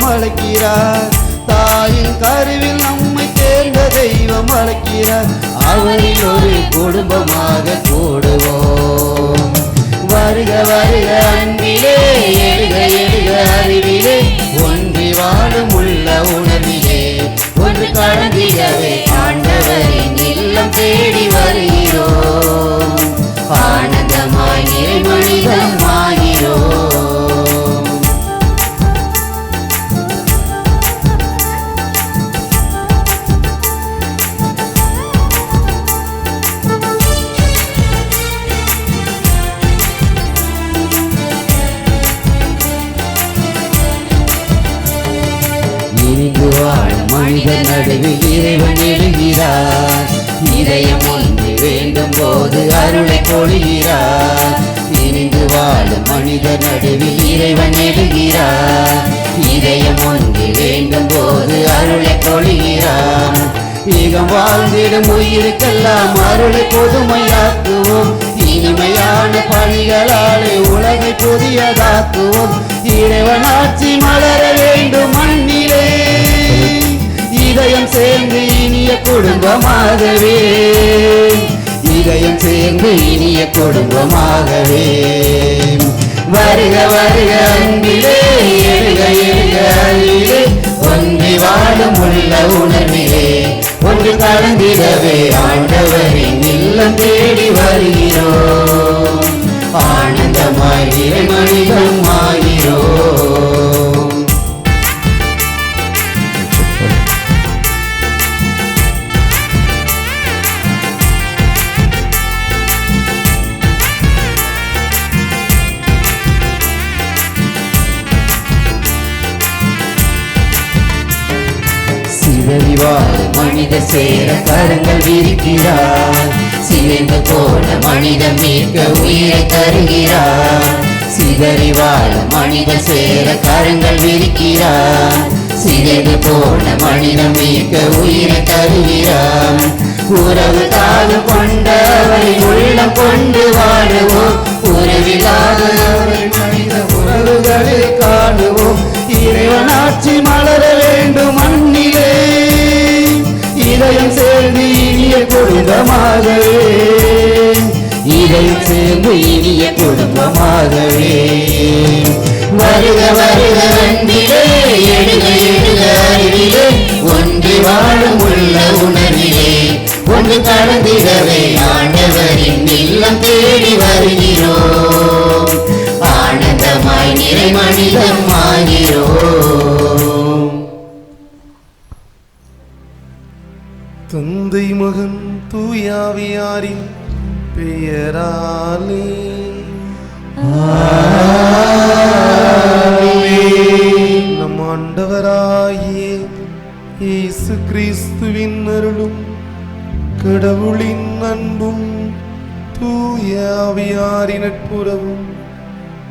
தெய்வம் அழைக்கிறார். தாயின் கருவில் நம்மை தேர்ந்த தெய்வம் அழைக்கிறார். அவரில் ஒரு குடும்பமாக கூடுவோம். வருக வருக அன்பிலே, எழுக எழுக அறிவிலே, ஒன்றி வாழும் உள்ள உணர்விலே ஒன்று கலந்திடவே ஆண்டவரின் இல்லம் தேடி வருகிறோம். ஆனந்தமாய் நிறை மனிதமாகிறோம். மனித நடுவில் இறைவன் எழுகிறார். இதயம் ஒன்று வேண்டும் போது அருளை பொழிகிறார். இனிந்து வாழும் மனித நடுவில் இறைவன் எழுகிறார். இதயம் ஒன்று வேண்டும் போது அருளை பொழிகிறார். ஈகம் வாழ்ந்திடும் உயிருக்கெல்லாம் அருளை பொதுமையாக்குவோம். இனிமையான பணிகளாலே உலகை புதியதாக்குவோம். இறைவன் ஆட்சி மலர வேண்டும் மண்ணிலே. இதயம் சேர்ந்து இனிய குடும்பமாகவே, இதயம் சேர்ந்து இனிய குடும்பமாகவே. வருக வருக அன்பிலே, எழுக எழுக அறிவிலே, ஒன்றி வாழும் உள்ள உணர்விலே ஒன்று கலந்திடவே ஆண்டவரின் இல்லம் தேடி வருகிறோம். ஆனந்தமாய் நிறை மனிதம் ஆகிறோம். மனித சேர கரங்கள் விரிக்கிறார். சிதைந்து போன மனிதன் மீட்க உயிரை தருகிறார். சிதறி வாழ மனித சேர கரங்கள் விரிக்கிறார். சிதைந்து போன மனிதன் மீட்க உயிரை தருகிறார். உறவு காது கொண்டவரை உள்ளம் கொண்டு வாழுவோம். உறவில்லாதவரை மனித உறவுகளை காணுவோம். இறைவன் ஆட்சி மலர வேண்டும் மண்ணிலே. இதயம் சேர்ந்து இனிய குடும்பமாகவே, இதயம் சேர்ந்து இனிய குடும்பமாகவே. வருக வருக அன்பிலே, எழுக எழுக அறிவிலே, ஒன்றி வாழும் உள்ள உணர்விலே ஒன்று கலந்திடவே ஆண்டவரின் இல்லம் தேடி வருகிறோம். ஆனந்தமாய் நிறை மனிதம் ஆகிறோம். தந்தை மகன் தூயாவியாரின் பெயராலே நம் ஆண்டவராகிய இயேசு கிறிஸ்துவின் அருளும் கடவுளின் அன்பும் தூயாவியாரின் நட்புறவும்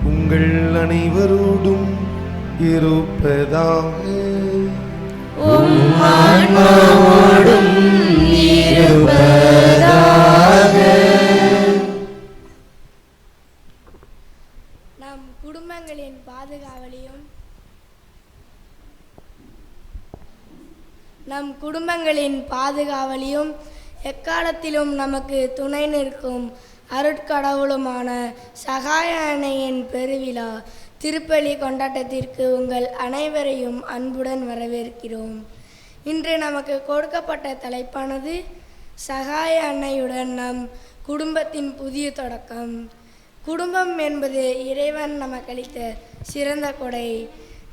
உங்கள் அனைவரோடும் இருப்பதாக. நம் குடும்பங்களின் பாதுகாவலியும் எக்காலத்திலும் நமக்கு துணை நிற்கும் அருட்கடவுளுமான சகாய அன்னையின் பெருவிழா திருப்பலி கொண்டாட்டத்திற்கு உங்கள் அனைவரையும் அன்புடன் வரவேற்கிறோம். இன்று நமக்கு கொடுக்கப்பட்ட தலைப்பானது சகாய அன்னையுடன் நம் குடும்பத்தின் புதிய தொடக்கம். குடும்பம் என்பது இறைவன் நமக்களித்த சிறந்த கொடை.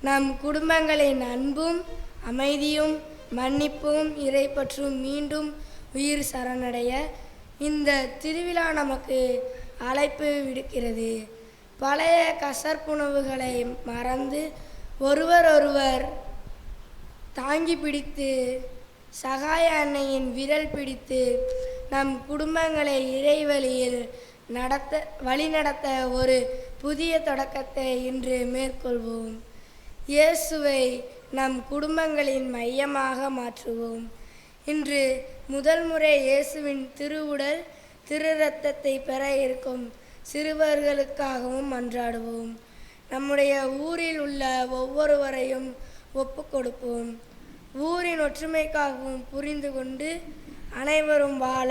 நம் குடும்பங்களின் அன்பும் அமைதியும் மன்னிப்பும் இறைப்பற்றும் மீண்டும் உயிர் சரணடைய இந்த திருவிழா நமக்கு அழைப்பு விடுக்கிறது. பழைய கசற்புணவுகளை மறந்து ஒருவர் தாங்கி பிடித்து சகாய அன்னையின் விரல் பிடித்து நம் குடும்பங்களை இறைவழியில் வழிநடத்த ஒரு புதிய தொடக்கத்தை இன்று மேற்கொள்வோம். இயேசுவை நம் குடும்பங்களின் மையமாக மாற்றுவோம். இன்று முதல் முறை இயேசுவின் திருவுடல் திரு இரத்தத்தை பெற இருக்கும் சிறுவர்களுக்காகவும் மன்றாடுவோம். நம்முடைய ஊரில் உள்ள ஒவ்வொருவரையும் ஒப்பு கொடுப்போம். ஊரின் ஒற்றுமைக்காகவும் புரிந்து கொண்டு அனைவரும் வாழ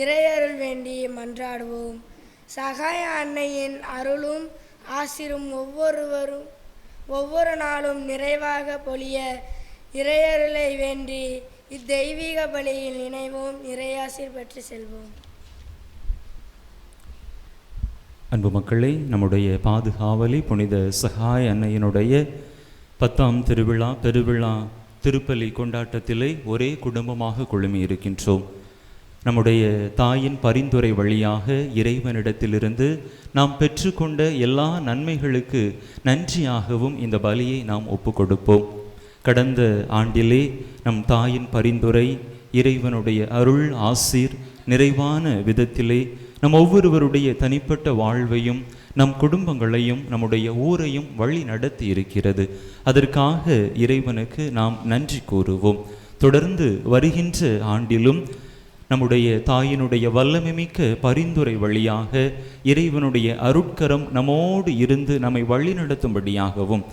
இறையருள் வேண்டி மன்றாடுவோம். சகாய அன்னையின் அருளும் ஆசிரும் ஒவ்வொரு நாளும் நிறைவாக பொழிய இறையருளை வேண்டி இத்தெய்வீக பலியில் இணைவோம். இறையாசிர் பெற்று செல்வோம். அன்பு மக்களே, நம்முடைய பாதுகாவலி புனித சகாய அன்னையினுடைய 10ஆம் பெருவிழா திருப்பலி கொண்டாட்டத்திலே ஒரே குடும்பமாக குழுமி இருக்கின்றோம். நம்முடைய தாயின் பரிந்துரை வழியாக இறைவனிடத்திலிருந்து நாம் பெற்றுக்கொண்ட எல்லா நன்மைகளுக்கு நன்றியாகவும் இந்த பலியை நாம் ஒப்பு கொடுப்போம். கடந்த ஆண்டிலே நம் தாயின் பரிந்துரை, இறைவனுடைய அருள் ஆசீர் நிறைவான விதத்திலே நம் ஒவ்வொருவருடைய தனிப்பட்ட வாழ்வையும் நம் குடும்பங்களையும் நம்முடைய ஊரையும் வழி நடத்தி இருக்கிறது. அதற்காக இறைவனுக்கு நாம் நன்றி கூறுவோம். தொடர்ந்து வருகின்ற ஆண்டிலும் நம்முடைய தாயினுடைய வல்லமைமிக்க பரிந்துரை வழியாக இறைவனுடைய அருட்கரம் நம்மோடு இருந்து நம்மை வழிநடத்தும்படியாகவும்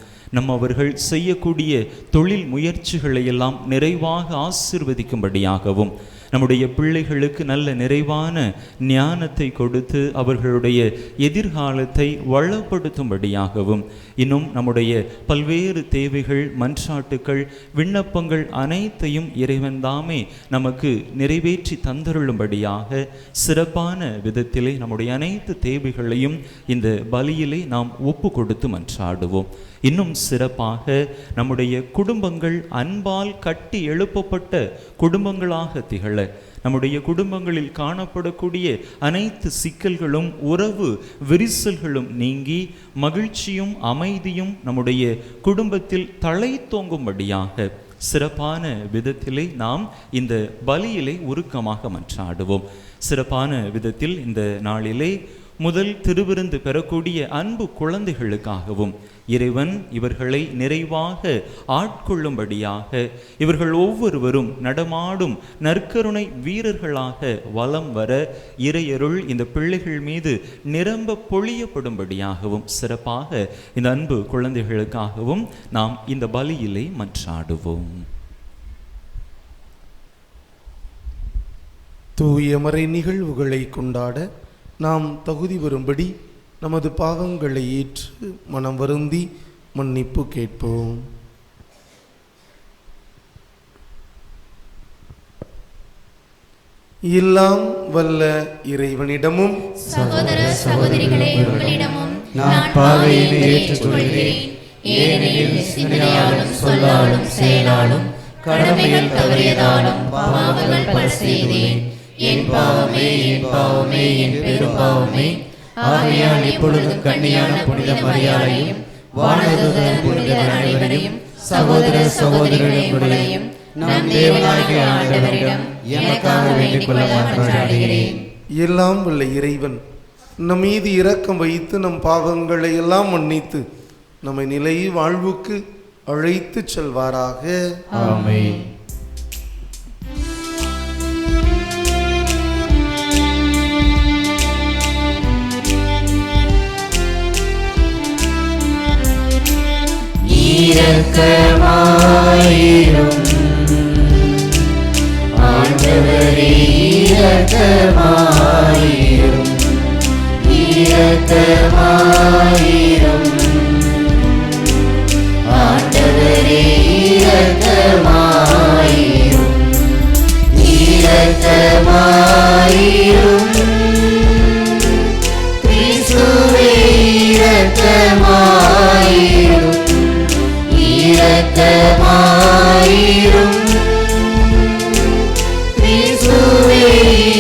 அவர்கள் செய்யக்கூடிய தொழில் முயற்சிகளையெல்லாம் நிறைவாக ஆசீர்வதிக்கும்படியாகவும் நம்முடைய பிள்ளைகளுக்கு நல்ல நிறைவான ஞானத்தை கொடுத்து அவர்களுடைய எதிர்காலத்தை வளப்படுத்தும்படியாகவும் இன்னும் நம்முடைய பல்வேறு தேவைகள், மன்றாட்டுக்கள், விண்ணப்பங்கள் அனைத்தையும் இறைவன் தாமே நமக்கு நிறைவேற்றி தந்தருளும்படியாக சிறப்பான விதத்திலே நம்முடைய அனைத்து தேவைகளையும் இந்த பலியிலே நாம் ஒப்பு கொடுத்து மன்றாடுவோம். இன்னும் சிறப்பாக நம்முடைய குடும்பங்கள் அன்பால் கட்டி எழுப்பப்பட்ட குடும்பங்களாக திகழ, நம்முடைய குடும்பங்களில் காணப்படக்கூடிய அனைத்து சிக்கல்களும் உறவு விரிசல்களும் நீங்கி மகிழ்ச்சியும் அமைதியும் நம்முடைய குடும்பத்தில் தலை தோங்கும்படியாக சிறப்பான விதத்திலே நாம் இந்த பலியிலே உருக்கமாக மன்றாடுவோம். சிறப்பான விதத்தில் இந்த நாளிலே முதல் திருவிருந்து பெறக்கூடிய அன்பு குழந்தைகளுக்காகவும் இறைவன் இவர்களை நிறைவாக ஆட்கொள்ளும்படியாக இவர்கள் ஒவ்வொருவரும் நடமாடும் நற்கருணை வீரர்களாக வலம் வர இறையருள் இந்த பிள்ளைகள் மீது நிரம்ப பொழியப்படும்படியாகவும் சிறப்பாக இந்த அன்பு குழந்தைகளுக்காகவும் நாம் இந்த பலியிலே மன்றாடுவோம். தூயமறை நிகழ்வுகளை கொண்டாட நாம் தகுதி வரும்படி நமது பாவங்களை ஏற்று மனம் வருந்தி மன்னிப்பு கேட்போம். எல்லாம் வல்ல இறைவனிடமும் சகோதர சகோதரிகளே உங்களிடமும் நான் பாவையை ஏற்றுக்கொள்கிறேன். ஏனெனில் சிந்தனையாலும் சொல்லாலும் செயலாலும் கடமைகள் தவறியதாலும் பாவங்கள் பல செய்தேன். என் பாவமே என் பாவமே என் பெரும்பாவமே. ஆகையால் இப்பொழுதும் கன்னியான புனித மரியாதையும் வானதூதர் புனிதர் அனைவரையும் சகோதர சகோதரிகளே உங்களையும் நம் தேவனாகிய ஆண்டவரிடம் எனக்காக வேண்டிக் கொள்ள மன்றாடுகிறேன். எல்லாம் வல்ல இறைவன் நம் மீது இரக்கம் வைத்து நம் பாவங்களை எல்லாம் மன்னித்து நம்மை நிலை வாழ்வுக்கு அழைத்து செல்வாராக. ஆமென். இரக்கமாயிரும் ஆண்டவரே, இரக்கமாயிரும், இரக்கமாயிரும் ஆண்டவரே, இரக்கமாயிரும், இரக்கமாயிரும் கிறிஸ்துவே, இரக்கமாயிரும், இரக்கமாயிரும் கிறிஸ்துவே,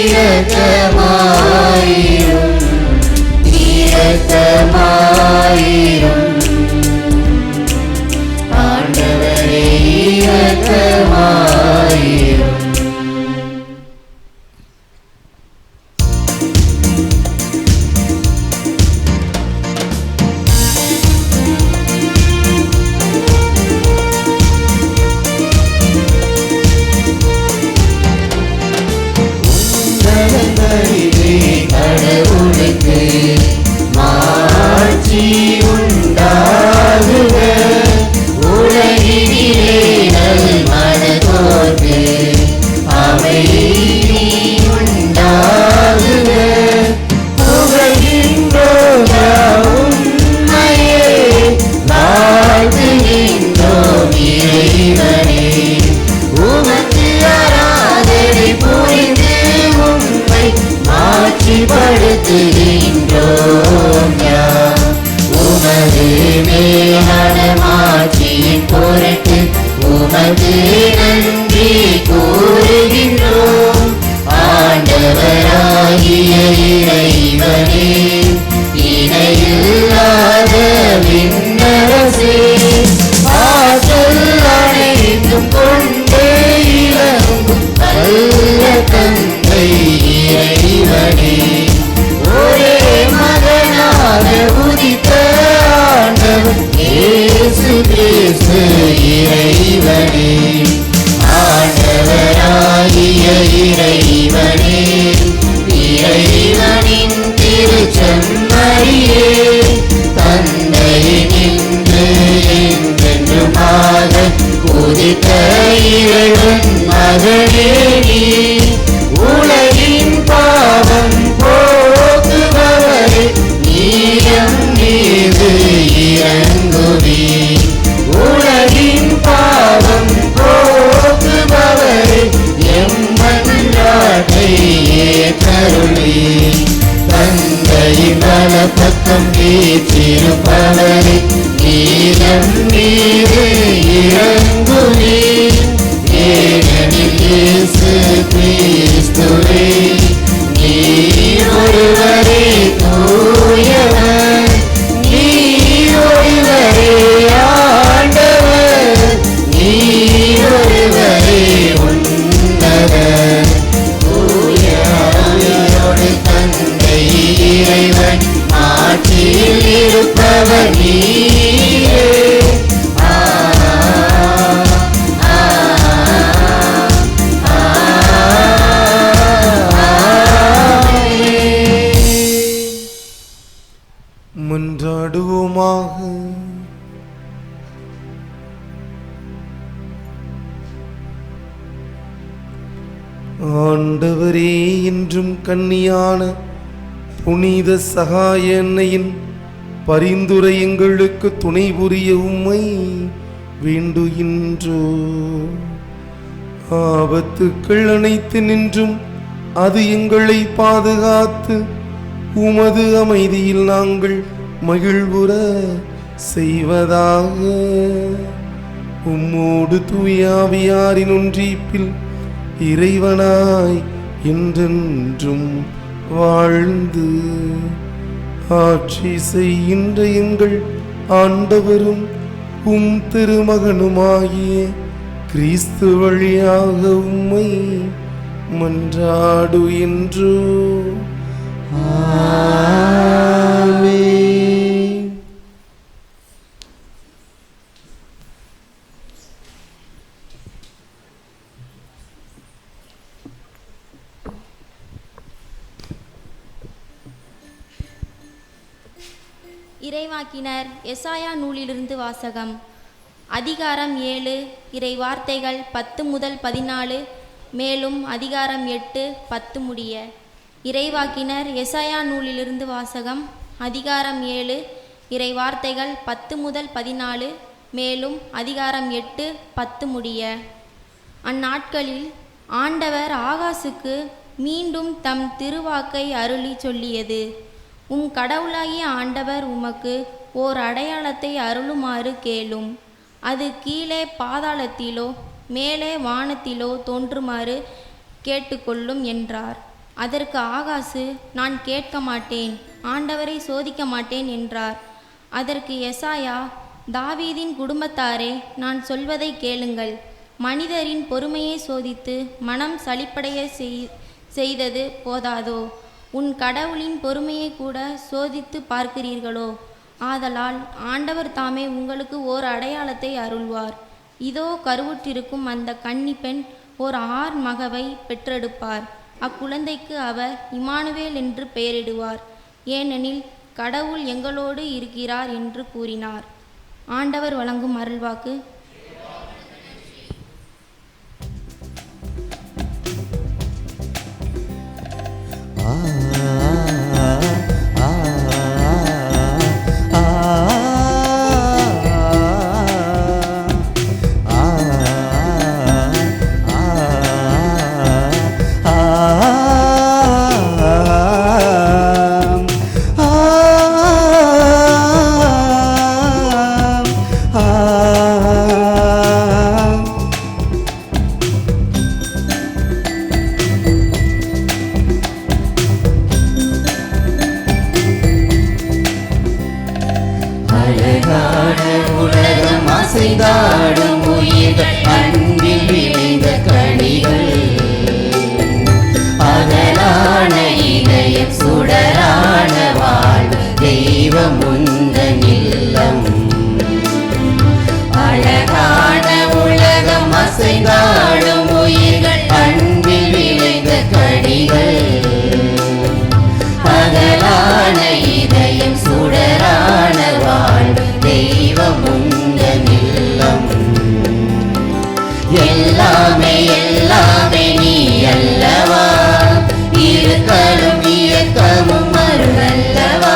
இரக்கமாயிரும், இரக்கமாயிரும் ஆண்டவரே, இரக்கமாயிரும். கடவுளுக்கு மாட்சி உண்டாகுக உலகில் உமக்கு நன்றி கூறுகின்றோம். ஆண்டவராகிய இறைவனே, இணையில்லாத விண்ணரசே, ஆற்றல் அனைத்தும் கொண்டே இறங்கும் வல்ல தந்தை இறைவனே, ஒரே மகனாக உதித்த ஆண்டவர் இயேசு கிறிஸ்து இறைவனே, ஆண்டவராகிய இறைவனே, இறைவனின் திருச்செம்மறியே, தந்தையினின்று என்றென்றுமாக உதித்த இறைவன் மகனே நீ, உலகின் பாவம் போக்குபவரே, நீயம் மீது இறங்குவி, உலகின் பாவம் போக்குபவரே, எம்மன்றாட்டை ஏற்றருளி, தந்தையின் வலப்பக்கம் வீற்றிருப்பவரே, நீயம் மீது இறங்குவி, ஏனெனில் இயேசு கிறிஸ்துவே நீர் ஒருவரே தூயவர், நீர் ஒருவரே ஆண்டவர், நீர் ஒருவரே உன்னதர், தூய ஆவியோடு தந்தை இறைவன் ஆட்சியில் இருப்பவர் நீரே. மன்றாடுவோமாக. ஆண்டவரே, இன்றும் கன்னியான புனித சகாய அன்னையின் பரிந்துரை எங்களுக்கு துணை புரிய உம்மை வேண்டுகின்றோ. ஆபத்துக்கள் அனைத்து நின்றும் அது எங்களை பாதுகாத்து உமது அமைதியில் நாங்கள் மகிழ்வுற செய்வதாக. உம்மோடு தூயாவியாரின் ஒன்றிப்பில் இறைவனாய் என்றென்றும் வாழ்ந்து ஆட்சி செய்கின்ற எங்கள் ஆண்டவரும் உம் திருமகனுமாகிய கிறிஸ்து வழியாக உம்மை மன்றாடு என்றோ. ஆமென். இறைவாக்கினர் எசாயா நூலிலிருந்து வாசகம். அதிகாரம் 7, இறை வார்த்தைகள் 10 முதல் 14, மேலும் அதிகாரம் 8, 10 முடிய. இறைவாக்கினர் எசாயா நூலிலிருந்து வாசகம். அதிகாரம் 7, இறை வார்த்தைகள் 10 முதல் 14, மேலும் அதிகாரம் 8, 10 முடிய. அந்நாட்களில் ஆண்டவர் ஆகாசுக்கு மீண்டும் தம் திருவாக்கை அருளி சொல்லியது: உம் கடவுளாகிய ஆண்டவர் உமக்கு ஓர் அடையாளத்தை அருளுமாறு கேளும். அது கீழே பாதாளத்திலோ மேலே வானத்திலோ தோன்றுமாறு கேட்டுக்கொள்ளும் என்றார். அதற்கு ஆகாசு, நான் கேட்க மாட்டேன், ஆண்டவரை சோதிக்க மாட்டேன் என்றார். அதற்கு எசாயா, தாவீதின் குடும்பத்தாரே, நான் சொல்வதை கேளுங்கள். மனிதரின் பொறுமையை சோதித்து மனம் சலிப்படைய செய்தது போதாதோ, உன் கடவுளின் பொறுமையை கூட சோதித்து பார்க்கிறீர்களோ? ஆதலால் ஆண்டவர் தாமே உங்களுக்கு ஓர் அடையாளத்தை அருள்வார். இதோ கருவுற்றிருக்கும் அந்த கன்னி பெண் ஓர் ஆண் மகவை பெற்றெடுப்பார். அக்குழந்தைக்கு அவர் இம்மானுவேல் என்று பெயரிடுவார். ஏனெனில் கடவுள் எங்களோடு இருக்கிறார் என்று கூறினார். ஆண்டவர் வழங்கும் அருள்வாக்கு. அழகான உலகம் அசைந்தாடும் உயிர்கள் அன்பில் விளைந்த கனிகள் அகலான இதயம் சுடரான வாழ்வு தெய்வம் உந்தன் இல்லம் அழகான உலகம் அசைந்தாடும் உயிர்கள் அன்பில் விளைந்த கனிகள் அகலான இதயம் சுடரான வாழ்வு தெய்வம் உந்தன் இல்லம் எல்லாமே எல்லாமே நீ அல்லவா இருக்கலும் இயக்கமும் அருளல்லவா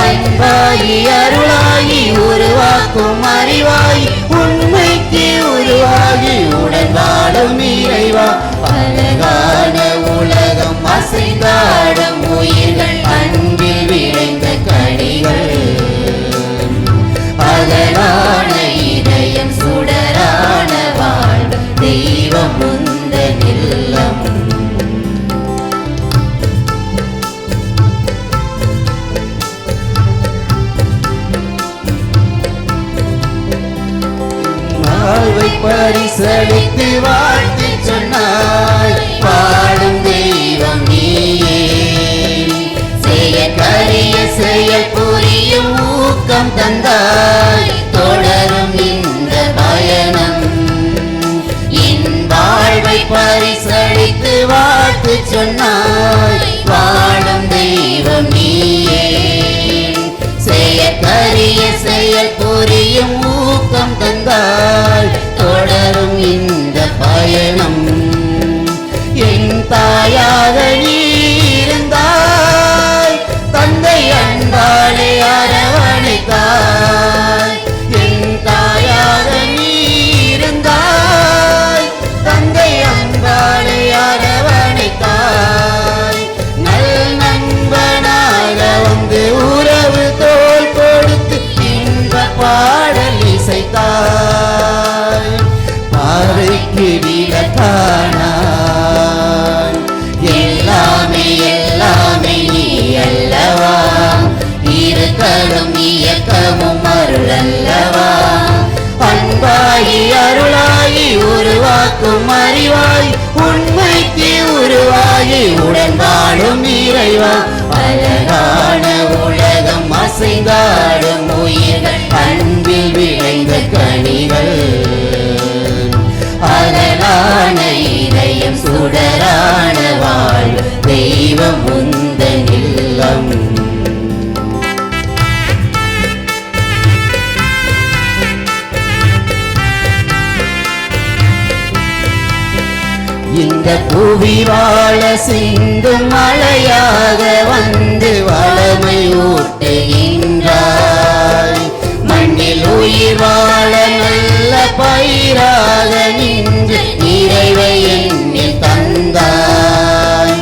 அன்பாகி அருளாகி உருவாக்கும் அறிவாய் உண்மைக்கு உருவாகி உடன் வாழும் இறைவா அழகான உலகம் அசைந்தாடும் உயிர்கள் அன்பில் விளைந்த கனிகள் அழகான இதயம் சுடரான வாழ்வு தெய்வம் உந்தன் இல்லம் வாழ்வை பரிசளித்து வாழ்த்து சொன்னாய் பாடும் தெய்வம் நீயே செயற்கரிய செயல் புரியும் ஊக்கம் தந்தாய் தொடரும் இந்த பயணம் என் வாழ்வை பரிசளித்து வாழ்த்து சொன்னாய் வாழும் தெய்வம் நீயே செயற்கரிய செயல் புரியும் ஊக்கம் தந்தாய் தொடரும் இந்த பயணம் என் தாயாக நீ இருந்தாய் தந்தை அன்பாலே அரவணைத்தாய் என் தாயாக நீ இருந்தாய் தந்தை அன்பாலே அரவணைத்தாய் நல் நண்பனாக வந்து உறவு தோள் கொடுத்து இன்ப பாடல் இசைத்தாய் பாறைக்கு விளக்கானாய் எல்லாமே எல்லாமே நீ அல்லவா இருக்கலும் இயக்கமும் அருளல்லவா அன்பாகி அருளாகி உருவாக்கும் அறிவாய் உண்மைக்கு உருவாகி உடன் வாழும் இறைவா அழகான உலகம் அசைந்தாடும் உயிர்கள் அன்பில் விளைந்த கனிகள் அழகான இதயம் சுடரான வாழ்வு தெய்வம் உந்தன் இல்லம் இந்த புவி வாழ சிந்தும் மழையாக வந்து வளமை ஊட்டுகின்றாய் மண்ணில் உயிர் வாழ நல்ல பயிராக நின்று நிறைவை எண்ணில் தந்தாய்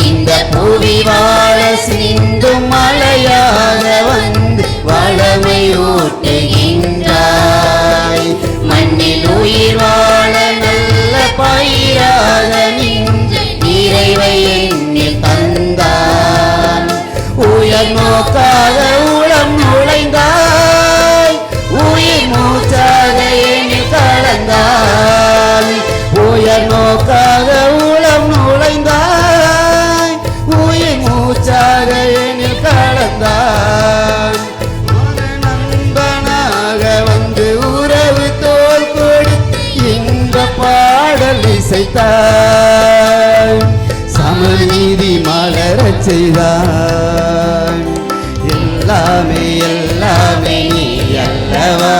இந்த புவி வாழ சிந்தும் மழையாக வந்து வளமை ஊட்டுகின்றாய் மண்ணில் உயிர் வாழ நல்ல பயிராக நின்று நிறைவை எண்ணில் தந்தாய் உயர் நோக்காக உளம் நுழைந்தாய் உயிர் மூச்சாக எண்ணில் கலந்தாய் உயர் நோக்காக உளம் நுழைந்தாய் உயிர் மூச்சாக எண்ணில் கலந்தாய் நண்பனாக வந்து உறவு தோள் கொடுத்து இன்ப பாடல் இசைத்தாய் சமநீதி மலரச் செய்தாய் எல்லாமே எல்லாமே நீ அல்லவா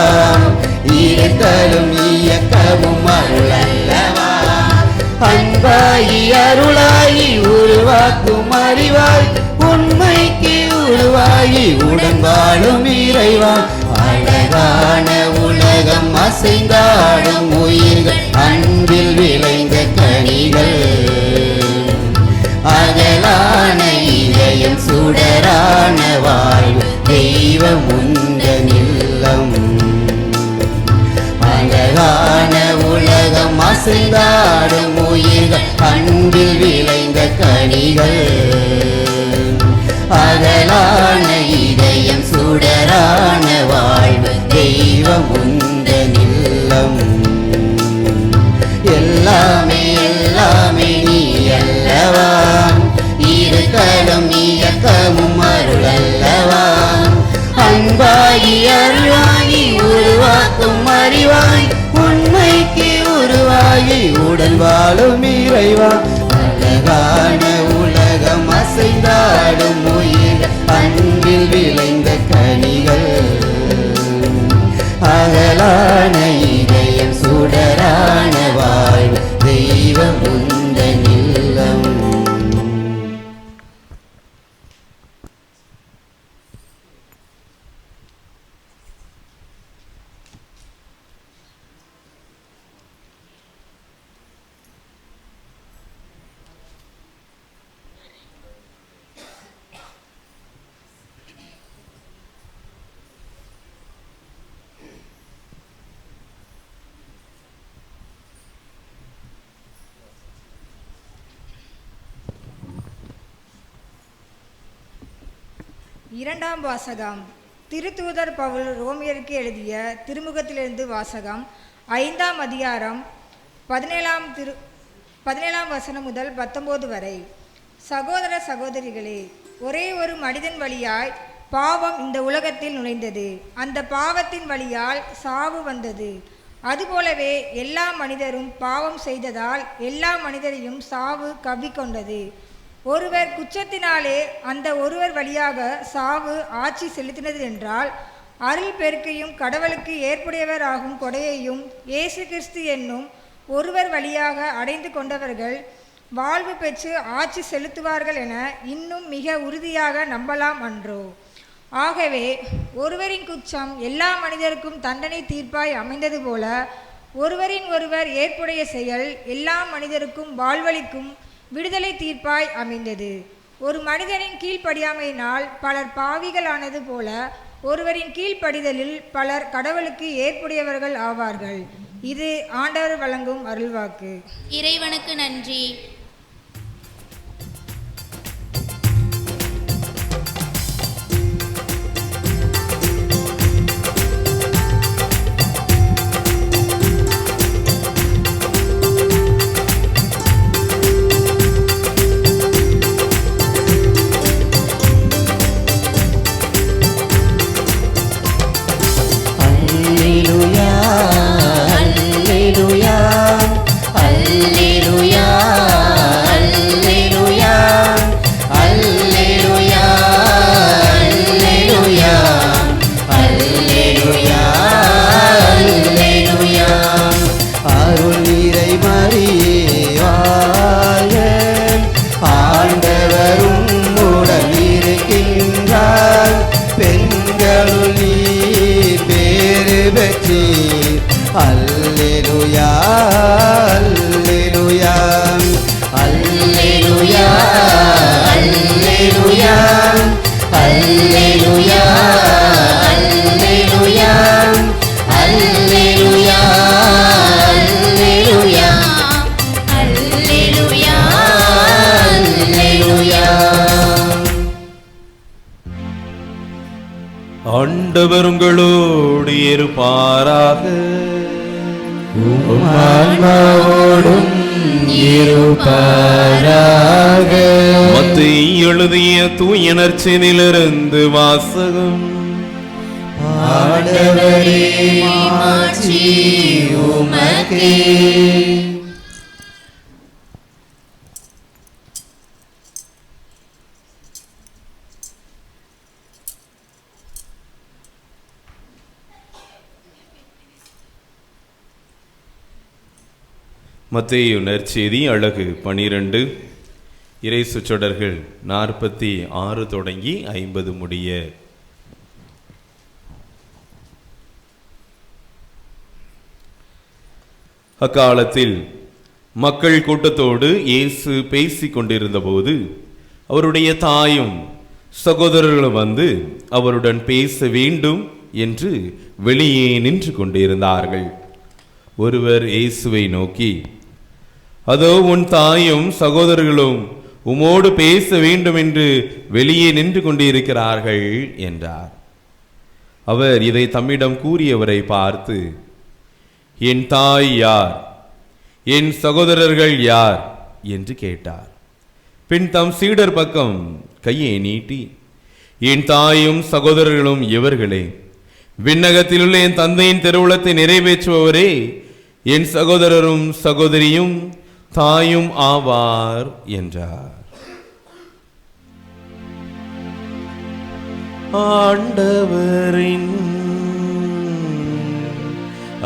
இருக்கலும் இயக்கமும் அருளல்லவா அன்பாகி அருளாகி உருவாக்கும் அறிவாய் உண்மைக்கு உருவாகி உடன் வாழும் இறைவா அழகான உலகம் அசைந்தாடும் உயிர்கள் அன்பில் விளைந்த கனிகள் அகலான இதயம் சுடரான வாழ்வு தெய்வம் உந்தன் இல்லம் அழகான உலகம் அசைந்தாடும் உயிர்கள் அன்பில் விளைந்த கனிகள் அகலான இதயம் சுடரான வாழ்வு தெய்வம் உந்தன் இல்லம். எல்லாமே எல்லாமே நீ அல்லவா, இருக்கலும் இயக்கமும் அருள் அல்லவா. அன்பாகி அருளாகி உருவாக்கும் அறிவாய், உண்மைக்கு உருவாகி உடன் வாழும் இறைவா. அழகான உலகம் அசைந்தாடும் உயிர், அன்பில் விளைந்த கனிகள். அகலான இதயம் சுடரான வாழ்வு, தெய்வம் உந்தன் இல்லம். இரண்டாம் வாசகம். திருத்தூதர் பவுல் ரோமியருக்கு எழுதிய திருமுகத்திலிருந்து வாசகம். 5ஆம் அதிகாரம் 17ஆம் வசனம் முதல் 19 வரை. சகோதர சகோதரிகளே, ஒரே ஒரு மனிதன் வழியாய் பாவம் இந்த உலகத்தில் நுழைந்தது, அந்த பாவத்தின் வழியால் சாவு வந்தது. அதுபோலவே எல்லா மனிதரும் பாவம் செய்ததால் எல்லா மனிதரையும் சாவு கவ்விக்கொண்டது. ஒருவர் குற்றத்தினாலே அந்த ஒருவர் வழியாக சாவு ஆட்சி செலுத்தினது என்றால், அருள் பெருக்கையும் கடவுளுக்கு ஏற்புடையவர் ஆகும் கொடையையும் இயேசு கிறிஸ்து என்னும் ஒருவர் வழியாக அடைந்து கொண்டவர்கள் வாழ்வு பெற்று ஆட்சி செலுத்துவார்கள் என இன்னும் மிக உறுதியாக நம்பலாம் அன்றோ. ஆகவே ஒருவரின் குற்றம் எல்லா மனிதருக்கும் தண்டனை தீர்ப்பாய் அமைந்தது போல, ஒருவரின் ஒருவர் ஏற்புடைய செயல் எல்லா மனிதருக்கும் வாழ்வளிக்கும் விடுதலை தீர்ப்பாய் அமைந்தது. ஒரு மனிதனின் கீழ்ப்படியாமையினால் பலர் பாவிகளானது போல, ஒருவரின் கீழ்ப்படிதலில் பலர் கடவுளுக்கு ஏற்புடையவர்கள் ஆவார்கள். இது ஆண்டவர் வழங்கும் அருள்வாக்கு. இறைவனுக்கு நன்றி. ஆண்டவர் உங்களோடு இருப்பாராக. ஆன்மாவோடும் இருப்பாராக. மத்தேயு எழுதிய தூய நற்செய்தியிலிருந்து வாசகம். ஆண்டவரே மாட்சி உமக்கே. மத்தேயு நற்செய்தி அழகு 12 இறை சொற்றொடர்கள் 46 தொடங்கி 50 முடிய. அக்காலத்தில் மக்கள் கூட்டத்தோடு இயேசு பேசிக் கொண்டிருந்த போது அவருடைய தாயும் சகோதரர்களும் வந்து அவருடன் பேச வேண்டும் என்று வெளியே நின்று கொண்டிருந்தார்கள். ஒருவர் இயேசுவை நோக்கி, அதோ உன் தாயும் சகோதரர்களும் உமோடு பேச வேண்டும் என்று வெளியே நின்று கொண்டிருக்கிறார்கள் என்றார். அவர் இதை தம்மிடம் கூறியவரை பார்த்து, என் தாய் யார், என் சகோதரர்கள் யார் என்று கேட்டார். பின் தம் சீடர் பக்கம் கையை நீட்டி, என் தாயும் சகோதரர்களும் இவர்களே, விண்ணகத்திலுள்ள என் தந்தையின் திருவுளத்தை நிறைவேற்றுபவரே என் சகோதரரும் சகோதரியும் தாயும் ஆவார் என்றார். ஆண்டவரின்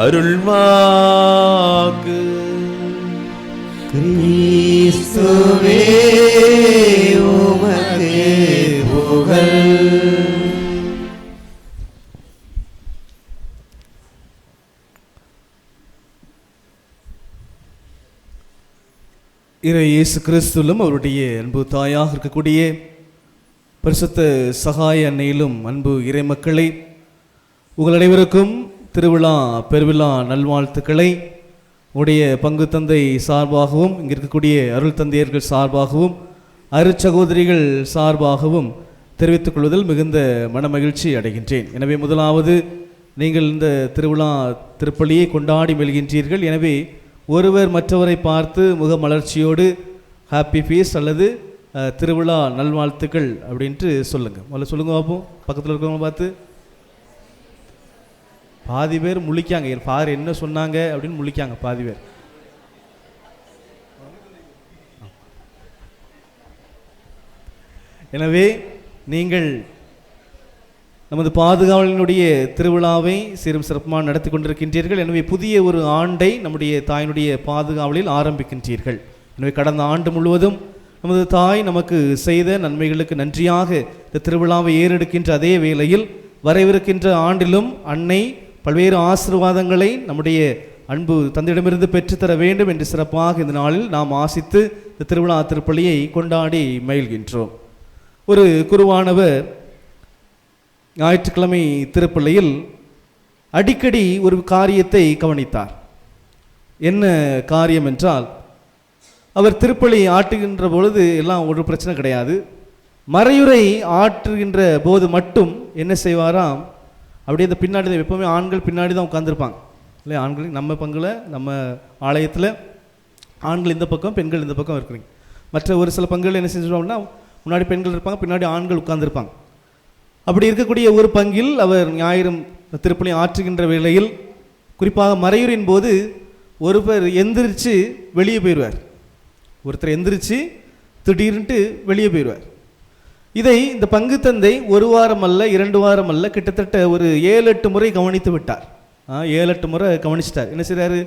அருள்வாக்கு. கிறிஸ்துவே உமக்கு புகழ். இறை இயேசு கிறிஸ்துவிலும் அவருடைய அன்பு தாயாக இருக்கக்கூடிய பரிசுத்த சகாய அன்னையிலும் அன்பு இறை மக்களை, உங்கள் அனைவருக்கும் திருவிழா பெருவிழா நல்வாழ்த்துக்களை உடைய பங்கு தந்தை சார்பாகவும், இங்கே இருக்கக்கூடிய அருள் தந்தையர்கள் சார்பாகவும், அருட்சகோதரிகள் சார்பாகவும் தெரிவித்துக் கொள்வதில் மிகுந்த மனமகிழ்ச்சி அடைகின்றேன். எனவே முதலாவது, நீங்கள் இந்த திருவிழா திருப்பலியை கொண்டாடி மெல்கின்றீர்கள். எனவே ஒருவர் மற்றவரை பார்த்து முக மலர்ச்சியோடு ஹாப்பி ஃபீஸ்ட் அல்லது திருவிழா நல்வாழ்த்துக்கள் அப்படின்ட்டு சொல்லுங்கள். முதல்ல சொல்லுங்கள் பார்ப்போம். பக்கத்தில் இருக்கிறவங்க பார்த்து. பாதி பேர் முழிக்காங்க, என் ஃபாதர் என்ன சொன்னாங்க அப்படின்னு முழிக்காங்க பாதி பேர். எனவே நீங்கள் நமது பாதுகாவலினுடைய திருவிழாவை சீரும் சிறப்புமாக நடத்தி கொண்டிருக்கின்றீர்கள். எனவே புதிய ஒரு ஆண்டை நம்முடைய தாயினுடைய பாதுகாவலில் ஆரம்பிக்கின்றீர்கள். எனவே கடந்த ஆண்டு முழுவதும் நமது தாய் நமக்கு செய்த நன்மைகளுக்கு நன்றியாக இந்த திருவிழாவை ஏறெடுக்கின்ற அதே வேளையில் வரவிருக்கின்ற ஆண்டிலும் அன்னை பல்வேறு ஆசீர்வாதங்களை நம்முடைய அன்பு தந்தையிடமிருந்து பெற்றுத்தர வேண்டும் என்று சிறப்பாக இந்த நாளில் நாம் ஆசித்து இந்த திருவிழா திருப்பலியை கொண்டாடி மகிழ்கின்றோம். ஒரு குருவானவர் ஞாயிற்றுக்கிழமை திருப்பலியில் அடிக்கடி ஒரு காரியத்தை கவனித்தார். என்ன காரியம் என்றால், அவர் திருப்பலி ஆற்றுகின்ற பொழுது எல்லாம் ஒரு பிரச்சனை கிடையாது, மறையுரை ஆற்றுகின்ற போது மட்டும் என்ன செய்வாராம், அப்படியே அந்த பின்னாடி தான், எப்போவுமே ஆண்கள் பின்னாடி தான் உட்காந்துருப்பாங்க இல்லையா? ஆண்கள் நம்ம பங்கில் நம்ம ஆலயத்தில் ஆண்கள் இந்த பக்கம் பெண்கள் இந்த பக்கம் இருக்கிறீங்க. மற்ற ஒரு சில பங்குகள் என்ன செஞ்சுருவாங்கன்னா, முன்னாடி பெண்கள் இருப்பாங்க, பின்னாடி ஆண்கள் உட்கார்ந்துருப்பாங்க. அப்படி இருக்கக்கூடிய ஒரு பங்கில் அவர் ஞாயிறு திருப்பலி ஆற்றுகின்ற வேளையில், குறிப்பாக மறையுரின் போது ஒருவர் எந்திரிச்சு வெளியே போயிடுவார். ஒருத்தர் எந்திரிச்சு திடீர்னுட்டு வெளியே போயிடுவார். இதை இந்த பங்கு தந்தை ஒரு வாரம் அல்ல 2 வாரம் அல்ல, கிட்டத்தட்ட ஒரு 7-8 முறை கவனித்து விட்டார். 7-8 முறை கவனிச்சிட்டார். என்ன செய்கிறாரு,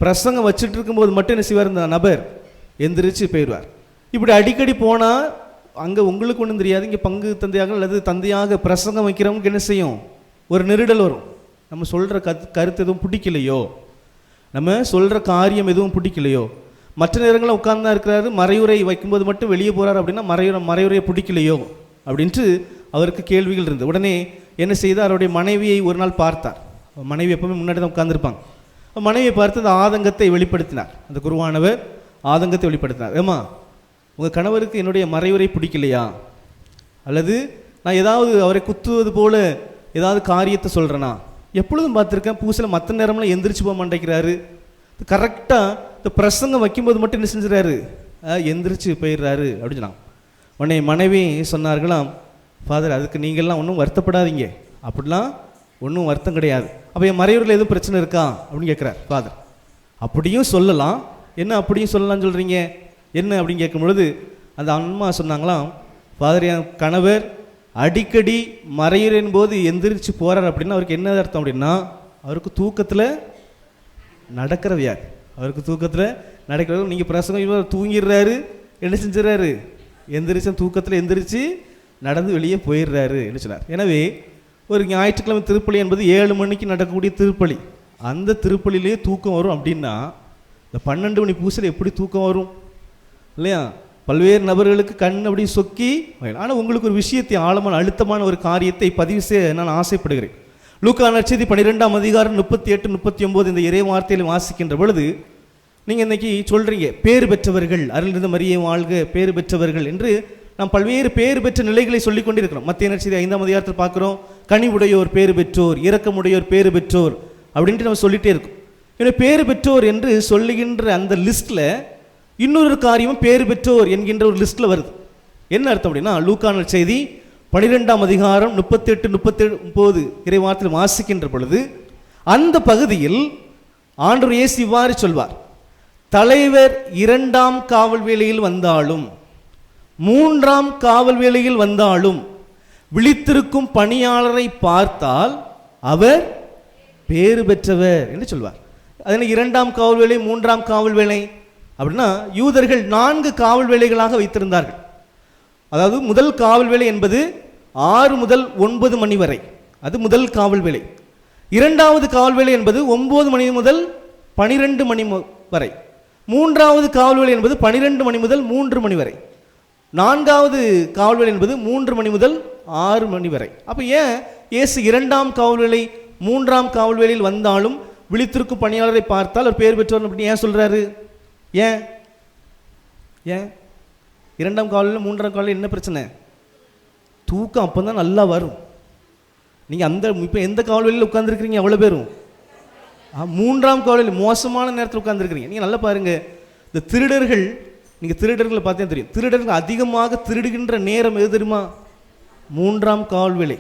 பிரசங்கம் வச்சுட்டு இருக்கும்போது மட்டும் என்ன செய்வார், இந்த நபர் எந்திரிச்சு போயிடுவார். இப்படி அடிக்கடி போனால் அங்கே உங்களுக்கு ஒன்றும் தெரியாது, இங்கே பங்கு தந்தையாக அல்லது தந்தையாக பிரசங்கம் வைக்கிறவங்களுக்கு என்ன செய்யும், ஒரு நெருடல் வரும். நம்ம சொல்கிற கருத்து எதுவும் பிடிக்கலையோ, நம்ம சொல்கிற காரியம் எதுவும் பிடிக்கலையோ, மற்ற நேரங்களில் உட்கார்ந்து இருக்கிறாரு, மறையுரை வைக்கும்போது மட்டும் வெளியே போகிறார் அப்படின்னா மறையுரையை பிடிக்கலையோ அப்படின்ட்டு அவருக்கு கேள்விகள் இருந்து உடனே என்ன செய்தார், அவருடைய மனைவியை ஒரு நாள் பார்த்தார். மனைவி எப்பவுமே முன்னாடி தான் உட்கார்ந்துருப்பாங்க. மனைவியை பார்த்து அந்த ஆதங்கத்தை வெளிப்படுத்தினார். அந்த குருவானவர் ஆதங்கத்தை வெளிப்படுத்தினார். ஏமா, உங்கள் கணவருக்கு என்னுடைய மறையுரை பிடிக்கலையா, அல்லது நான் ஏதாவது அவரை குத்துவது போல ஏதாவது காரியத்தை சொல்கிறேன்னா? எப்பொழுதும் பார்த்துருக்கேன், பூசில் மற்ற நேரம்லாம் எந்திரிச்சு போக மாட்டேங்கிறாரு, கரெக்டாக இந்த பிரசங்கம் வைக்கும்போது மட்டும் என்ன செஞ்சுறாரு, எந்திரிச்சு போயிடுறாரு அப்படின்னு சொன்னாங்க. உடனே மனைவி சொன்னார்களாம், ஃபாதர் அதுக்கு நீங்கள்லாம் ஒன்றும் வருத்தப்படாதீங்க, அப்படிலாம் ஒன்றும் வருத்தம் கிடையாது. அப்போ என் மறையூரில் எதுவும் பிரச்சனை இருக்கா அப்படின்னு கேட்குறார் ஃபாதர். அப்படியும் சொல்லலாம், என்ன அப்படியும் சொல்லலாம்னு சொல்கிறீங்க, என்ன அப்படின்னு கேட்கும் பொழுது அந்த அம்மா சொன்னாங்களாம், ஃபாதர் என் கணவர் அடிக்கடி மறையுறின் போது எந்திரிச்சு போகிறார் அப்படின்னா அவருக்கு என்ன அர்த்தம் அப்படின்னா, அவருக்கு தூக்கத்தில் நடக்கிற வியாதி, அவருக்கு தூக்கத்தில் நடக்கிறது. நீங்கள் பிரசங்கம் இவர் தூங்கிடுறாரு, என்ன செஞ்சிடறாரு, எந்திரிச்சு தூக்கத்தில் எந்திரிச்சு நடந்து வெளியே போயிடுறாரு என்ன சொன்னார். எனவே ஒரு ஞாயிற்றுக்கிழமை திருப்பலி என்பது 7 மணிக்கு நடக்கக்கூடிய திருப்பலி. அந்த திருப்பலியிலே தூக்கம் வரும் அப்படின்னா இந்த 12 மணி பூசல் எப்படி தூக்கம் வரும் இல்லையா? பல்வேறு நபர்களுக்கு கண் அப்படி சொக்கி. ஆனால் உங்களுக்கு ஒரு விஷயத்தை, ஆழமான அழுத்தமான ஒரு காரியத்தை பதிவு செய்ய நான் ஆசைப்படுகிறேன். லூக்கா நற்செய்தி 12ஆம் அதிகாரம் 38-39 இந்த இறை வார்த்தையில் வாசிக்கின்ற பொழுது நீங்கள் இன்றைக்கி சொல்கிறீங்க, பேறு பெற்றவர்கள், அருள்நிதி மரியே வாழ்க, பேறு பெற்றவர்கள் என்று நாம் பல்வேறு பேறு பெற்ற நிலைகளை சொல்லிக் கொண்டிருக்கிறோம். மத்திய நற்செய்தி 5ஆம் அதிகாரத்தில் பார்க்குறோம், கனிவுடையோர் பேறு பெற்றோர், இரக்கமுடையோர் பேறு பெற்றோர் அப்படின்ட்டு நம்ம சொல்லிகிட்டே இருக்கோம். ஏன்னா பேறு பெற்றோர் என்று சொல்லுகின்ற அந்த லிஸ்ட்டில் இன்னொரு காரியமும் பேறு பெற்றோர் என்கின்ற ஒரு லிஸ்ட்டில் வருது. என்ன அர்த்தம் அப்படின்னா, லூக்கான செய்தி 12ஆம் அதிகாரம் 38-39 இறைவார்த்தையில் வாசிக்கின்ற பொழுது அந்த பகுதியில் ஆண்டவர் இயேசு இவ்வாறு சொல்வார்: தலைவர் 2ஆம் காவல் வேளையில் வந்தாலும் 3ஆம் காவல் வேளையில் வந்தாலும் விழித்திருக்கும் பணியாளரை பார்த்தால் அவர் பேறு பெற்றவர் என்று சொல்வார். அதனால் 2ஆம் காவல் வேளை 3ஆம் காவல் வேளை அப்படின்னா யூதர்கள் 4 காவல் வேளைகளாக வைத்திருந்தார்கள். அதாவது முதல் காவல் வேளை என்பது 6 முதல் 9 மணி வரை, அது முதல் காவல் வேளை. 2வது காவல் வேளை என்பது 9 மணி முதல் 12 மணி வரை. 3வது காவல் வேளை என்பது 12 மணி முதல் 3 மணி வரை. 4வது காவல் வேளை என்பது 3 மணி முதல் 6 மணி வரை. அப்போ ஏன் இயேசு 2ஆம் காவல் வேளை 3ஆம் காவல் வேளையில் வந்தாலும் விழித்திருக்கும் பணியாளரை பார்த்தால் அவர் பேர் பெற்றவர் அப்படின்னு ஏன் சொல்றாரு? ஏன் ஏன் 2ஆம் காவலில் 3ஆம் காவலில் என்ன பிரச்சனை? தூக்கம் அப்போ தான் நல்லா வரும். நீங்கள் அந்த இப்போ எந்த காவல் வேளையில் உட்காந்துருக்கிறீங்க? எவ்வளோ பேரும் 3ஆம் காவலில் மோசமான நேரத்தில் உட்காந்துருக்கிறீங்க. நீங்கள் நல்லா பாருங்கள், இந்த திருடர்கள், நீங்கள் திருடர்களை பார்த்தே தெரியும், திருடர்கள் அதிகமாக திருடுகின்ற நேரம் எது தெரியுமா? 3ஆம் காவல் வேளை.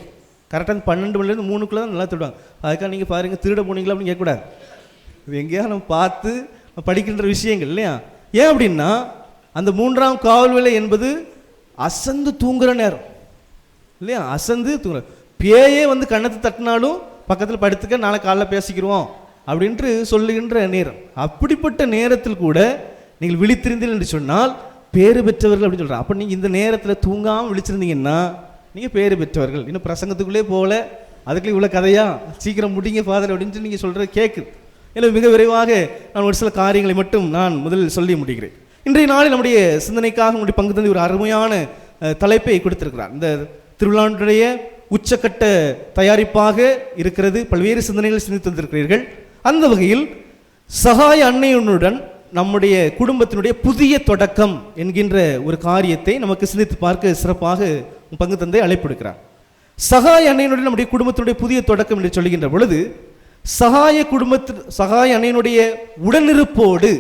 கரெக்டாக 12 மணிலேருந்து 3க்குள்ளே தான் நல்லா திருடுவாங்க. அதுக்காக நீங்கள் பாருங்கள், திருட போனீங்களா அப்படின்னு கேட்கக்கூடாது. இது எங்கேயா நம்ம பார்த்து படிக்கின்ற விஷயங்கள் இல்லையா? ஏன் அப்படின்னா அந்த 3ஆம் காவல் வேளை என்பது அசந்து தூங்குற நேரம் இல்லையா? அசந்து தூங்குற, பேயே வந்து கண்ணத்தை தட்டினாலும் பக்கத்தில் படுத்துக்க, நாளை காலைல பேசிக்கிறோம் அப்படின்ட்டு சொல்லுகின்ற நேரம். அப்படிப்பட்ட நேரத்தில் கூட நீங்கள் விழித்திருந்தீர்கள் என்று சொன்னால் பேறு பெற்றவர்கள் அப்படின்னு சொல்கிறாங்க. அப்போ நீங்கள் இந்த நேரத்தில் தூங்காமல் விழிச்சிருந்தீங்கன்னா நீங்கள் பேறு பெற்றவர்கள். இன்னும் பிரசங்கத்துக்குள்ளே போகல, அதுக்குள்ளே இவ்வளோ கதையா, சீக்கிரம் முடிங்க ஃபாதர் அப்படின்ட்டு நீங்கள் சொல்கிறது கேட்குது. எனவே மிக விரைவாக நான் ஒரு சில காரியங்களை மட்டும் நான் முதலில் சொல்லி முடிக்கிறேன். இன்றைய நாளில் நம்முடைய சிந்தனைக்காக நம்முடைய பங்கு தந்தை ஒரு அருமையான தலைப்பை கொடுத்திருக்கிறார். இந்த திருவிழாவுடைய உச்சக்கட்ட தயாரிப்பாக இருக்கிறது. பல்வேறு சிந்தனைகள் சிந்தித்து வந்திருக்கிறீர்கள். அந்த வகையில் சகாய அன்னையுடன் நம்முடைய குடும்பத்தினுடைய புதிய தொடக்கம் என்கின்ற ஒரு காரியத்தை நமக்கு சிந்தித்து பார்க்க சிறப்பாக பங்கு தந்தை அழைப்பெடுக்கிறார். சகாய அன்னையினுடைய நம்முடைய குடும்பத்தினுடைய புதிய தொடக்கம் என்று சொல்கின்ற பொழுது, சகாய அன்னையினுடைய உடனிருப்போடு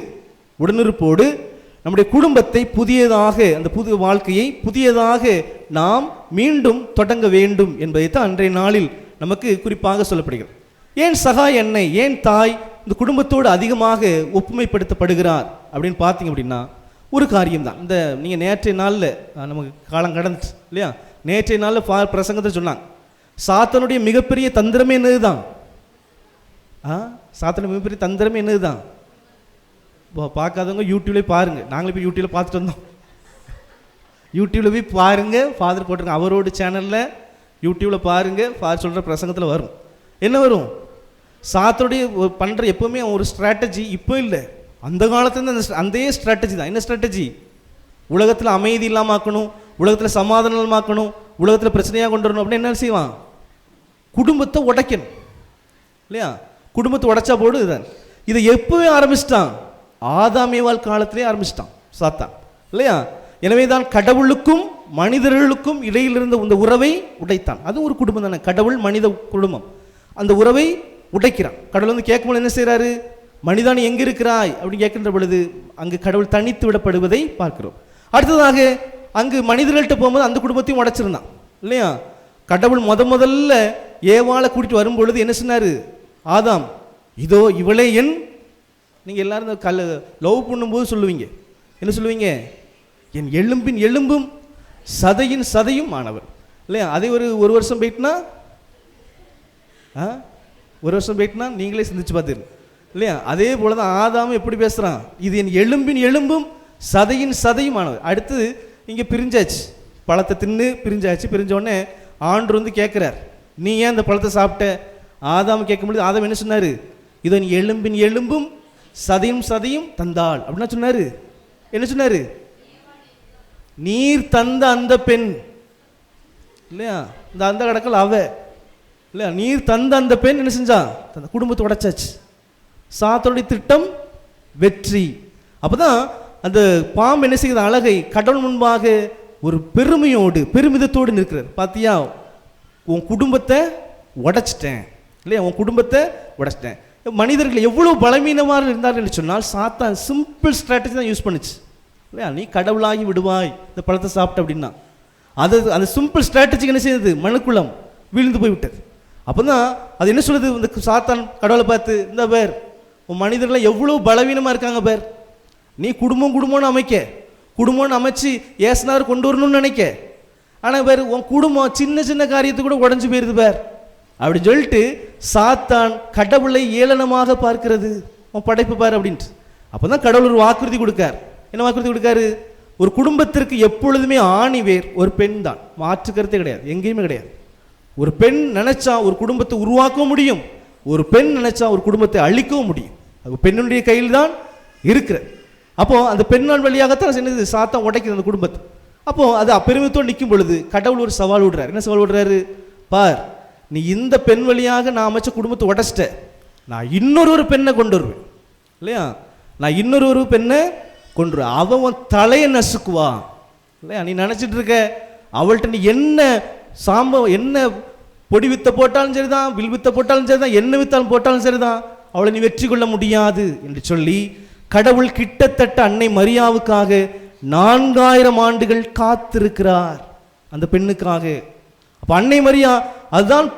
நம்முடைய குடும்பத்தை புதியதாக, அந்த புது வாழ்க்கையை புதியதாக நாம் மீண்டும் தொடங்க வேண்டும் என்பதைத்தான் அன்றைய நாளில் நமக்கு குறிப்பாக சொல்லப்படுகிறது. ஏன் சகாய அன்னை, ஏன் தாய் இந்த குடும்பத்தோடு அதிகமாக ஒப்புமைப்படுத்தப்படுகிறார் அப்படின்னு பார்த்தீங்க அப்படின்னா ஒரு காரியம்தான். இந்த நீங்கள் நேற்றைய நாளில் நமக்கு காலம் கடந்துச்சு இல்லையா? நேற்றைய நாளில் பிரசங்கத்தை சொன்னாங்க, சாத்தனுடைய மிகப்பெரிய தந்திரமே என்னது தான்? சாத்தனுடைய மிகப்பெரிய தந்திரமே என்னது தான்? பார்க்காதவங்க யூடியூப்லேயே பாருங்கள். நாங்களே போய் யூடியூப்பில் பார்த்துட்டு வந்தோம். யூடியூப்பில் போய் பாருங்கள், ஃபாதர் போட்டிருங்க அவரோட சேனலில் யூடியூப்பில் பாருங்கள். ஃபாதர் சொல்கிற பிரசங்கத்தில் வரும். என்ன வரும்? சாத்தனுடைய பண்ணுற எப்போவுமே ஒரு ஸ்ட்ராட்டஜி இப்போ இல்லை, அந்த காலத்துலேருந்து அந்த ஸ்ட்ராட்டஜி தான். என்ன ஸ்ட்ராட்டஜி? உலகத்தில் அமைதி இல்லாமல் ஆக்கணும், உலகத்தில் சமாதானம் ஆக்கணும், உலகத்தில் பிரச்சனையாக கொண்டு வரணும் அப்படின்னு என்ன செய்வான்? குடும்பத்தை உடைக்கணும் இல்லையா? குடும்பத்தை உடைச்சா போடு. இதுதான். இதை எப்போவே ஆரம்பிச்சிட்டான்? ஆதாமேவால் காலத்திலே ஆரம்பிச்சிட்டான் சாத்தான் இல்லையா? எனவே தான் கடவுளுக்கும் மனிதர்களுக்கும் இடையில் இருந்த இந்த உறவை உடைத்தான். அது ஒரு குடும்பம் தானே, கடவுள் மனித குடும்பம். அந்த உறவை உடைக்கிறான். கடவுள் வந்து கேட்கும்போது என்ன செய்கிறாரு? மனிதன் எங்கே இருக்கிறாய் அப்படின்னு கேட்கின்ற பொழுது அங்கு கடவுள் தனித்து விடப்படுவதை பார்க்கிறோம். அடுத்ததாக அங்கு மனிதர்கள்ட்ட போகும்போது அந்த குடும்பத்தையும் உடைச்சிருந்தான் இல்லையா? கடவுள் முதல்ல ஏவாளை கூட்டிட்டு வரும்பொழுது என்ன சொன்னார்? ஆதாம், இதோ இவளே என், நீங்கள் எல்லாரும் இந்த லவ் பண்ணும்போது சொல்லுவீங்க, என்ன சொல்லுவீங்க? என் எலும்பின் எலும்பும் சதையின் சதையும் ஆனவர் இல்லையா? அதே ஒரு வருஷம் போயிட்டுனா நீங்களே சிந்திச்சு பார்த்துரு இல்லையா? அதே போல தான் ஆதாம் எப்படி பேசுகிறான்? இது என் எலும்பின் எலும்பும் சதையின் சதையும் ஆனவர். அடுத்து இங்கே பிரிஞ்சாச்சு, பழத்தை தின்னு பிரிஞ்சாச்சு. பிரிஞ்சோடனே ஆண்டு வந்து கேட்குறார், நீ ஏன் இந்த பழத்தை சாப்பிட்ட? ஆதாம் கேட்கும்பொழுது ஆதாம் என்ன சொன்னார்? இது என் எலும்பின் எலும்பும் சதையும் சதையும் தந்தாள் அப்படின்னா சொன்னார். என்ன சொன்னார்? நீர் தந்த அந்த பெண் இல்லையா? இந்த அந்த கடக்கல் அவ இல்லையா? நீர் தந்த அந்த பெண் என்ன செஞ்சா? தந்த குடும்பத்தை உடைச்சாச்சு. சாத்தனுடைய திட்டம் வெற்றி. அப்போதான் அந்த பாம்பு என்ன செய்யுது? அழகை கடவுள் முன்பாக ஒரு பெருமையோடு பெருமிதத்தோடு நிற்கிறார். பார்த்தியா, உன் குடும்பத்தை உடைச்சிட்டேன் இல்லையா, உன் குடும்பத்தை உடைச்சிட்டேன். மனிதர்கள் எவ்வளோ பலவீனமாக இருந்தார்கள் என்று சொன்னால் சாத்தான் சிம்பிள் ஸ்ட்ராட்டஜி தான் யூஸ் பண்ணுச்சு இல்லையா. நீ கடவுளாகி விடுவாய் இந்த பழத்தை சாப்பிட்ட அப்படின்னா, அது அந்த சிம்பிள் ஸ்ட்ராட்டஜிக்கு என்ன செய்யுது, மனுக்குளம் வீழ்ந்து போய்விட்டது. அப்போ தான் அது என்ன சொல்லுது, இந்த சாத்தான் கடவுளை பார்த்து, இந்த பேர் உன் மனிதர்கள் எவ்வளோ பலவீனமாக இருக்காங்க பேர், நீ குடும்பம்னு அமைச்சு ஏசுனார் கொண்டு வரணும்னு நினைக்க, ஆனால் பேர் உன் குடும்பம் சின்ன சின்ன காரியத்தை கூட உடஞ்சி போயிருது பேர் அப்படின்னு சொல்லிட்டு சாத்தான் கடவுளை ஏளனமாக பார்க்கிறது, உன் படைப்பு பார் அப்படின்ட்டு. அப்போ தான் கடவுள் ஒரு வாக்குறுதி கொடுக்கார். என்ன வாக்குறுதி கொடுக்காரு, ஒரு குடும்பத்திற்கு எப்பொழுதுமே ஆணிவேர் ஒரு பெண் தான், மாற்று கருத்தே கிடையாது, எங்கேயுமே கிடையாது. ஒரு பெண் நினைச்சா ஒரு குடும்பத்தை உருவாக்கவும் முடியும், ஒரு பெண் நினைச்சா ஒரு குடும்பத்தை அழிக்கவும் முடியும். அது பெண்ணுடைய கையில் தான் இருக்கிறது. அப்போ அந்த பெண்ணால் வழியாகத்தான் என்னது, சாத்தான் உடைக்குது அந்த குடும்பத்தை. அப்போ அது அப்பெருமித்தோடு நிற்கும் பொழுது கடவுள் ஒரு சவால் விடுறாரு. என்ன சவால் விடுறாரு, பார் நீ இந்த பெண் வழியாக நான் அமைச்ச குடும்பத்தை உடைச்சிட்ட, நான் இன்னொரு பெண்ணை கொண்டு வருவேன் இல்லையா, நான் இன்னொரு பெண்ணை கொண்டு வருவேன், அவன் தலையை நசுக்குவா இல்லையா. நீ நினச்சிட்டு இருக்க அவள்கிட்ட நீ என்ன என்ன பொடி வித்த போட்டாலும் சரிதான், வில் வித்த போட்டாலும் சரிதான், என்ன வித்தாலும் போட்டாலும் சரிதான், அவளை நீ வெற்றி கொள்ள முடியாது என்று சொல்லி கடவுள் கிட்டத்தட்ட அன்னை மரியாவுக்காக 4000 ஆண்டுகள் காத்திருக்கிறார் அந்த பெண்ணுக்காக. அப்ப அன்னை மரியா அதுதான்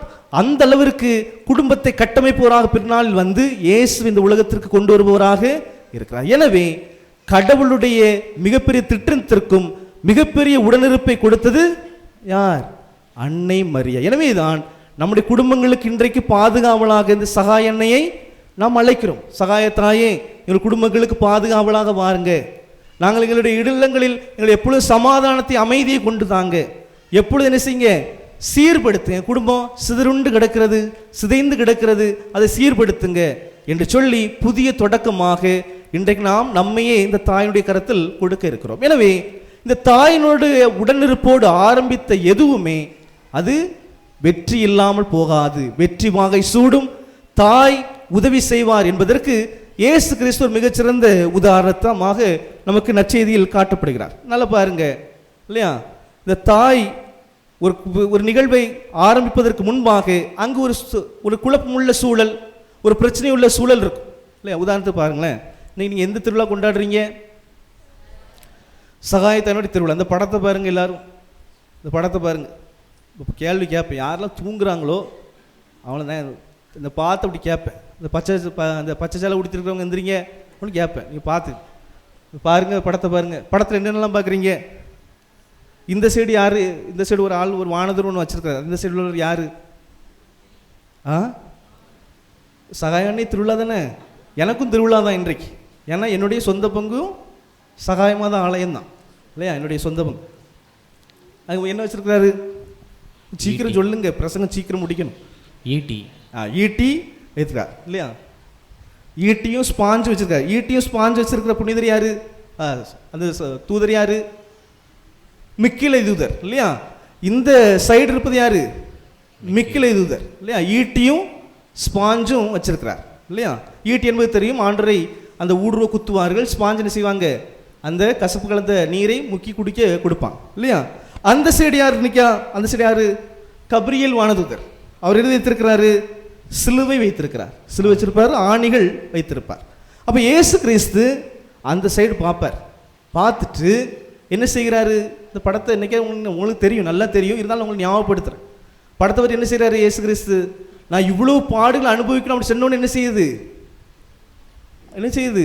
அந்த அளவிற்கு குடும்பத்தை கட்டமைப்பவராக பின்னாளில் வந்து இயேசு இந்த உலகத்திற்கு கொண்டு வருபவராக இருக்கிறார். எனவே கடவுளுடைய மிகப்பெரிய திட்டத்திற்கும் மிகப்பெரிய உடனிருப்பை கொடுத்தது யார், அன்னை மரியா. எனவே தான் நம்முடைய குடும்பங்களுக்கு இன்றைக்கு பாதுகாவலாக இந்த சகாய அன்னையை நாம் அழைக்கிறோம். சகாயத்தாயே எங்கள் குடும்பங்களுக்கு பாதுகாவலாக வாருங்க, நாங்கள் எங்களுடைய இல்லங்களில் எங்களை எப்பொழுதும் சமாதானத்தை அமைதியை கொண்டு தாங்க, எப்பொழுது என்ன செய்யுங்க சீர்படுத்துங்க, குடும்பம் சிதறுண்டு கிடக்கிறது, சிதைந்து கிடக்கிறது, அதை சீர்படுத்துங்க என்று சொல்லி புதிய தொடக்கமாக இன்றைக்கு நாம் நம்மையே இந்த தாயினுடைய கரத்தில் கொடுக்க இருக்கிறோம். எனவே இந்த தாயினுடைய உடனிருப்போடு ஆரம்பித்த எதுவுமே அது வெற்றி இல்லாமல் போகாது, வெற்றி வாகை சூடும், தாய் உதவி செய்வார் என்பதற்கு இயேசு கிறிஸ்து ஒரு மிகச்சிறந்த உதாரணமாக நமக்கு நற்செய்தியில் காட்டப்படுகிறார். நல்லா பாருங்க இல்லையா, இந்த தாய் ஒரு நிகழ்வை ஆரம்பிப்பதற்கு முன்பாக அங்கு ஒரு குழப்பமுள்ள சூழல், ஒரு பிரச்சனை உள்ள சூழல் இருக்கும் இல்லையா. உதாரணத்துக்கு பாருங்களேன், நீங்கள் எந்த திருவிழா கொண்டாடுறீங்க, சகாயத்தானுடைய திருவிழா. அந்த படத்தை பாருங்க, எல்லாரும் இந்த படத்தை பாருங்க. இப்போ கேள்வி கேட்பேன், யாரெல்லாம் தூங்குறாங்களோ அவளை தான் இந்த பார்த்து அப்படி கேட்பேன், இந்த பச்சை சேலை உடுத்திருக்கிறவங்க எந்திரிங்க அப்படின்னு கேட்பேன். நீங்கள் பார்த்து பாருங்க, படத்தை பாருங்க, படத்தில் என்னென்னலாம் பார்க்குறீங்க, இந்த சைடு யார், இந்த சைடு ஒரு ஆள் ஒரு வானதர் ஒன்று வச்சிருக்காரு, இந்த சைடு உள்ளவர் யார், சகாய அன்னை திருவிழா தானே, எனக்கும் திருவிழா தான் இன்றைக்கு. ஏன்னா என்னுடைய சொந்த பங்கும் சகாயமாக தான் ஆலயம் தான் இல்லையா, என்னுடைய சொந்த பங்கு. அது என்ன வச்சிருக்கிறாரு, சீக்கிரம் சொல்லுங்க, பிரசங்கம் சீக்கிரம் முடிக்கணும். ஈட்டி வைத்திருக்கார் இல்லையா, ஈட்டியும் ஸ்பாஞ்சு வச்சிருக்காரு. ஈட்டியும் ஸ்பாஞ்சு வச்சிருக்கிற புனிதர் யாரு, அந்த தூதர் யாரு, மிக்கிலை தூதர் இல்லையா. இந்த சைடு இருப்பது யாரு, மிக்கிலை தூதர் இல்லையா. ஈட்டியும் ஸ்பாஞ்சும் வச்சிருக்கிறார் இல்லையா. ஈட்டி என்பது தெரியும், ஆண்டரை அந்த ஊடுருவ குத்துவார்கள், ஸ்பாஞ்சு என்ன செய்வாங்க, அந்த கசப்பு கலந்த நீரை முக்கி குடிக்க கொடுப்பாங்க இல்லையா. அந்த சைடு யார் நிற்கா, அந்த சைடு யாரு, கபிரியேல் வானதூதர். அவர் எது வைத்திருக்கிறாரு, சிலுவை வைத்திருக்கிறார், சிலுவை வச்சிருப்பார், ஆணிகள் வைத்திருப்பார். அப்போ இயேசு கிறிஸ்து அந்த சைடு பார்ப்பார், பார்த்துட்டு என்ன செய்கிறாரு, இந்த படத்தை என்னைக்கே உங்களுக்கு தெரியும், நல்லா தெரியும், இருந்தாலும் உங்களுக்கு ஞாபகப்படுத்துகிறேன். படத்தை பற்றி என்ன செய்கிறாரு இயேசு கிறிஸ்து, நான் இவ்வளோ பாடுகளை அனுபவிக்கணும் அப்படி சொன்னோன்னு என்ன செய்யுது,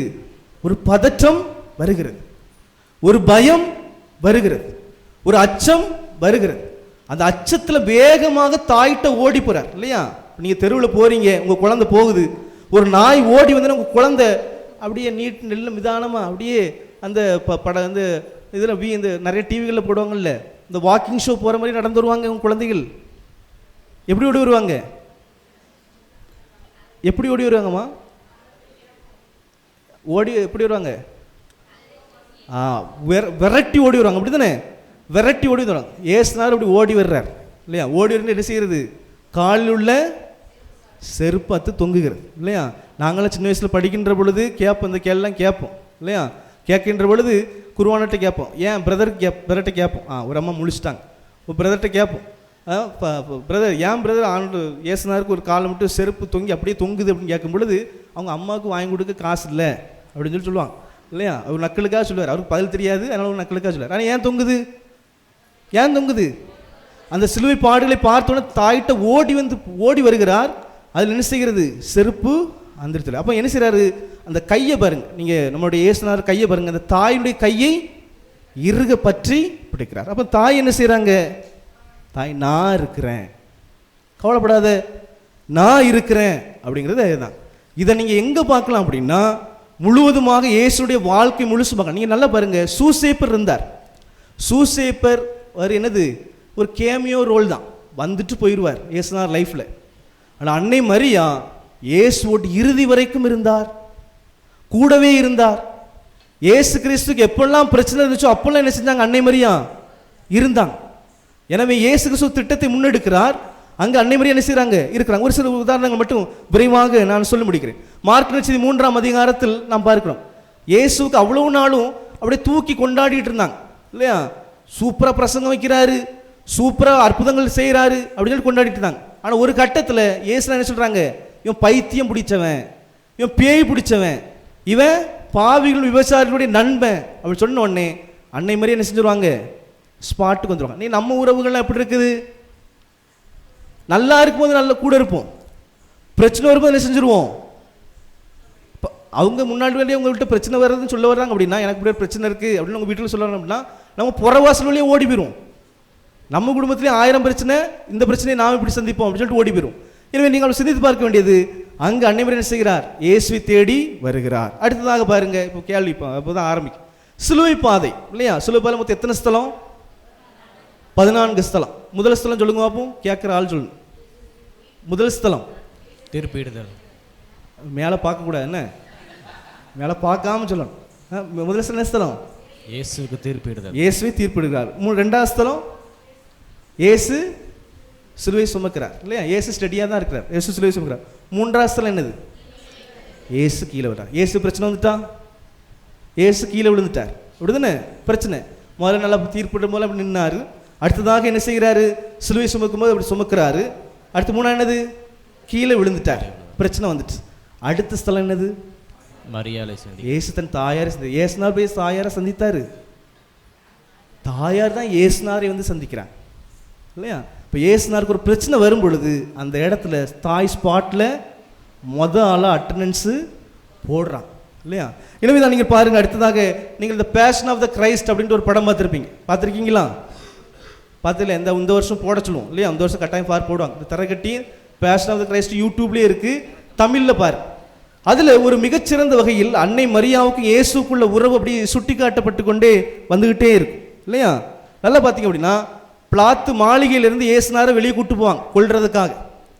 ஒரு பதற்றம் வருகிறது, ஒரு பயம் வருகிறது, ஒரு அச்சம் வருகிறது. அந்த அச்சத்தில் வேகமாக தாயிட்ட ஓடி போகிறார் இல்லையா. நீங்கள் தெருவில் போகிறீங்க, உங்கள் குழந்தை போகுது, ஒரு நாய் ஓடி வந்து உங்கள் குழந்தை அப்படியே நீட்டு நெல்ல நிதானமாக அப்படியே அந்த படம் வந்து இதில் இந்த நிறைய டிவிகளில் போடுவாங்கல்ல, இந்த வாக்கிங் ஷோ போகிற மாதிரி நடந்து வருவாங்க உங்கள் குழந்தைகள். எப்படி ஓடி வருவாங்க, எப்படி ஓடி வருவாங்கம்மா, ஓடி எப்படி வருவாங்க, விரட்டி ஓடி வருவாங்க, அப்படி தானே, விரட்டி ஓடி வருவாங்க. ஏசுனார் அப்படி ஓடி வர்றார் இல்லையா. ஓடி வந்து என்ன செய்கிறது, காலில் உள்ள செருப்பாத்து தொங்குகிறது இல்லையா. நாங்களாம் சின்ன வயசில் படிக்கின்ற பொழுது கேட்போம், இந்த கேள்லாம் கேட்போம் இல்லையா. கேட்கின்ற பொழுது குருவானட்ட கேட்போம், ஏன் பிரதர்கிட்ட கேட்போம், ஒரு அம்மா முழிச்சிட்டாங்க, ஒரு பிரதர்கிட்ட கேட்போம், பிரதர் ஏன் பிரதர் ஆண்டு ஏசுனாருக்கு ஒரு காலை மட்டும் செருப்பு தொங்கி அப்படியே தொங்குது அப்படின்னு கேட்கும் பொழுது அவங்க அம்மாவுக்கு வாங்கி கொடுக்க காசு இல்லை அப்படின்னு சொல்லி சொல்லுவாங்க இல்லையா. அவர் நக்கலுக்காக சொல்லுவார், அவருக்கு பதில் தெரியாது, அதனால் ஒரு நக்கலுக்காக சொல்லுவார். ஆனால் ஏன் தொங்குது, ஏன் தொங்குது? அந்த சிலுவை பாடுகளை பார்த்தோன்னே தாயிட்ட ஓடி வருகிறார். அதில் என்ன செய்கிறது, செருப்பு அந்திரத்தில். அப்போ என்ன செய்கிறாரு, அந்த கையை பாருங்க, நீங்கள் நம்மளுடைய ஏசுனார் கையை பாருங்க, அந்த தாயினுடைய கையை இறுக பற்றி பிடிக்கிறார். அப்போ தாய் என்ன செய்கிறாங்க, தாய் நான் இருக்கிறேன், கவலைப்படாத நான் இருக்கிறேன் அப்படிங்கிறது அதுதான். இதை நீங்கள் எங்கே பார்க்கலாம் அப்படின்னா, முழுவதுமாக இயேசுடைய வாழ்க்கை முழுசு பார்க்கலாம். நீங்கள் நல்லா பாருங்கள், சூசேப்பர் இருந்தார். சூசேப்பர் என்னது, ஒரு கேமியோ ரோல் தான், வந்துட்டு போயிடுவார் இயேசுனார் லைஃப்பில். ஆனால் அன்னை மரியா இயேசுவோடு இறுதி வரைக்கும் இருந்தார், கூடவே இருந்தார். இயேசு கிறிஸ்துக்கு எப்பெல்லாம் பிரச்சனை இருந்துச்சோ அப்பெல்லாம் என்ன செஞ்சாங்க, அன்னை மரியா இருந்தாங்க. எனவே இயேசு கிறிஸ்து திட்டத்தை முன்னெடுக்கிறார், அங்கே அன்னை மரியா என்ன செய்கிறாங்க, இருக்கிறாங்க. ஒரு சில உதாரணங்கள் மட்டும் விரைவாக நான் சொல்லி முடிக்கிறேன். மார்க் நற்செய்தி 3ஆம் அதிகாரத்தில் நாம் பார்க்கிறோம், இயேசுக்கு அவ்வளவு நாளும் அப்படியே தூக்கி கொண்டாடிட்டு இருந்தாங்க இல்லையா. சூப்பராக பிரசங்கம் வைக்கிறாரு, சூப்பராக அற்புதங்கள் செய்கிறாரு அப்படின்னு சொல்லி கொண்டாடிட்டு இருந்தாங்க. ஆனால் ஒரு கட்டத்தில் இயேசு என்ன சொல்கிறாங்க, இவன் பைத்தியம் பிடிச்சவன், இவன் பேய் பிடிச்சவன், இவன் பாவிகள் விவசாயிகளுடைய நண்பன் அப்படின்னு சொன்ன உடனே அன்னை மாதிரி என்ன செஞ்சுருவாங்க, ஸ்பாட்டுக்கு வந்துடுவாங்க. நீ நம்ம உறவுகள்லாம் எப்படி இருக்குது, நல்லா இருக்கும்போது நல்ல கூட இருப்போம், பிரச்சனை வரும்போது என்ன செஞ்சுருவோம். அவங்க முன்னாடி வழியே உங்கள்கிட்ட பிரச்சனை வர்றதுன்னு சொல்ல வர்றாங்க அப்படின்னா, எனக்கு இப்படி பிரச்சனை இருக்குது அப்படின்னு உங்கள் வீட்டில் சொல்லுவாங்க அப்படின்னா, நம்ம புறவாசல் வழியே ஓடி போயிடும். நம்ம குடும்பத்திலே 1000 பிரச்சனை, இந்த பிரச்சனையை நாம் இப்படி சந்திப்போம் அப்படின்னு சொல்லிட்டு ஓடி போயிடும். எனவே நீங்கள் சிந்தித்து பார்க்க வேண்டியது, அங்கே அன்னை மரியா என்ன செய்கிறார், இயேசுவை தேடி வருகிறார். அடுத்ததாக பாருங்க, இப்போ கேள்வி அப்போ தான் ஆரம்பிக்கும். சிலுவை பாதை இல்லையா, சிலுவை பாதை மொத்தம் எத்தனை ஸ்தலம், 14 ஸ்தலம். முதல் ஸ்தலம் சொல்லுங்க பார்ப்போம், கேட்குற ஆள் சொல்லுங்க. முதல் ஸ்தலம் தீர்ப்பிடுதல். மேலே பார்க்கக்கூடாது, என்ன மேலே பார்க்காம சொல்லணும். முதல் ஸ்தலம் இயேசுக்கு தீர்ப்பிடுதல், இயேசுவை தீர்ப்பிடுகிறார். 2ஆவது ஸ்தலம் இயேசு சிலுவை சுமக்கிறார் இல்லையா, இயேசு ஸ்டடியாக தான் இருக்கிறார், இயேசு சிலுவை சுமக்கிறார். 3ஆவது ஸ்தலம் என்னது, இயேசு கீழே விடுறார். இயேசு பிரச்சனை வந்துட்டான், இயேசு கீழே விழுந்துட்டார், விடுதுன்னு பிரச்சனை. முதல்ல நல்லா தீர்ப்பிடும் போல அப்படி நின்னாரு. அடுத்ததாக என்ன செய்கிறாரு, சிலுவை சுமக்கும் போது அப்படி சுமக்கிறாரு. அடுத்து 3ஆவது என்னது, கீழே விழுந்துட்டார், பிரச்சனை வந்துட்டு. அடுத்த ஸ்தலம் என்னது, மரியாதை சந்தி. இயேசு தன் தாயாரை இயேசுனார் போய் தாயாரை சந்தித்தாரு, தாயார் தான் இயேசுனாரை வந்து சந்திக்கிறாங்க இல்லையா. இப்போ இயேசுனாருக்கு ஒரு பிரச்சனை வரும் பொழுது அந்த இடத்துல தாய் ஸ்பாட்டில் ஆளாக அட்டண்டன்ஸு போடுறாங்க இல்லையா. எனவே தான் நீங்கள் பாருங்கள், அடுத்ததாக நீங்கள் இந்த பேஷன் ஆஃப் த கிரைஸ்ட் அப்படின்ட்டு ஒரு படம் பார்த்துருக்கீங்களா? பார்த்துல இந்த வருஷம் போட சொல்லுவோம் இல்லையா, இந்த வருஷம் கட்டாயம் போடுவாங்க. இந்த தரகட்டி பேஷன் ஆஃப் த கிரைஸ்ட் யூடியூப்லேயே இருக்குது, தமிழில் பாரு. அதில் ஒரு மிகச்சிறந்த வகையில் அன்னை மரியாவுக்கு இயேசுக்குள்ள உறவு அப்படி சுட்டி காட்டப்பட்டு கொண்டே வந்துக்கிட்டே இருக்கும் இல்லையா. நல்லா பார்த்தீங்க அப்படின்னா, பிளாத்து மாளிகையிலிருந்து இயேசுனாரை வெளியே கூட்டு போவாங்க கொல்றதுக்காக,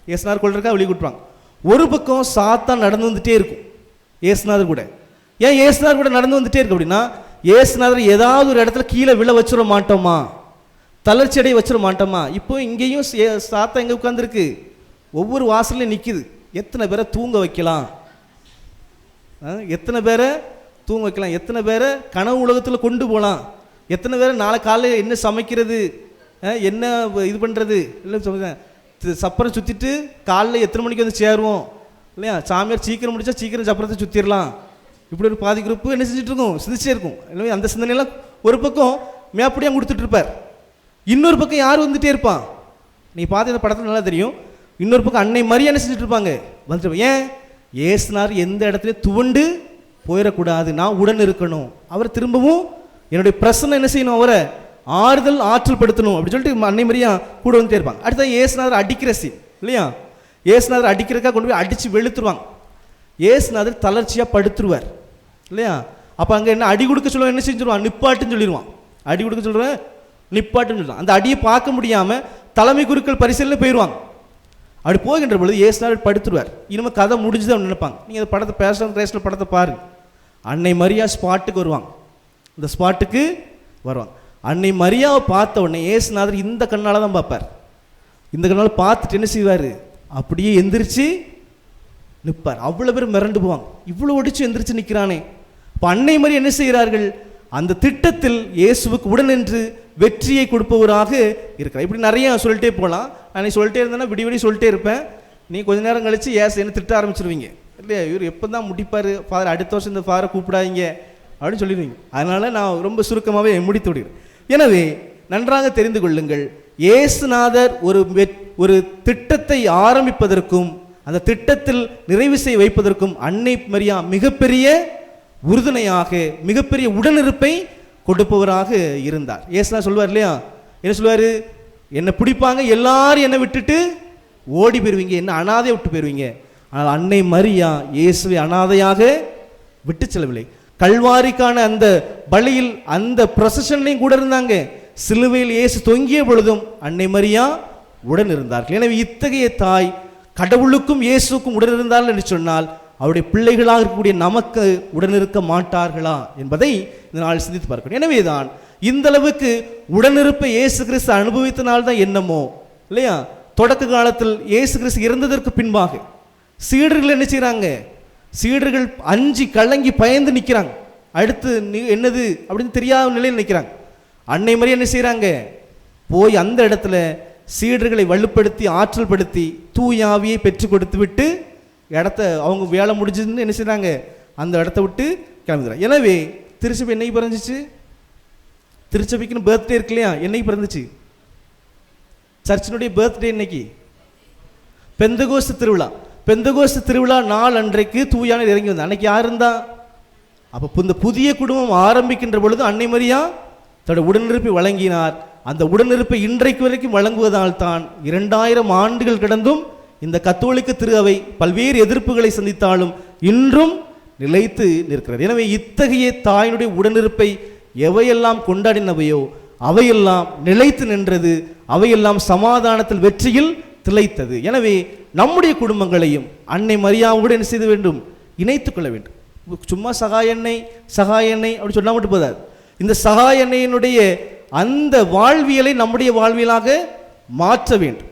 இயேசுனார் கொல்றதுக்காக வெளியே கூட்டுவாங்க. ஒரு பக்கம் சாத்தான் நடந்து வந்துட்டே இருக்கும் இயேசுநாதர் கூட. ஏன் இயேசுநாதர் கூட நடந்து வந்துட்டே இருக்கு அப்படின்னா, இயேசுநாதர் ஏதாவது ஒரு இடத்துல கீழே விழ வச்சிட மாட்டோமா, தளர்ச்சி அடைய வச்சிட மாட்டோமா. இப்போ இங்கேயும் சாத்தான் எங்கே உட்காந்துருக்கு, ஒவ்வொரு வாசல்லையும் நிற்கிது. எத்தனை பேரை தூங்க வைக்கலாம், எத்தனை பேரை தூங்க வைக்கலாம், எத்தனை பேரை கனவு உலகத்தில் கொண்டு போகலாம், எத்தனை பேரை நாளை காலையில் என்ன சமைக்கிறது, என்ன இது பண்ணுறது இல்லை சொல்லுங்கள். சப்பரம் சுற்றிட்டு காலையில் எத்தனை மணிக்கு வந்து சேருவோம் இல்லையா, சாமியார் சீக்கிரம் முடிச்சா சீக்கிரம் சப்பரத்தை சுற்றிடலாம். இப்படி ஒரு பாதி குரூப்பு என்ன செஞ்சுட்ருக்கோம், சிந்திச்சே இருக்கும். எனவே அந்த சிந்தனையெல்லாம் ஒரு பக்கம் மேப்படியாக கொடுத்துட்ருப்பார், இன்னொரு பக்கம் யார் வந்துகிட்டே இருப்பான். நீ பார்த்து இந்த படத்தில் நல்லா தெரியும், இன்னொரு பக்கம் அன்னை மரியா என்ன செஞ்சுட்டு இருப்பாங்க, வந்துட்டு. ஏன் இயேசுனார் எந்த இடத்துலையும் துவண்டு போயிடக்கூடாது, நான் உடன் இருக்கணும், அவர் திரும்பவும் என்னுடைய பிரசன்னை என்ன செய்யணும், அவரை ஆறுதல் ஆற்றல் படுத்தணும் அப்படின்னு சொல்லிட்டு அன்னை மரியா கூட வந்துட்டே இருப்பாங்க. அடுத்தது இயேசுநாதர் அடிக்கிற சீன் இல்லையா, இயேசுநாதர் அடிக்கிறதுக்காக கொண்டு போய் அடித்து வெளுத்துருவாங்க. இயேசுநாதர் தளர்ச்சியாக படுத்துருவார் இல்லையா. அப்போ அங்கே என்ன அடி கொடுக்க சொல்லுவாங்க, என்ன செஞ்சுருவான், நிப்பாட்டுன்னு சொல்லிடுவான். அடி கொடுக்க சொல்கிறேன், நிப்பாட்டுன்னு சொல்லுவான். அந்த அடியை பார்க்க முடியாமல் தலைமை குருக்கள் பரிசீலனை போயிடுவாங்க. அப்படி போகின்ற பொழுது இயேசுநாதர் படுத்துருவார். இனிமேல் கதை முடிஞ்சுது அப்படின்னு நினைப்பாங்க. நீங்கள் அந்த படத்தை பேசுகிற கிரைஸ்டில் படத்தை பாருங்க. அன்னை மரியா ஸ்பாட்டுக்கு வருவாங்க, இந்த ஸ்பாட்டுக்கு வருவாங்க. அன்னை மரியாவை பார்த்த உடனே இயேசுநாதர் இந்த கண்ணால் தான் பார்ப்பார். இந்த கண்ணால் பார்த்துட்டு என்ன செய்வார், அப்படியே எந்திரிச்சு நிற்பார். அவ்வளோ பேர் மிரண்டு போவாங்க, இவ்வளோ ஒடிச்சு எந்திரிச்சு நிற்கிறானே. இப்போ அன்னை மரியா என்ன செய்கிறார்கள், அந்த திட்டத்தில் இயேசுவுக்கு உடன் என்று வெற்றியை கொடுப்பவராக இருக்கிறார். இப்படி நிறைய சொல்லிட்டே போகலாம். நான் சொல்லிட்டே இருந்தேன்னா விடி சொல்லிட்டே இருப்பேன். நீ கொஞ்ச நேரம் கழிச்சு என்ன திட்ட ஆரம்பிச்சிருவீங்க. இல்லையா, இவர் எப்போ தான் முடிப்பார் ஃபாதர், அடுத்த வருஷம் இந்த ஃபாரை கூப்பிடாதீங்க அப்படின்னு சொல்லிடுவீங்க. அதனால் நான் ரொம்ப சுருக்கமாகவே முடித்து விடுகிறேன். எனவே நன்றாக தெரிந்து கொள்ளுங்கள், இயேசுநாதர் ஒரு திட்டத்தை ஆரம்பிப்பதற்கும் அந்த திட்டத்தில் நிறைவு செய்ய வைப்பதற்கும் அன்னை மரியா மிகப்பெரிய உறுதுணையாக, மிகப்பெரிய உடனிருப்பை கொடுப்பவராக இருந்தார். இயேசுநாதர் சொல்வார் இல்லையா, என்ன சொல்வார், என்னை பிடிப்பாங்க, எல்லாரும் என்னை விட்டுட்டு ஓடி போயிருவீங்க, என்ன அனாதையை விட்டு போயிருவீங்க. ஆனால் அன்னை மரியா இயேசுவை அனாதையாக விட்டு செல்லவில்லை. கல்வாரிக்கான அந்த பலியில் அந்த ப்ரொசஷன்லையும் கூட இருந்தாங்க. சிலுவையில் இயேசு தொங்கிய பொழுதும் அன்னை மரியா உடன் இருந்தார்கள். எனவே இத்தகைய தாய் கடவுளுக்கும் இயேசுக்கும் உடன் இருந்தார்கள் என்று சொன்னால் அவருடைய பிள்ளைகளாக இருக்கக்கூடிய நமக்கு உடனிருக்க மாட்டார்களா என்பதை இந்த நாள் சிந்தித்து பார்க்கணும். எனவேதான் இந்த அளவுக்கு உடனிருப்பை இயேசு கிறிஸ்து அனுபவித்தனால்தான் என்னமோ இல்லையா, தொடக்க காலத்தில் இயேசு கிறிஸ்து இறந்ததற்கு பின்பாக சீடர்கள் என்ன செய்கிறாங்க, சீடர்கள் அஞ்சி கலங்கி பயந்து நிற்கிறாங்க. அடுத்து என்னது அப்படின்னு தெரியாத நிலையில் நிற்கிறாங்க. அன்னை மாதிரி என்ன செய்கிறாங்க, போய் அந்த இடத்துல சீடர்களை வலுப்படுத்தி ஆற்றல் படுத்தி தூயாவியை பெற்றுக் கொடுத்து விட்டு இடத்த அவங்க வேலை முடிஞ்சதுன்னு என்ன செய்கிறாங்க, அந்த இடத்த விட்டு கிளம்புறாங்க. எனவே திருச்சபை என்னைக்கு பிறந்துச்சு, திருச்சபைக்குன்னு பர்த்டே இருக்கு இல்லையா, என்னைக்கு பிறந்துச்சு, சர்ச்சினுடைய பர்த்டே இன்னைக்கு பெந்தகோஸ்து திருவிழா. பெந்தகோஸ்து திருவிழா நாள் அன்றைக்கு தூயானவர் இறங்கி வந்தார். அன்னைக்கு யார் இருந்தா, அப்போ இந்த புதிய குடும்பம் ஆரம்பிக்கின்ற பொழுது அன்னை மரியா தன்னுடைய உடனிருப்பை வழங்கினார். அந்த உடனிருப்பை இன்றைக்கு வரைக்கும் வழங்குவதால் தான் 2000 ஆண்டுகள் கடந்தும் இந்த கத்தோலிக்க திரு அவை பல்வேறு எதிர்ப்புகளை சந்தித்தாலும் இன்றும் நிலைத்து நிற்கிறது. எனவே இத்தகைய தாயினுடைய உடனிருப்பை எவையெல்லாம் கொண்டாடினவையோ அவையெல்லாம் நிலைத்து நின்றது, அவையெல்லாம் சமாதானத்தில் வெற்றியில் திளைத்தது. எனவே நம்முடைய குடும்பங்களையும் அன்னை மரியாவோடு என்ன செய்ய வேண்டும், இணைத்து கொள்ள வேண்டும். சும்மா சகாய எண்ணெய் அப்படி சொன்னா மட்டும் போதாது. இந்த சகாய எண்ணெயினுடைய அந்த வாழ்வியலை நம்முடைய வாழ்வியலாக மாற்ற வேண்டும்.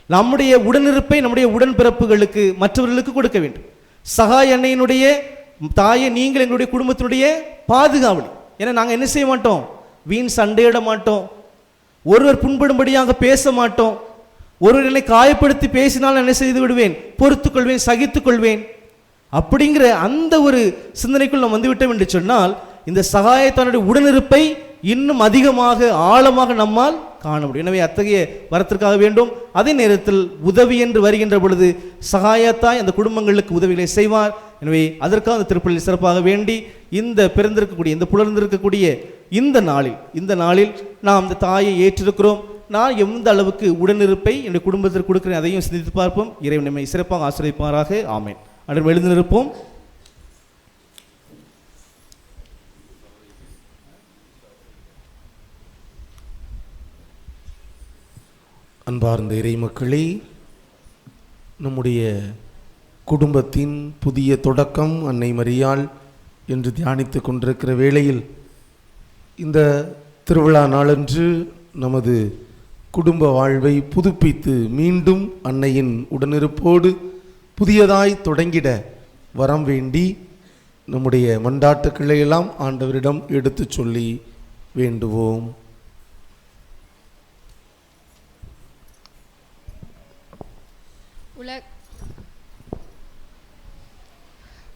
நம்முடைய உடனிருப்பை நம்முடைய உடன்பிறப்புகளுக்கு மற்றவர்களுக்கு கொடுக்க வேண்டும். சகாய எண்ணெயினுடைய தாயை நீங்கள் எங்களுடைய குடும்பத்தினுடைய பாதுகாவலி. ஏன்னா நாங்கள் என்ன செய்ய மாட்டோம், வீண் சண்டையிட மாட்டோம், ஒருவர் புண்படும்படியாக பேச மாட்டோம், ஒருவர்களை காயப்படுத்தி பேசினால் என்ன செய்து விடுவேன், பொறுத்துக்கொள்வேன், சகித்துக்கொள்வேன் அப்படிங்கிற அந்த ஒரு சிந்தனைக்குள் நாம் வந்துவிட்டோம் என்று சொன்னால் இந்த சகாயத்தானுடைய உடனிருப்பை இன்னும் அதிகமாக ஆழமாக நம்மால் காண முடியும். எனவே அத்தகைய வரத்திற்காக வேண்டும். அதே நேரத்தில் உதவி என்று வருகின்ற பொழுது சகாயத்தாய் அந்த குடும்பங்களுக்கு உதவிகளை செய்வார். எனவே அதற்காக அந்த திருப்பலியில் சிறப்பாக வேண்டி இந்த பிறந்திருக்கக்கூடிய இந்த புலர்ந்திருக்கக்கூடிய இந்த நாளில் நாம் இந்த தாயை ஏற்றிருக்கிறோம். நான் எந்த அளவுக்கு உடனிருப்பை என்னுடைய குடும்பத்திற்கு கொடுக்கிறேன் அதையும் சிந்தித்து பார்ப்போம். இறைவன் நம்மை சிறப்பாக ஆசிரியப்பாராக. ஆமேன். அன்று எழுந்து நிற்போம். அன்பார்ந்த இறை மக்களே, நம்முடைய குடும்பத்தின் புதிய தொடக்கம் அன்னை மரியாள் என்று தியானித்து கொண்டிருக்கிற வேளையில் இந்த திருவிழா நாளன்று நமது குடும்ப வாழ்வை புதுப்பித்து மீண்டும் அன்னையின் உடனிருப்போடு புதியதாய் தொடங்கிட வரம் வேண்டி நம்முடைய மன்றாட்டுக்களை எல்லாம் ஆண்டவரிடம் எடுத்து சொல்லி வேண்டுவோம்.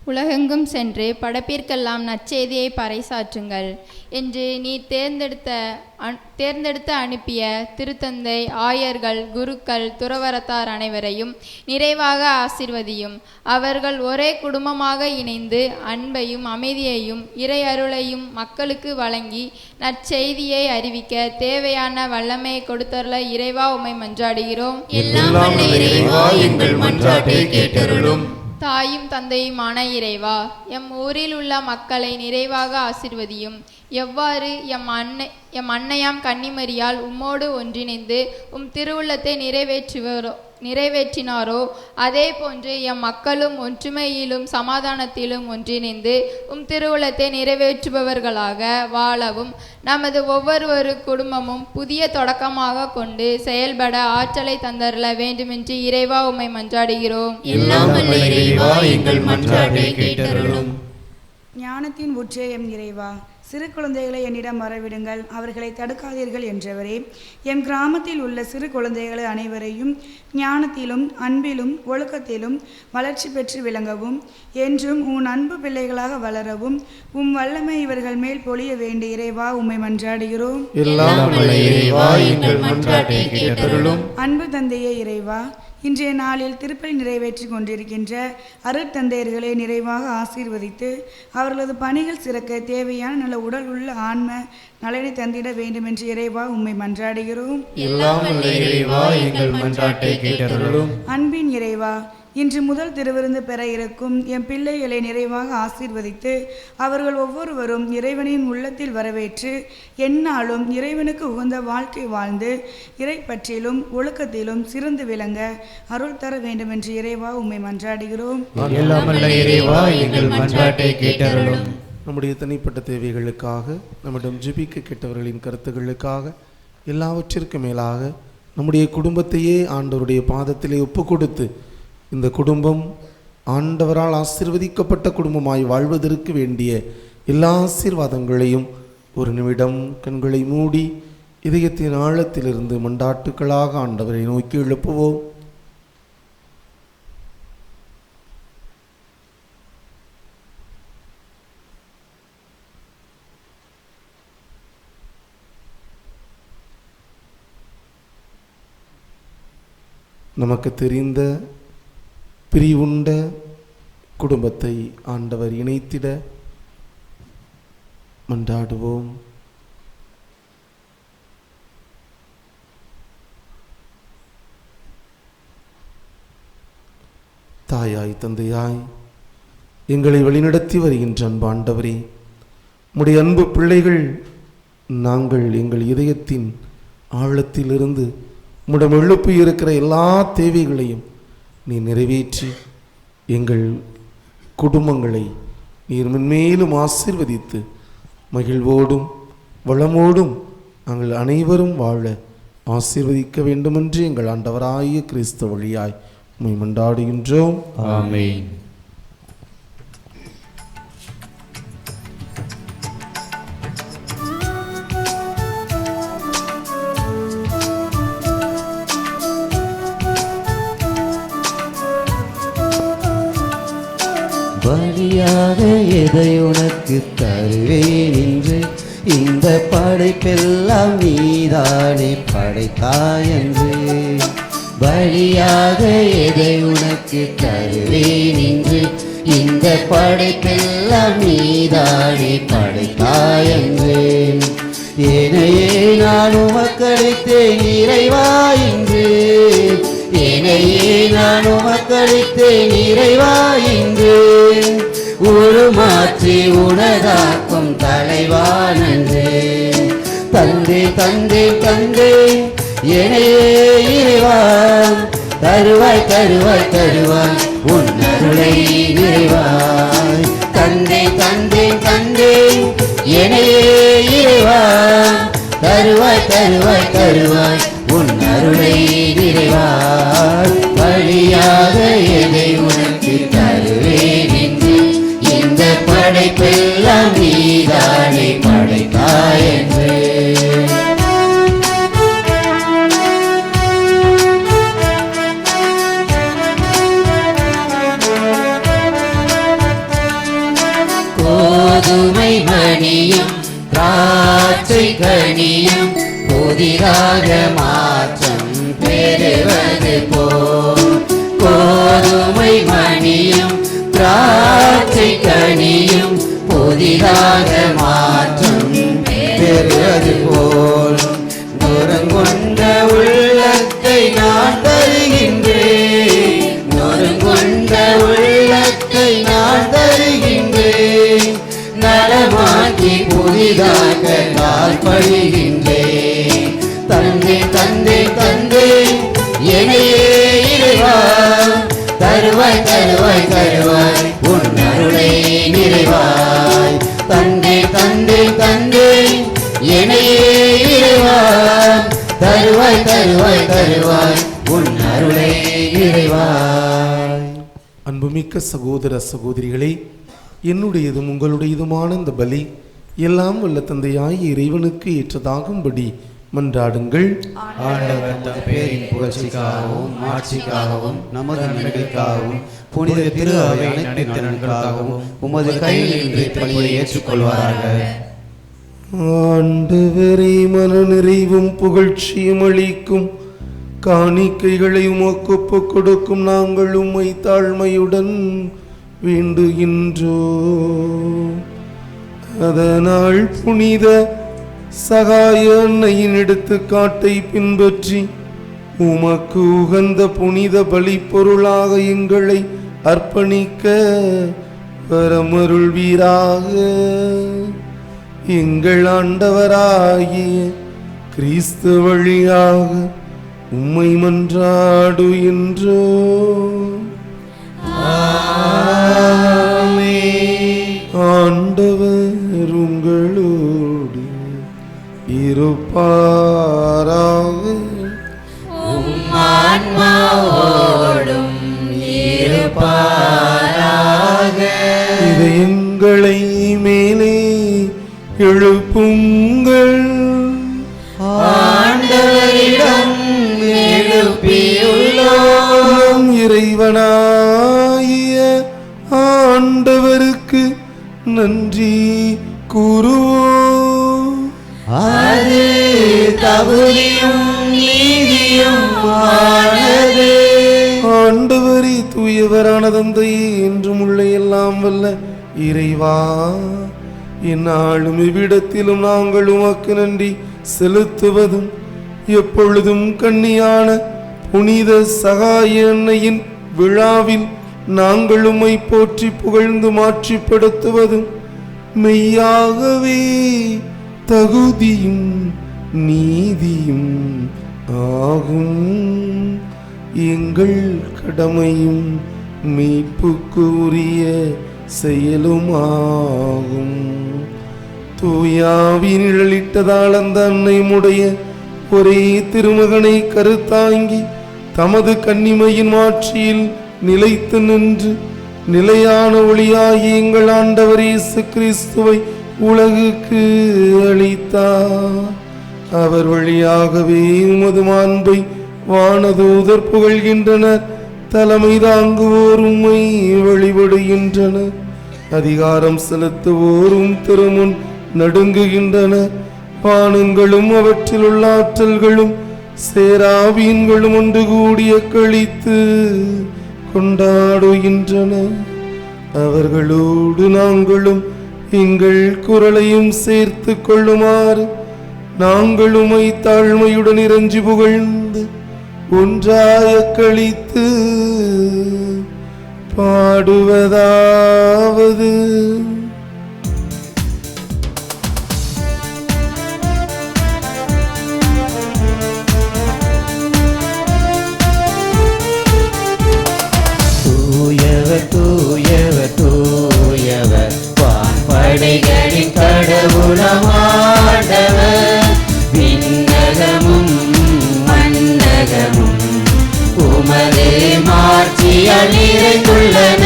உலகெங்கும் சென்று படைப்பிற்கெல்லாம் நற்செய்தியை பறைசாற்றுங்கள் என்று நீ தேர்ந்தெடுத்து அனுப்பிய திருத்தந்தை, ஆயர்கள், குருக்கள், துறவரத்தார் அனைவரையும் நிறைவாக ஆசீர்வதியும். அவர்கள் ஒரே குடும்பமாக இணைந்து அன்பையும் அமைதியையும் இறை அருளையும் மக்களுக்கு வழங்கி நற்செய்தியை அறிவிக்க தேவையான வல்லமையை கொடுத்தருள இறைவா உம்மை மன்றாடுகிறோம். எல்லாம் வல்ல இறைவா, எங்கள் மன்றாட்டை கேட்டருளும். தாயும் தந்தையுமான இறைவா, எம் ஊரில் உள்ள மக்களை நிறைவாக ஆசீர்வதியும். எவ்வாறு எம் அன்னையாம் கன்னிமரியால் உம்மோடு ஒன்றிணைந்து உம் திருவுள்ளத்தை நிறைவேற்றினாரோ அதே போன்று எம் மக்களும் ஒற்றுமையிலும் சமாதானத்திலும் ஒன்றிணைந்து உம் திருவுள்ளத்தை நிறைவேற்றுபவர்களாக வாழவும் நமது ஒவ்வொரு குடும்பமும் புதிய தொடக்கமாக கொண்டு செயல்பட ஆற்றலை தந்தருள வேண்டுமென்று இறைவா உம்மை மன்றாடுகிறோம். எல்லாம் வல்ல இறைவா, எங்கள் மன்றாட்டை கேட்டருளும். ஞானத்தின் ஊற்றே எம் இறைவா, சிறு குழந்தைகளை என்னிடம் வரவிடுங்கள், அவர்களை தடுக்காதீர்கள் என்றவரே, எம் கிராமத்தில் உள்ள சிறு குழந்தைகளை அனைவரையும் ஞானத்திலும் அன்பிலும் ஒழுக்கத்திலும் வளர்ச்சி பெற்று விளங்கவும், என்றும் உன் அன்பு பிள்ளைகளாக வளரவும் உம் வல்லமை இவர்கள் மேல் பொழிய வேண்டிய இறைவா உம்மை மன்றாடுகிறோம். அன்பு தந்தையே இறைவா, இன்றைய நாளில் திருப்பலி நிறைவேற்றி கொண்டிருக்கின்ற அருட்தந்தையர்களை நிறைவாக ஆசீர்வதித்து அவர்களது பணிகள் சிறக்க தேவையான நல்ல உடல் உள்ள ஆன்ம நலனை தந்திட வேண்டும் என்று இறைவா உம்மை மன்றாடுகிறோம். அன்பின் இறைவா, இன்று முதல் திருவிருந்து பெற இருக்கும் எம் பிள்ளைகளை நிறைவாக ஆசீர்வதித்து அவர்கள் ஒவ்வொருவரும் இறைவனின் உள்ளத்தில் வரவேற்று எந்நாளும் இறைவனுக்கு உகந்த வாழ்க்கை வாழ்ந்து இறை பற்றிலும் ஒழுக்கத்திலும் சிறந்து விளங்க அருள் தர வேண்டும் என்று இறைவா உம்மை மன்றாடுகிறோம். நம்முடைய தனிப்பட்ட தேவைகளுக்காக, நம்மிடம் ஜெபிக்க கேட்டவர்களின் கருத்துக்களுக்காக, எல்லாவற்றிற்கும் மேலாக நம்முடைய குடும்பத்தையே ஆண்டவருடைய பாதத்திலே ஒப்பு கொடுத்து இந்த குடும்பம் ஆண்டவரால் ஆசீர்வதிக்கப்பட்ட குடும்பமாய் வாழ்வதற்கு வேண்டிய எல்லா ஆசீர்வாதங்களையும் ஒரு நிமிடம் கண்களை மூடி இதயத்தின் ஆழத்திலிருந்து மண்டாட்டுக்களாக ஆண்டவரை நோக்கி எழுப்புவோம். நமக்கு தெரிந்த பிரிவுண்ட குடும்பத்தை ஆண்டவர் இணைத்திட மன்றாடுவோம். தாயாய் தந்தையாய் எங்களை வழிநடத்தி வருகின்ற அன்பு ஆண்டவரே, உம்முடைய அன்பு பிள்ளைகள் நாங்கள் எங்கள் இதயத்தின் ஆழத்திலிருந்து உம்மிடம் எழுப்பி இருக்கிற எல்லா தேவைகளையும் நீ நிறைவேற்றி எங்கள் குடும்பங்களை நீர் மென்மேலும் ஆசீர்வதித்து மகிழ்வோடும் வளமோடும் நாங்கள் அனைவரும் வாழ ஆசீர்வதிக்க வேண்டுமென்று எங்கள் ஆண்டவராகிய கிறிஸ்து வழியாய் உம்மை மன்றாடுகின்றோம். ஆமென். பலியாக எதை உனக்கு தருவேன் என்று இந்த படைப்பெல்லாம் நீதானே படைத்தாய் என்று. பலியாக எதை உனக்கு தருவேன் என்று இந்த படைப்பெல்லாம் நீதானே படைத்தாய் என்று. ஏனையே நான் உமக்களித்தேன் இறைவா என்று. ஏனையே நான் உமக்களித்தேன் இறைவா என்று. உருமாற்றி உனதாக்கும் தலைவா நன்றே. தந்தே தந்தே தந்தே ஏனையே இறைவா, தருவாய் தருவாய் தருவாய் உன் அருளை நிறைவாய். தந்தே தந்தே தந்தே ஏனையே இறைவா, தருவாய் தருவாய் தருவாய் உன் அருளை நிறைவாய். வழியாக எதை உனக்கு தருவேன் என்று இந்த படைப்பெல்லாம் நீதானே படைத்தாய் என்று. கோதுமை மணியும் திராட்சை கனியும் புதிதாக மாற்றம் பெறுவது போல். கோதுமை மணியும் திராட்சை கனியும் புதிதாக மாற்றம் பெறுவது போல். நொறுங்கொண்ட உள்ளத்தை நான் தருகின்றேன். நொறுங்கொண்ட உள்ளத்தை நான் தருகின்றேன். நலமாக்கி புதிதாக நான் பழிகின்றேன். தந்தே தந்தே தந்தே எனையே இறைவா, தருவாய் தருவாய் தருவாய் உன் அருளை நிறைவாய். தந்தே தந்தே தந்தே எனையே இறைவா, தருவாய் தருவாய் தருவாய் உன் அருளை நிறைவாய். அன்புமிக்க சகோதர சகோதரிகளே, என்னுடையதும் உங்களுடையதுமான இந்த பலி எல்லாம் வல்ல தந்தையாய் இறைவனுக்கு ஏற்றதாகும்படி மன்றாடுங்கள். ஆண்டவர் தம் பேரின் புகழ்ச்சிக்காகவும் ஆட்சிக்காகவும் நமது நன்மைக்காகவும் புனித திரு அவை அனைத்து நன்மைகளுக்காகவும் உமது கையில் இன்று பலியை ஏற்றுக்கொள்வாராக. ஆண்டவரே, மன நிறைவும் புகழ்ச்சியும் அளிக்கும் காணிக்கைகளை உமக்கு ஒப்புக் கொடுக்கும் நாங்கள் உம்மை தாழ்மையுடன் வேண்டுகின்றோம். அதனால் புனித சகாய அன்னையின் எடுத்துக்காட்டை பின்பற்றி உமக்கு உகந்த புனித பலி பொருளாக எங்களை அர்ப்பணிக்க வரமருள்வீராக. எங்கள் ஆண்டவராகிய கிறிஸ்து வழியாக உம்மை மன்றாடுகின்றோம். ஆண்டவர் உங்களோடு இருப்பாராக. இதயங்களை மேலே எழுப்புங்கள். ஆண்டவரிடம் எழுப்பியுள்ளோம். இறைவனாகிய ஆண்டவருக்கு நன்றி கூறுவோம். அது தகுதியும் நீதியும் ஆனது. ஆண்டவரே, தூயவரான தந்தையே, என்றும் உள்ள எல்லாம் வல்ல இறைவா, எந்நாளும் இவ்விடத்திலும் நாங்கள் உமக்கு நன்றி செலுத்துவதும் எப்பொழுதும் கன்னியான புனித சகாய அன்னையின் விழாவில் நாங்கள் உம்மை போற்றி புகழ்ந்து மாற்றிப்படுத்துவதும் மெய்யாகவே தகுதியும் நீதியும் ஆகும். எங்கள் கடமையும் மீட்புக்கு உரிய செயலுமாகும். தூயாவி நிழலிட்டதால் அந்த அன்னையுடைய ஒரே திருமகனை கருத்தாங்கி தமது கன்னிமையின் மாட்சியில் நிலைத்து நின்று நிலையான ஒளியாகி எங்கள் ஆண்டவர் இயேசு கிறிஸ்துவை உலகுக்கு அளித்தார். அவர் வழியாகவே உமது மாண்பை வானதூதர் புகழ்கின்றனர். தலைமை தாங்குவோர் உம்மை வழிபடுகின்றனர். அதிகாரம் செலுத்துவோரும் திருமுன் நடுங்குகின்றனர். வானங்களும் அவற்றில் உள்ள ஆற்றல்களும் சேராவீன்களும் ஒன்று கூடிய கழித்து கொண்டாடுகின்றன. அவர்களோடு நாங்களும் எங்கள் குரலையும் சேர்த்து கொள்ளுமாறு நாங்கள் உம்மை தாழ்மையுடன் இறைஞ்சி புகழ்ந்து ஒன்றாய கழித்து பாடுவதாவது. தூயவர் தூயவர் தூயவர் வான்படைகளின் கடவுளமாண்டவர். விண்ணகமும் மண்ணகமும் உமது மாட்சியால் நிறைந்துள்ளன.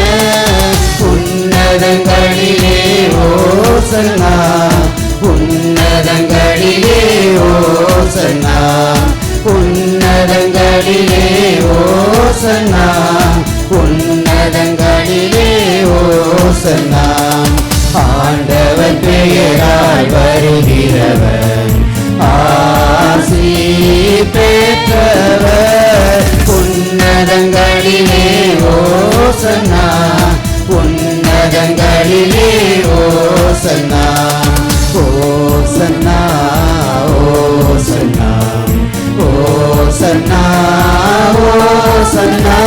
உன்னதங்களிலே ஓசன்னா, உன்னதங்களிலே ஓசன்னா, உன்னதங்களிலே ஓசன்னா, உன்னதங்களிலே ஓசன்னா. ஆண்டவர் பெயரால் வருகிறவர் ஆசி பெற்றவர். உன்னதங்களிலே ஓசன்னா, உன்னதங்களிலே ஓசன்னா, ஓசன்னா, ஓசன்னா, ஓசன்னா, ஓசன்னா.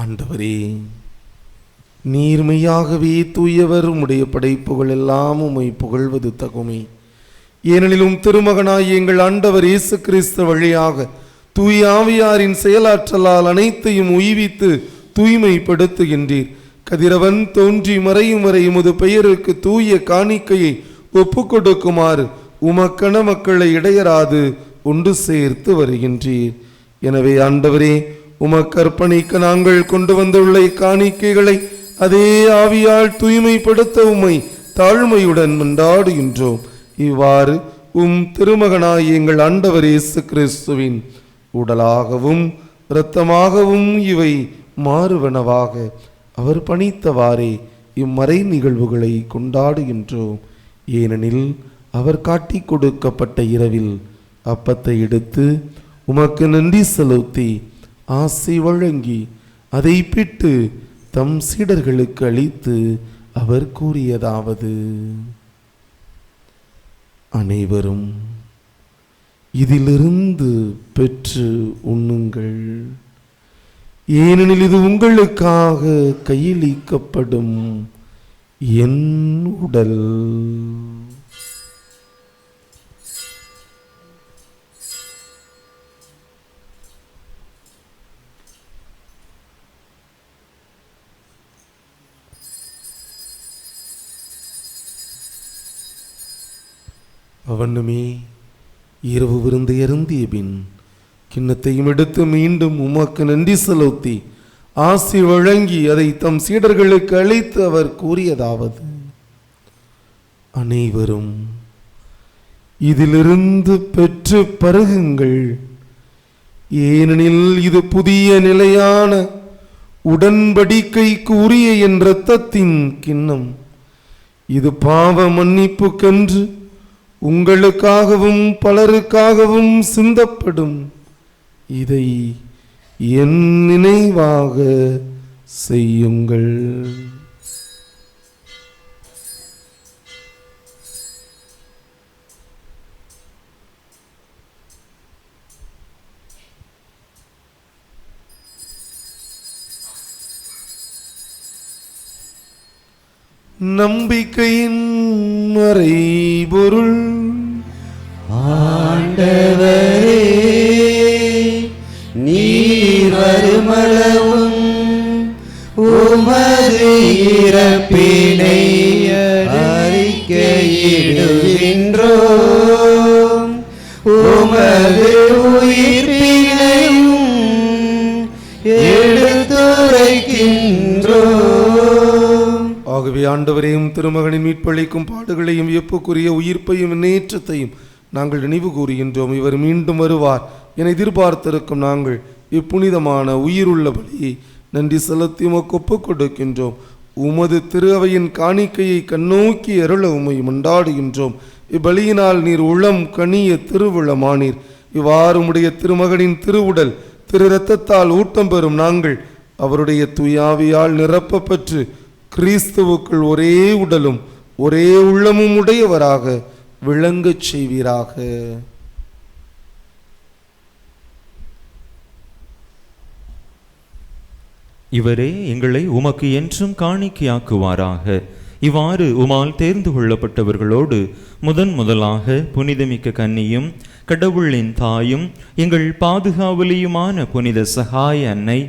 ஆண்டவரே, நீர்மையாகவே தூயவர். உம்முடைய படைப்புகள் எல்லாம் உம்மை புகழ்வது தகுமே. ஏனெனிலும் திருமகனாய் எங்கள் ஆண்டவர் இயேசு கிறிஸ்து வழியாக தூய ஆவியாரின் செயலாற்றலால் அனைத்தையும் உய்வித்து தூய்மைப்படுத்துகின்றீர். கதிரவன் தோன்றி மறையும் வரை உமது பெயருக்கு தூய காணிக்கையை ஒப்புக் கொடுக்குமாறு உமக்கண மக்களை இடையராது ஒன்று சேர்த்து வருகின்றீர். எனவே ஆண்டவரே, உமக்கு அர்ப்பணிக்க நாங்கள் கொண்டு வந்துள்ள காணிக்கைகளை அதே ஆவியால் தூய்மைப்படுத்த உம்மை தாழ்மையுடன் மன்றாடுகின்றோம். இவ்வாறு திருமகனாய் எங்கள் ஆண்டவர் இயேசு கிறிஸ்துவின் உடலாகவும் இரத்தமாகவும் இவை மாறுவனவாக அவர் பணித்தவாறே இம்மறை நிகழ்வுகளை கொண்டாடுகின்றோம். ஏனெனில் அவர் காட்டி கொடுக்கப்பட்ட இரவில் அப்பத்தை எடுத்து உமக்கு நன்றி செலுத்தி ஆசி வழங்கி அதை பிட்டு தம் சீடர்களுக்கு அளித்து அவர் கூறியதாவது: அனைவரும் இதிலிருந்து பெற்று உண்ணுங்கள், ஏனெனில் இது உங்களுக்காக கையளிக்கப்படும் என் உடல். அவனுமே இரவு விருந்து அருந்திய பின் கிண்ணத்தையும் எடுத்து மீண்டும் உமக்கு நன்றி செலுத்தி ஆசி வழங்கி அதை தம் சீடர்களுக்கு அளித்து அவர் கூறியதாவது: அனைவரும் இதிலிருந்து பெற்று பருகுங்கள், ஏனெனில் இது புதிய நிலையான உடன்படிக்கைக்கு உரிய என் இரத்தத்தின் கிண்ணம். இது பாவ மன்னிப்புக்கென்று உங்களுக்காகவும் பலருக்காகவும் சிந்தப்படும். இதை என் நினைவாக செய்யுங்கள். நம்பிக்கையின் மறைபொருள். ஆண்டவரே, நீர் வருமளவும் உமது இறப்பினை அறிக்கையிடுகின்றோம், உமது உயிர்ப்பினையும் எடுத்துரைக்கின்றோம். ஆகவே ஆண்டவரையும் திருமகனின் மீட்பளிக்கும் பாடுகளையும் வியப்புக்குரிய உயிர்ப்பையும் நேற்றத்தையும் நாங்கள் நினைவு கூறுகின்றோம். இவர் மீண்டும் வருவார் என எதிர்பார்த்திருக்கும் நாங்கள் இப்புனிதமான உயிருள்ள பலியை நன்றி செலுத்தி உமக்கு ஒப்புக் கொடுக்கின்றோம். உமது திரு அவையின் காணிக்கையை கண்ணோக்கி அருள உம்மை மன்றாடுகின்றோம். இப்பலியினால் நீர் உளம் கனிய திருவுளமானீர். இவ்வாறு உம்முடைய திருமகனின் திருவுடல் திரு இரத்தத்தால் ஊட்டம் பெறும் நாங்கள் அவருடைய தூயாவியால் நிரப்ப பெற்று கிறிஸ்துவுக்குள் ஒரே உடலும் ஒரே உள்ளமும் உடையவராக விளங்கச் செய்வீராக. இவரே எங்களை உமக்கு என்றும் காணிக்கையாக்குவாராக. இவ்வாறு உமால் தேர்ந்து கொள்ளப்பட்டவர்களோடு முதலாக புனிதமிக்க கன்னியும் கடவுளின் தாயும் எங்கள் பாதுகாவலியுமான புனித சகாய அன்னை,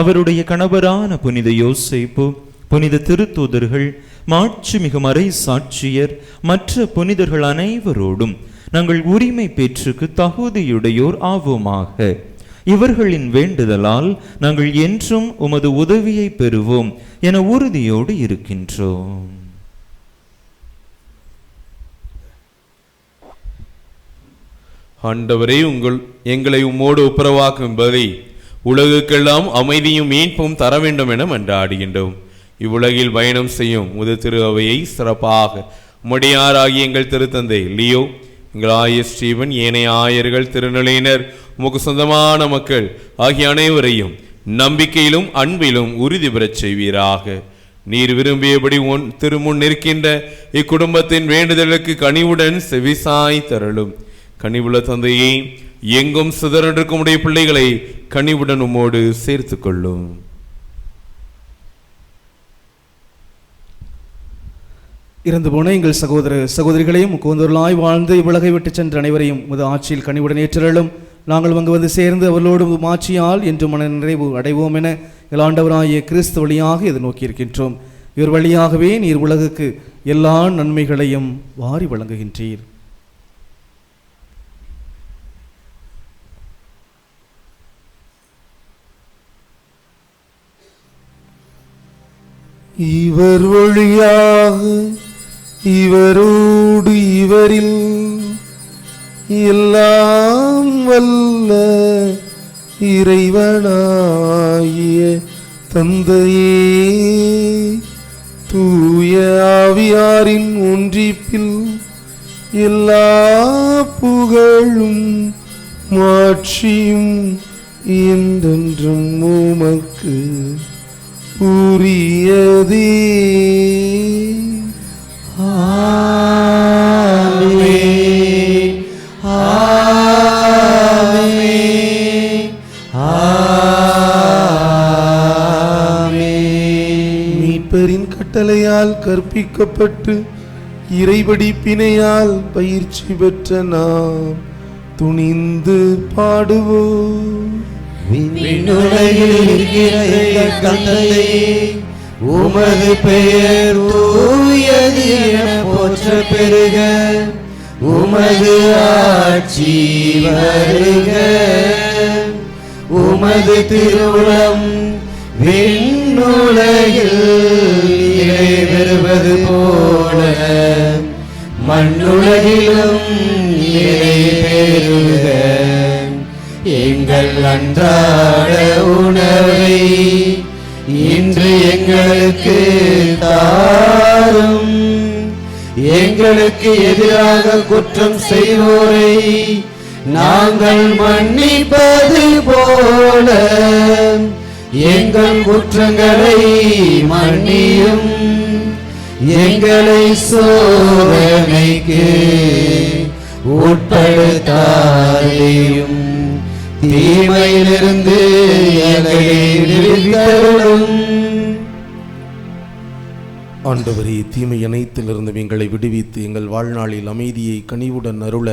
அவருடைய கணவரான புனித யோசேப்பு, புனித திருத்தூதர்கள், மாட்சிமிகு மறை சாட்சியர், மற்ற புனிதர்கள் அனைவரோடும் நாங்கள் உரிமை பேற்றுக்கு தகுதியுடையோர் ஆவோமாக. இவர்களின் வேண்டுதலால் நாங்கள் என்றும் உமது உதவியை பெறுவோம் என உறுதியோடு இருக்கின்றோம். ஆண்டவரே, எங்களை உம்மோடு ஒப்புரவாக்கும்படி உலகுக்கெல்லாம் அமைதியும் மீட்பும் தர வேண்டும் என மன்றாடுகின்றோம். இவ்வுலகில் பயணம் செய்யும் முது திரு அவையை சிறப்பாக உம்முடையாராகிய எங்கள் திருத்தந்தை லியோ, எங்கள் ஆயர் ஸ்டீவன், ஏனைய ஆயர்கள், திருநிலையினர், உமக்கு சொந்தமான மக்கள் ஆகிய அனைவரையும் நம்பிக்கையிலும் அன்பிலும் உறுதி பெறச் செய்வீராக. நீர் விரும்பியபடி திருமுன் நிற்கின்ற இக்குடும்பத்தின் வேண்டுதலுக்கு கனிவுடன் செவிசாய் தரலும். கனிவுள்ள தந்தையை, எங்கும் சிதறிருக்கும் உடைய பிள்ளைகளை கனிவுடன் உம்மோடு சேர்த்து கொள்ளும். இறந்து போன எங்கள் சகோதர சகோதரிகளையும் கூந்தொருளாய் வாழ்ந்து இவ்வுலகை விட்டு சென்ற அனைவரையும் உமது ஆட்சியில் கனிவுடன் ஏற்றலும். நாங்கள் அங்கு வந்து சேர்ந்து அவர்களோடு ஆட்சியால் என்று மன நிறைவு அடைவோம் என எங்கள் ஆண்டவராகிய கிறிஸ்து வழியாக இது நோக்கியிருக்கின்றோம். இவர் வழியாகவே நீர் உலகுக்கு எல்லா நன்மைகளையும் வாரி வழங்குகின்றீர். இவர் வழியாக இவரோடு இவரில் எல்லாம் வல்ல இறைவனாகிய தந்தையே, தூய ஆவியாரின் ஒன்றிப்பில் எல்லா புகழும் மாட்சியும் என்றென்றும் உமக்கு உரியதே. ஆமென். ஆமென். ஆமென். மீட்பரின் கட்டளையால் கற்பிக்கப்பட்டு இறைவடிப்பினையால் பயிற்சி பெற்ற நாம் துணிந்து பாடுவோம். விண்ணுலகில் இருக்கிற எங்கள் தந்தையே, உமது பெயர் தூயது என போற்ற பெறுக. உமது ஆட்சி வருக. உமது திருவுளம் விண்ணுலகில் நிறைவேறுவது போல மண்ணுலகிலும் நிறைவேறுக. எங்கள் அன்றாட உணவை இன்று எங்களுக்கு தாரும். எங்களுக்கு எதிராக குற்றம் செய்வோரை நாங்கள் மன்னிப்பது போல எங்கள் குற்றங்களை மன்னியும். எங்களை சோதனைக்கு உட்படுத்தாதேயும், தீமையிலிருந்து எங்களை விடுவித்தருளும். ஆண்டவரே, தீமை அனைத்திலிருந்து எங்களை விடுவித்து எங்கள் வாழ்நாளில் அமைதியை கனிவுடன் அருள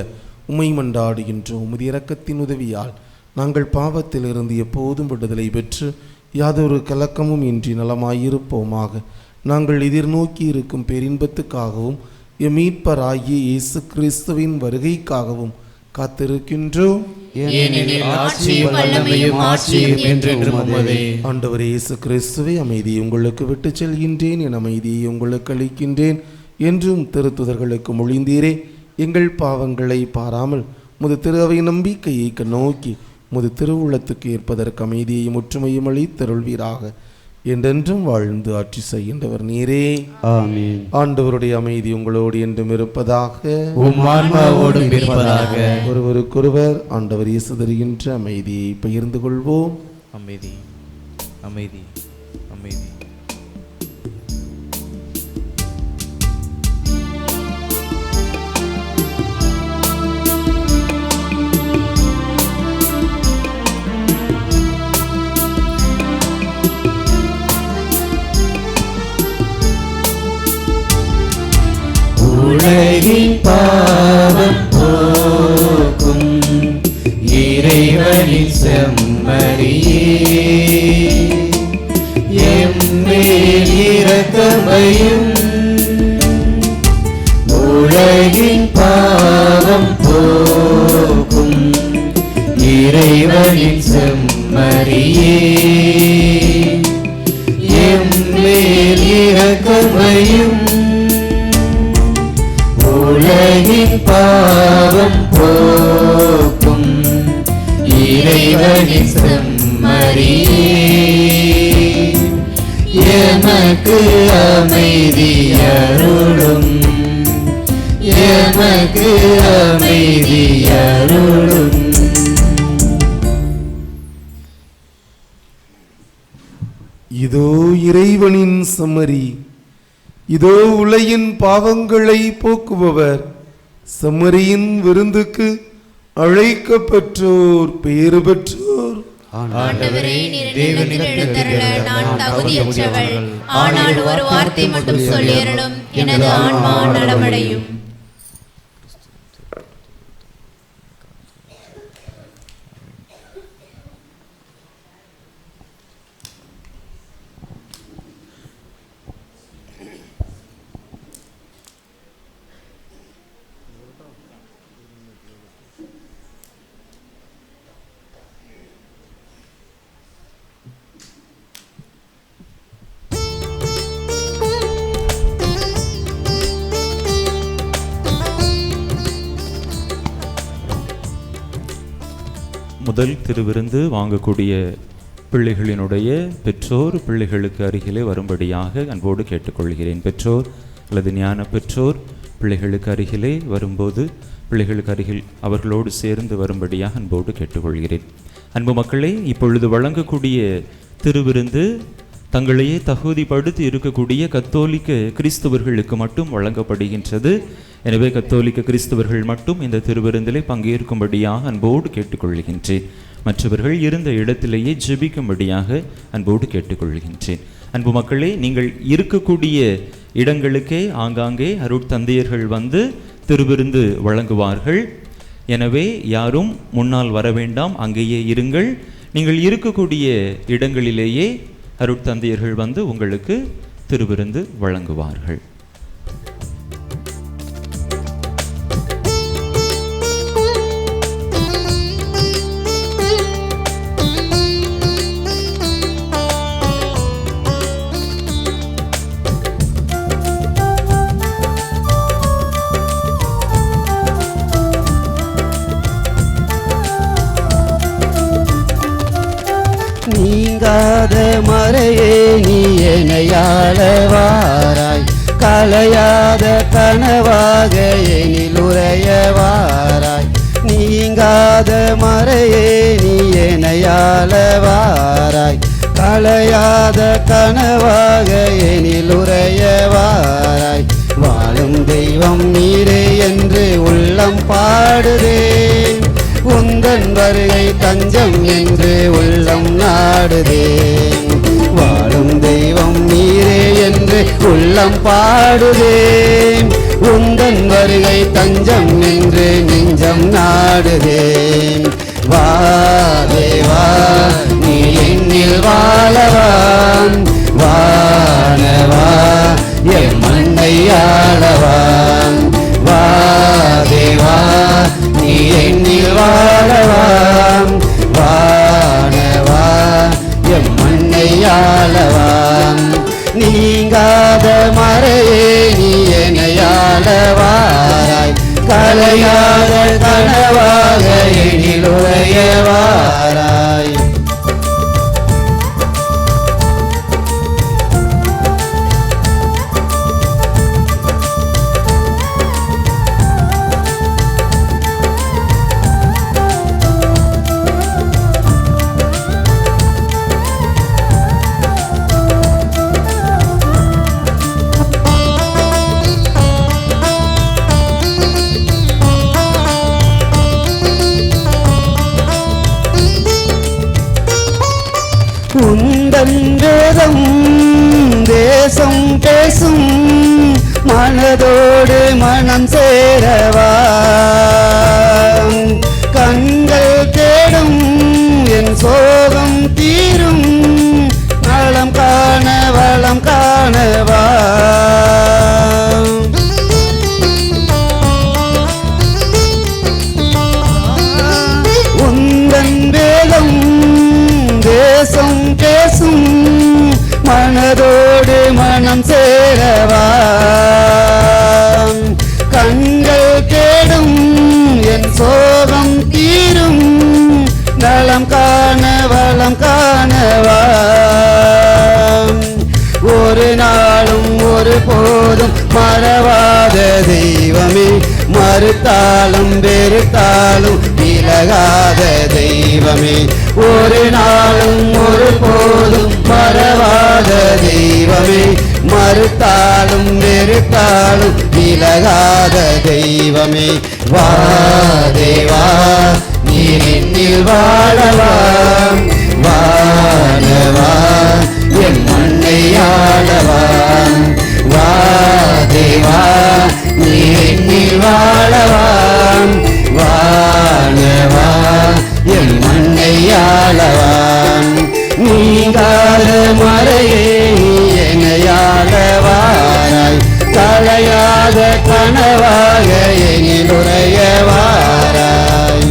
உம்மை மன்றாடுகின்ற உமது இரக்கத்தின் உதவியால் நாங்கள் பாவத்திலிருந்து எப்போதும் விடுதலை பெற்று யாதொரு கலக்கமும் இன்றி நலமாயிருப்போமாக. நாங்கள் எதிர்நோக்கி இருக்கும் பேரின்பத்துக்காகவும் எம் மீட்பராகிய இயேசு கிறிஸ்துவின் வருகைக்காகவும் காத்திருக்கின்றோம். ஆண்டவரே இயேசு கிறிஸ்துவே, அமைதியை உங்களுக்கு விட்டு செல்கின்றேன், என் அமைதியை உங்களுக்கு அளிக்கின்றேன் என்றும் திருத்துதர்களுக்கு மொழிந்தீரே. எங்கள் பாவங்களை பாராமல் முது திரு அவை நம்பிக்கையை நோக்கி முது திருவுள்ளத்துக்கு ஏற்பதற்கு அமைதியையும் ஒற்றுமையும் அளித்தருள்வீராக. என்றென்றும் வாழ்ந்து ஆட்சி செய்கின்றவர் நீரே. ஆமென். ஆண்டவருடைய அமைதி உங்களோடு என்றும் இருப்பதாக. ஒருவருக்கொருவர் ஆண்டவர் இயேசு தருகின்ற அமைதியை பகிர்ந்து கொள்வோம். அமைதி, அமைதி, அமைதி. உலகின் பாவம் போக்கும் இறைவனின் செம்மறியே, எம்மேல் இரக்கமையும். உலகின் பாவம் போக்கும் இறைவனின் செம்மறியே, எம்மேல் இரக்கமையும். உலகின் பாவம் போக்கும் இறைவனின் செம்மறியே, எமக்கு அமைதி அருளும். எமக்கு அமைதி அருளும். இதோ இறைவனின் செம்மறி, இதோ உலகின் பாவங்களை போக்குபவர். செம்மறியின் விருந்துக்கு அழைக்கப்பெற்றோர் பேறு பெற்றோர். ஆண்டவரே, நீர் என்னிடத்தில் எழுந்தருள நான் தகுதியற்றவள். ஆனால் ஒரு வார்த்தை மட்டும் சொல்லியருளும், எனது ஆன்மா நலமடையும். முதல் திருவிருந்து வாங்கக்கூடிய பிள்ளைகளினுடைய பெற்றோர் பிள்ளைகளுக்கு அருகிலே வரும்படியாக அன்போடு கேட்டுக்கொள்கிறேன். பெற்றோர் அல்லது ஞான பெற்றோர் பிள்ளைகளுக்கு அருகிலே வரும்போது பிள்ளைகளுக்கு அருகில் அவர்களோடு சேர்ந்து வரும்படியாக அன்போடு கேட்டுக்கொள்கிறேன். அன்பு மக்களே, இப்பொழுது வழங்கக்கூடிய திருவிருந்து தங்களையே தகுதிப்படுத்தி இருக்கக்கூடிய கத்தோலிக்க கிறிஸ்தவர்களுக்கு மட்டும் வழங்கப்படுகின்றது. எனவே கத்தோலிக்க கிறிஸ்தவர்கள் மட்டும் இந்த திருவிருந்திலே பங்கேற்கும்படியாக அன்போடு கேட்டுக்கொள்கின்றேன். மற்றவர்கள் இருந்த இடத்திலேயே ஜெபிக்கும்படியாக அன்போடு கேட்டுக்கொள்கின்றேன். அன்பு மக்களே, நீங்கள் இருக்கக்கூடிய இடங்களுக்கே ஆங்காங்கே அருட்தந்தையர்கள் வந்து திருவிருந்து வழங்குவார்கள். எனவே யாரும் முன்னால் வர வேண்டாம், அங்கேயே இருங்கள். நீங்கள் இருக்கக்கூடிய இடங்களிலேயே அருட்தந்தையர்கள் வந்து உங்களுக்கு திருவிருந்து வழங்குவார்கள். நீங்காத மறையே நீ எனையாள வாராய், கலையாத கனவாக எனில் உரைய வாராய். நீங்காத மறையே நீ எனையாள வாராய், கலையாத கனவாக எனில் உரைய வாராய். வாழும் தெய்வம் நீரே என்று உள்ளம் பாடுதே, உந்தன் வருகை தஞ்சம் என்று உள்ளம் நாடுதே. வாழும் தெய்வம் நீரே என்று உள்ளம் பாடுதே, உந்தன் வருகை தஞ்சம் என்று நெஞ்சம் நாடுதே. வா தேவா நீ என்னில் வாழவான், வானவா என் மண்ணை ஆளவான். வா தேவா நீ என்னில் வாழவான், வானவா எம் மண்ணை ஆளவான். நீங்காத மறையே நீ எனையாள வாராய், கலையாத கனவாக எனில் உரைய வாராய். உந்தன் வேதம் தேசம் பேசும், மனதோடு மனம் சேரவா. கண்கள் தேடும் என் சோகம் தீரும், நலம் காண வளம் காணவா. உந்தன் வேதம் தேசம் பேசும், மனதோடு மனம் சேரவா. கண்கள் தேடும் என் சோகம் தீரும், நலம் காண வளம் காணவா. ஒரு நாளும் ஒரு போதும் மறவாத தெய்வமே, மறுத்தாலும் வெறுத்தாலும் விலகாத தெய்வமே. ஒரு நாளும் ஒரு போதும் மறவாத தெய்வமே, மறுத்தாலும் வெறுத்தாலும் விலகாத தெய்வமே. வா தேவா நீ என்னில் வாழவான், வாழவா என் மண்ணை ஆளவான். வா தேவா நீ என்னில் வாழவான், வாழவா என் மண்ணை ஆளவான். நீங்காத மறையே நீ எனையாள வாராய், கலையாத கனவாக எனில் உரைய வாராய்.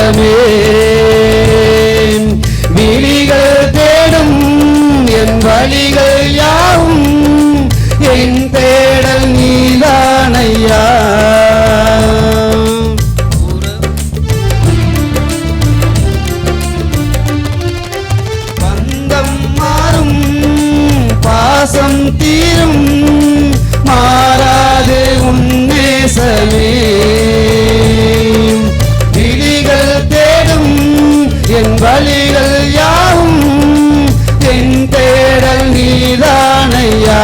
தெய்வமே விழிகள் தேடும் என் வழிகள் யாவும் என் தேடல் நீதானையா பந்தம் மாறும் பாசம் தீரும் மாறாது உன்னேசமே விழிகள் தேடும் என் வழிகள் யாவும் என் தேடல் நீதானையா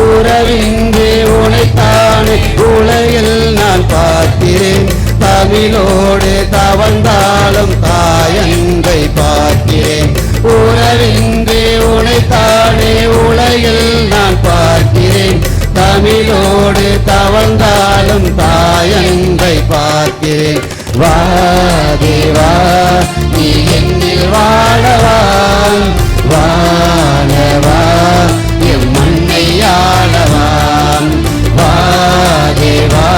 உறவின்றி உனைத்தானே உலகில் நான் பார்க்கிறேன் தமிழோடு தவழ்ந்தாலும் தாயன்றை பார்க்கிறேன் உறவின்றி உனைத்தானே உலகில் நான் பார்க்கிறேன் தமிழோடு தவழ்ந்தாலும் தாயன்றை பார்க்கிறேன் வா தேவா நீ என்னில் வாழவா வாழவா எம் மண்ணை ஆளவா வா தேவா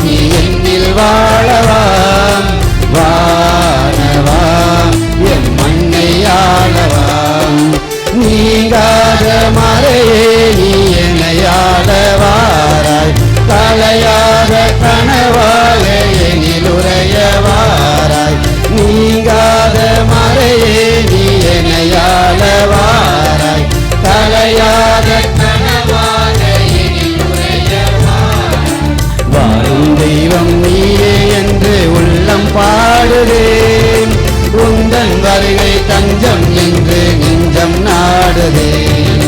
நீ என்னில் வாழவா வாழவா எம் மண்ணை ஆளவா நீங்காத மறையே நீ என்னை ஆளவாராய் கலையாத கனவாக எனில் உரையவாராய் நீங்காத மறையே நீ என்னை ஆளவாராய் கலையாத கனவாக எனில் உரையவாராய் வாழும் தெய்வம் நீயே என்று உள்ளம் பாடுதேன் உந்தன் வருகை தஞ்சம் என்று நெஞ்சம் நாடுதேன்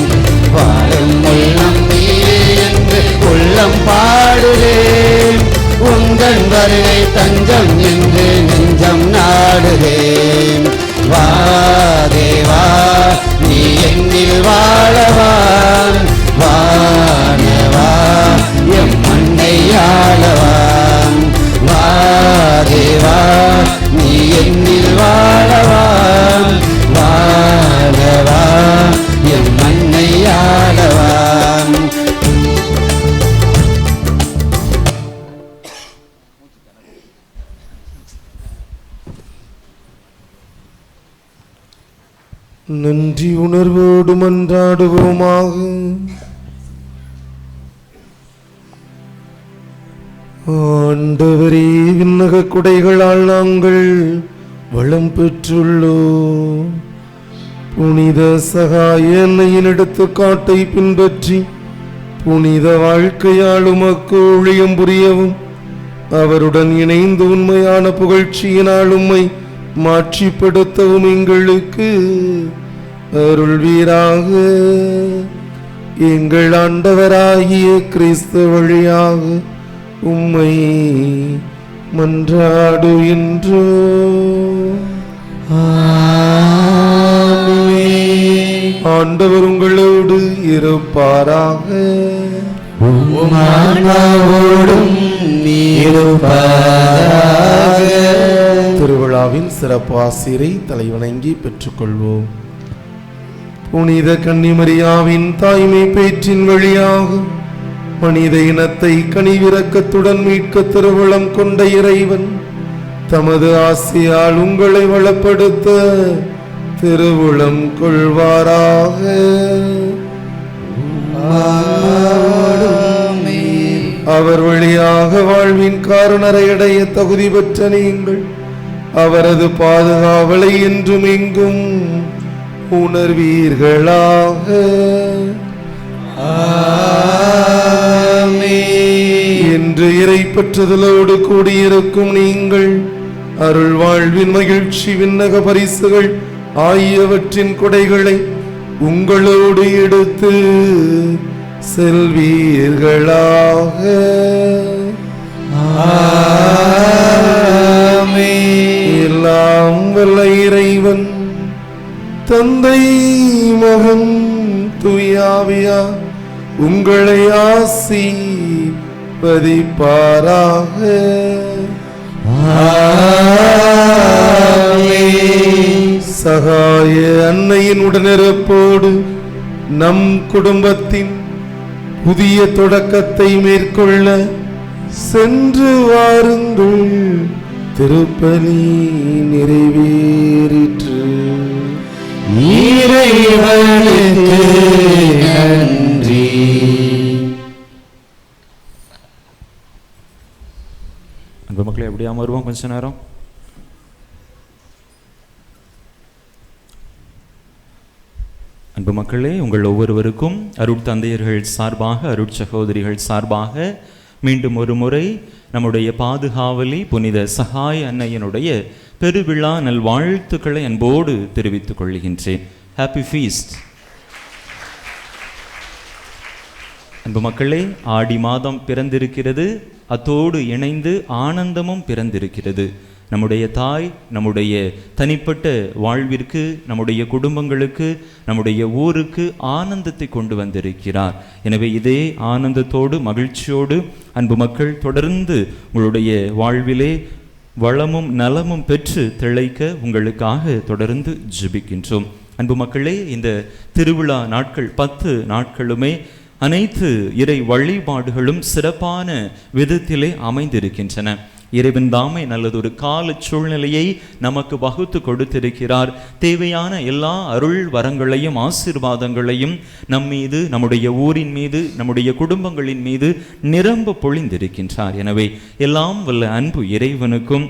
வாழும் உள்ளம் நீயே என்று உள்ளம் பாடுதேன் உந்தன் வருகை தஞ்சம் என்று நெஞ்சம் நாடுதேன் வா தேவா நீ என்னில் வாழவா வாழவா எம் மண்ணை ஆளவா வா தேவா நீ என்னில் வாழவா வாழவா எம் மண்ணை ஆளவா நன்றி உணர்வோடு மன்றாடுவோமாக. ஆண்டவரே, விண்ணக குடைகளால் நாங்கள் வளம் பெற்றுள்ளோம். புனித சகாய அன்னையின் எடுத்துக்காட்டை பின்பற்றி புனித வாழ்க்கையால் உமக்கு ஊழியம் புரியவும் அவருடன் இணைந்து உண்மையான புகழ்ச்சியினால் உம்மை மாட்சிப்படுத்தவும் எங்களுக்கு அருள்வீராக. எங்கள் ஆண்டவராகிய கிறிஸ்து வழியாக உம்மை மன்றாடுகின்றோம். ஆண்டவர் உங்களோடு இருப்பாராக. திருவிழாவின் சிறப்பு ஆசிரை தலைவணங்கி பெற்றுக்கொள்வோம். புனித கன்னிமரியாவின் தாய்மை பேற்றின் வழியாக மனித இனத்தை கனிவிரக்கத்துடன் மீட்க திருவுளம் கொண்ட இறைவன் தமது ஆசையால் உங்களை வளப்படுத்த திருவுளம் கொள்வாராக. அவர் வழியாக வாழ்வின் காரணரை அடைய தகுதி பெற்ற நீங்கள் அவரது பாதுகாவலை என்றும் எங்கும் உணர்வீர்களாக. என்று இறை பற்றுதலோடு கூடியிருக்கும் நீங்கள் அருள் வாழ்வின் மகிழ்ச்சி விண்ணக பரிசுகள் ஆகியவற்றின் கொடைகளை உங்களோடு எடுத்து செல்வீர்களாக. எல்லாம் வல்ல இறைவன் தந்தை மகன் தூயாவியா உங்களை ஆசீர்வதிப்பாராக. சகாய அன்னையின் உடனிருப்போடு நம் குடும்பத்தின் புதிய தொடக்கத்தை மேற்கொள்ள சென்று வாருங்கள், திருப்பலி நிறைவேறிற்று. இறைவனுக்கு நன்றி. அன்பு மக்களை எப்படியா வருவோம் கொஞ்ச நேரம். அன்பு மக்களே, உங்கள் ஒவ்வொருவருக்கும் அருட்தந்தையர்கள் சார்பாக, அருட்சகோதரிகள் சார்பாக மீண்டும் ஒரு முறை நம்முடைய பாதுகாவலி புனித சகாய அன்னையினுடைய பெருவிழா நல்வாழ்த்துக்களை அன்போடு தெரிவித்துக் கொள்கின்றேன். Happy feast. அன்பு மக்களே, ஆடி மாதம் பிறந்திருக்கிறது, அத்தோடு இணைந்து ஆனந்தமும் பிறந்திருக்கிறது. நம்முடைய தாய் நம்முடைய தனிப்பட்ட வாழ்விற்கு, நம்முடைய குடும்பங்களுக்கு, நம்முடைய ஊருக்கு ஆனந்தத்தை கொண்டு வந்திருக்கிறார். எனவே இதே ஆனந்தத்தோடு மகிழ்ச்சியோடு அன்பு மக்கள் தொடர்ந்து உங்களுடைய வாழ்விலே வளமும் நலமும் பெற்று திளைக்க உங்களுக்காக தொடர்ந்து ஜெபிக்கின்றோம். அன்பு மக்களே, இந்த திருவிழா நாட்கள் 10 நாட்களுமே அனைத்து இறை வழிபாடுகளும் சிறப்பான விதத்திலே அமைந்திருக்கின்றன. இறைவன் தாமே நல்லதொரு கால சூழ்நிலையை நமக்கு வகுத்து கொடுத்திருக்கிறார். தேவையான எல்லா அருள் வரங்களையும் ஆசீர்வாதங்களையும் நம் மீது, நம்முடைய ஊரின் மீது, நம்முடைய குடும்பங்களின் மீது நிரம்ப பொழிந்திருக்கின்றார். எனவே எல்லாம் வல்ல அன்பு இறைவனுக்கும்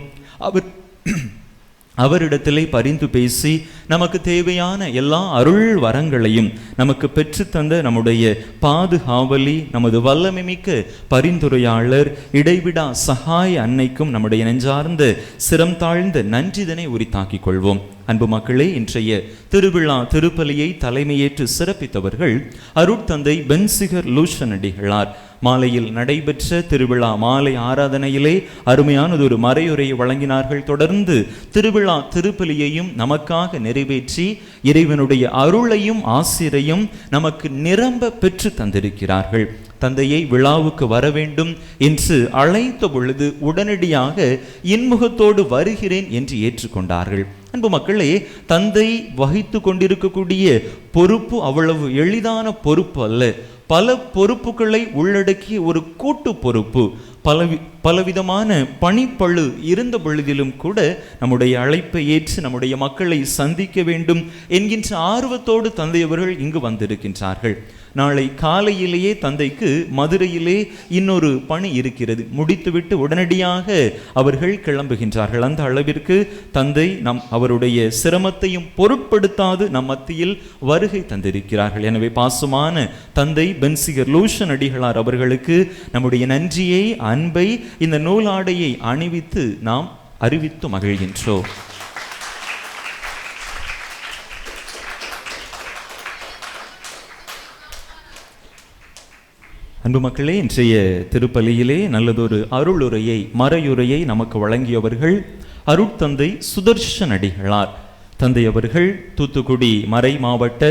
அவரிடத்திலே பரிந்து பேசி நமக்கு தேவையான எல்லா அருள் வரங்களையும் நமக்கு பெற்றுத்தந்த நம்முடைய பாதுகாவலி, நமது வல்லமை மிக்க பரிந்துரையாளர், இடைவிடா சகாய அன்னைக்கும் நம்முடைய நெஞ்சார்ந்த சிரம் தாழ்ந்த நன்றிதனை உரித்தாக்கிக் கொள்வோம். அன்பு மக்களே, இன்றைய திருவிழா திருப்பலியை தலைமையேற்று சிறப்பித்தவர்கள் அருட்தந்தை பென்சிகர் லூஷன் அடிகளார். மாலையில் நடைபெற்ற திருவிழா மாலை ஆராதனையிலே அருமையானதொரு மறையுரையை வழங்கினார்கள். தொடர்ந்து திருவிழா திருப்பலியையும் நமக்காக நிறைவேற்றி இறைவனுடைய அருளையும் ஆசிரையும் நமக்கு நிரம்ப பெற்று தந்திருக்கிறார்கள். தந்தையை விழாவுக்கு வர வேண்டும் என்று அழைத்த பொழுது உடனடியாக இன்முகத்தோடு வருகிறேன் என்று ஏற்றுக்கொண்டார்கள். அன்பு மக்களே, தந்தை வகித்து கொண்டிருக்கக்கூடிய பொறுப்பு அவ்வளவு எளிதான பொறுப்பு அல்ல. பல பொறுப்புகளை உள்ளடக்கிய ஒரு கூட்டு பொறுப்பு. பலவிதமான பணிப்பழு இருந்த பொழுதிலும் கூட நம்முடைய அழைப்பை ஏற்று நம்முடைய மக்களை சந்திக்க வேண்டும் என்கின்ற ஆர்வத்தோடு தந்தையவர்கள் இங்கு வந்திருக்கின்றார்கள். நாளை காலையிலேயே தந்தைக்கு மதுரையிலே இன்னொரு பணி இருக்கிறது. முடித்துவிட்டு உடனடியாக அவர்கள் கிளம்புகின்றார்கள். அந்த அளவிற்கு தந்தை அவருடைய சிரமத்தையும் பொருட்படுத்தாது நம் மத்தியில் வருகை தந்திருக்கிறார்கள். எனவே பாசமான தந்தை பென்சிகர் லூஷன் அடிகளார் அவர்களுக்கு நம்முடைய நன்றியை, அன்பை, இந்த நூலாடையை அணிவித்து நாம் அறிவித்து மகிழ்கின்றோம். அன்பு மக்களே, இன்றைய திருப்பலியிலே நல்லதொரு அருளுரையை, மறையுரையை நமக்கு வழங்கியவர்கள் அருட்தந்தை சுதர்ஷன் அடிகளார். தந்தை அவர்கள் தூத்துக்குடி மறை மாவட்ட,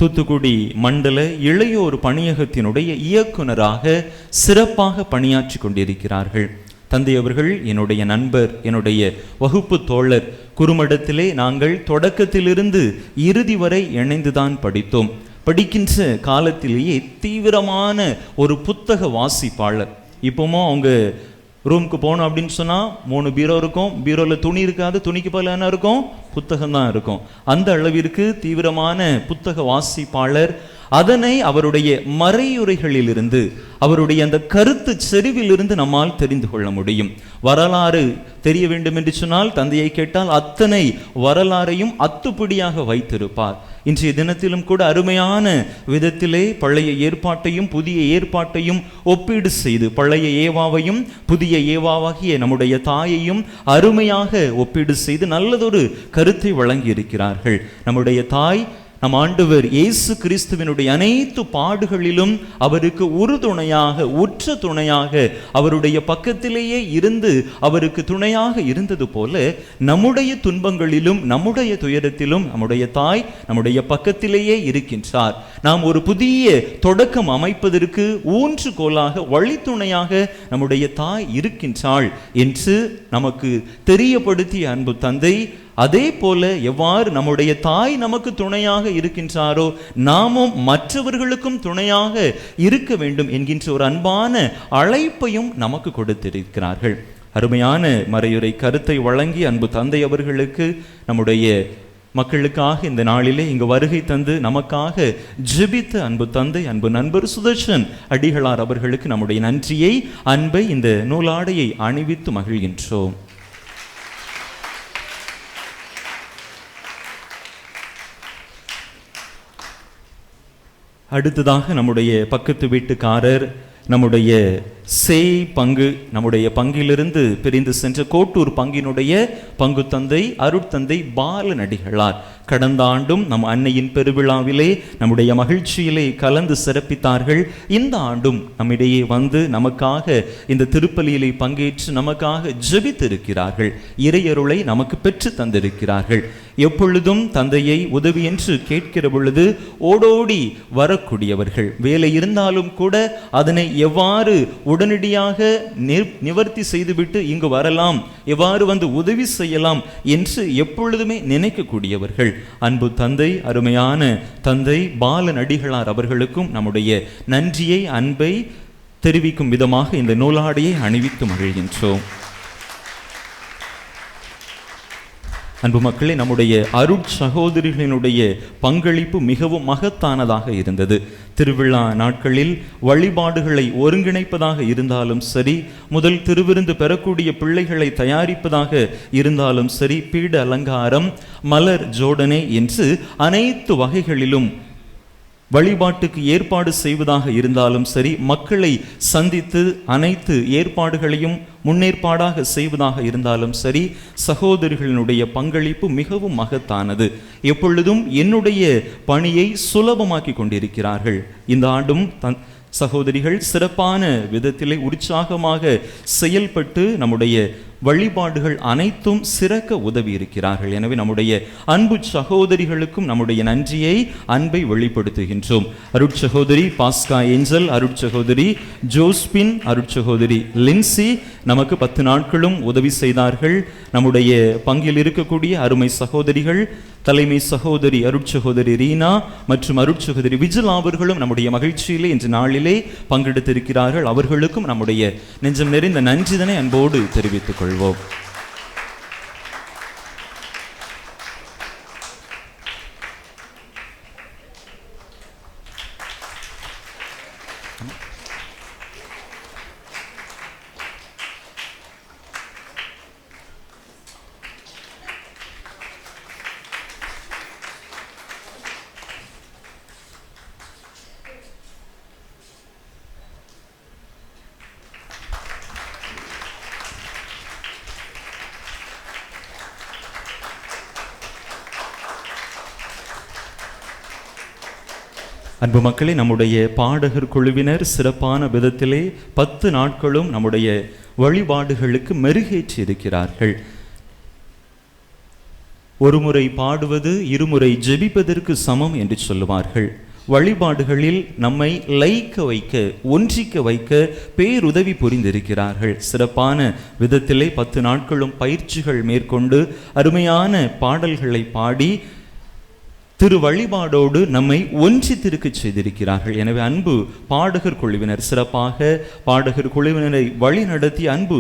தூத்துக்குடி மண்டல இளையோர் பணியகத்தினுடைய இயக்குனராக சிறப்பாக பணியாற்றி கொண்டிருக்கிறார்கள். தந்தை அவர்கள் என்னுடைய நண்பர், என்னுடைய வகுப்பு தோழர். குறுமடத்திலே நாங்கள் தொடக்கத்திலிருந்து இறுதி வரை இணைந்துதான் படித்தோம். படிக்கின்ற காலத்திலேயே தீவிரமான ஒரு புத்தக வாசிப்பாளர். இப்போமோ அவங்க ரூமுக்கு போகணும் அப்படின்னு சொன்னால் 3 பீரோ இருக்கும். பீரோவில் துணி இருக்காது, துணிக்கு பதில் என்ன இருக்கும்? புத்தகம் தான் இருக்கும். அந்த அளவிற்கு தீவிரமான புத்தக வாசிப்பாளர். அதனை அவருடைய மறையுரைகளிலிருந்து, அவருடைய அந்த கருத்து செறிவிலிருந்து நம்மால் தெரிந்து கொள்ள முடியும். வரலாறு தெரிய வேண்டும் என்று சொன்னால் தந்தையை கேட்டால் அத்தனை வரலாறையும் அத்துப்படியாக வைத்திருப்பார். இன்றைய தினத்திலும் கூட அருமையான விதத்திலே பழைய ஏற்பாட்டையும் புதிய ஏற்பாட்டையும் ஒப்பீடு செய்து, பழைய ஏவாவையும் புதிய ஏவாவாகிய நம்முடைய தாயையும் அருமையாக ஒப்பீடு செய்து நல்லதொரு கருத்தை வழங்கி இருக்கிறார்கள். நம்முடைய தாய் நம் ஆண்டவர் இயேசு கிறிஸ்துவினுடைய அனைத்து பாடுகளிலும் அவருக்கு உறுதுணையாக, உற்ற துணையாக, அவருடைய பக்கத்திலேயே இருந்து அவருக்கு துணையாக இருந்தது போல நம்முடைய துன்பங்களிலும் நம்முடைய துயரத்திலும் நம்முடைய தாய் நம்முடைய பக்கத்திலேயே இருக்கின்றார். நாம் ஒரு புதிய தொடக்கம் அமைப்பதற்கு ஊன்றுகோலாக, வழித்துணையாக நம்முடைய தாய் இருக்கின்றாள் என்று நமக்கு தெரியப்படுத்திய அன்பு தந்தை அதே போல எவ்வாறு நம்முடைய தாய் நமக்கு துணையாக இருக்கின்றாரோ நாமும் மற்றவர்களுக்கும் துணையாக இருக்க வேண்டும் என்கின்ற ஒரு அன்பான அழைப்பையும் நமக்கு கொடுத்திருக்கிறார்கள். அருமையான மறையுரை கருத்தை வழங்கி அன்பு தந்தை அவர்களுக்கு, நம்முடைய மக்களுக்காக இந்த நாளிலே இங்கு வருகை தந்து நமக்காக ஜெபித்த அன்பு தந்தை, அன்பு நண்பர் சுதர்ஷன் அடிகளார் அவர்களுக்கு நம்முடைய நன்றியை, அன்பை, இந்த நூலாடையை அணிவித்து மகிழ்கின்றோம். அடுத்ததாக நம்முடைய பக்கத்து வீட்டுக்காரர், நம்முடைய சேய் பங்கு, நம்முடைய பங்கிலிருந்து பிரிந்து சென்ற கோட்டூர் பங்கினுடைய பங்கு தந்தை அருட்தந்தை பாலன் அடிகளார் கடந்த ஆண்டும் நம் அன்னையின் பெருவிழாவிலே நம்முடைய மகிழ்ச்சியிலே கலந்து சிறப்பித்தார்கள். இந்த ஆண்டும் நம்மிடையே வந்து நமக்காக இந்த திருப்பலியிலே பங்கேற்று நமக்காக ஜெபித்திருக்கிறார்கள். இறையருளை நமக்கு பெற்று தந்திருக்கிறார்கள். எப்பொழுதும் தந்தையை உதவி என்று கேட்கிற பொழுது ஓடோடி வரக்கூடியவர்கள். வேலை இருந்தாலும் கூட அதனை எவ்வாறு உடனடியாக நிவர்த்தி செய்துவிட்டு இங்கு வரலாம், எவ்வாறு வந்து உதவி செய்யலாம் என்று எப்பொழுதுமே நினைக்கக்கூடியவர்கள். அன்பு தந்தை, அருமையான தந்தை பாலன் அடிகளார் அவர்களுக்கும் நம்முடைய நன்றியை, அன்பை தெரிவிக்கும் விதமாக இந்த நூலாடையை அணிவித்து மகிழ்கின்றோம். அன்பு மக்களே, நம்முடைய அருட்சகோதரிகளினுடைய பங்களிப்பு மிகவும் மகத்தானதாக இருந்தது. திருவிழா நாட்களில் வழிபாடுகளை ஒருங்கிணைப்பதாக இருந்தாலும் சரி, முதல் திருவிருந்து பெறக்கூடிய பிள்ளைகளை தயாரிப்பதாக இருந்தாலும் சரி, பீட அலங்காரம், மலர் ஜோடனை என்று அனைத்து வகைகளிலும் வழிபாட்டுக்கு ஏற்பாடு செய்வதாக இருந்தாலும் சரி, மக்களை சந்தித்து அனைத்து ஏற்பாடுகளையும் முன்னேற்பாடாக செய்வதாக இருந்தாலும் சரி, சகோதரிகளினுடைய பங்களிப்பு மிகவும் மகத்தானது. எப்பொழுதும் என்னுடைய பணியை சுலபமாக்கி கொண்டிருக்கிறார்கள். இந்த ஆண்டும் சகோதரிகள் சிறப்பான விதத்திலே உற்சாகமாக செயல்பட்டு நம்முடைய வழிபாடுகள் அனைத்தும் சிறக்க உதவி இருக்கிறார்கள். எனவே நம்முடைய அன்பு சகோதரிகளுக்கும் நம்முடைய நன்றியை, அன்பை வெளிப்படுத்துகின்றோம். அருட்சகோதரி பாஸ்கா ஏஞ்சல், அருட்சகோதரி ஜோஸ்பின், அருட்சகோதரி லின்சி நமக்கு 10 நாட்களும் உதவி செய்தார்கள். நம்முடைய பங்கில் இருக்கக்கூடிய அருமை சகோதரிகள், தலைமை சகோதரி அருட்சகோதரி ரீனா மற்றும் அருட்சகோதரி விஜிலா அவர்களும் நம்முடைய மகிழ்ச்சியிலே இன்று நாளிலே பங்கெடுத்திருக்கிறார்கள். அவர்களுக்கும் நம்முடைய நெஞ்சம் நிறைந்த நன்றிதனை அன்போடு தெரிவித்துக் கொள்வோம். அன்பு மக்களே, நம்முடைய பாடகர் குழுவினர் சிறப்பான விதத்திலே 10 நாட்களும் நம்முடைய வழிபாடுகளுக்கு மெருகேற்றி இருக்கிறார்கள். ஒரு முறை பாடுவது இருமுறை ஜெபிப்பதற்கு சமம் என்று சொல்லுவார்கள். வழிபாடுகளில் நம்மை லயிக்க வைக்க, ஒன்றிக்க வைக்க பேருதவி புரிந்திருக்கிறார்கள். சிறப்பான விதத்திலே 10 நாட்களும் பயிற்சிகள் மேற்கொண்டு அருமையான பாடல்களை பாடி திரு வழிபாடோடு நம்மை ஒன்றித்திருக்க செய்திருக்கிறார்கள். எனவே அன்பு பாடகர் குழுவினர், சிறப்பாக பாடகர் குழுவினரை வழி நடத்திய அன்பு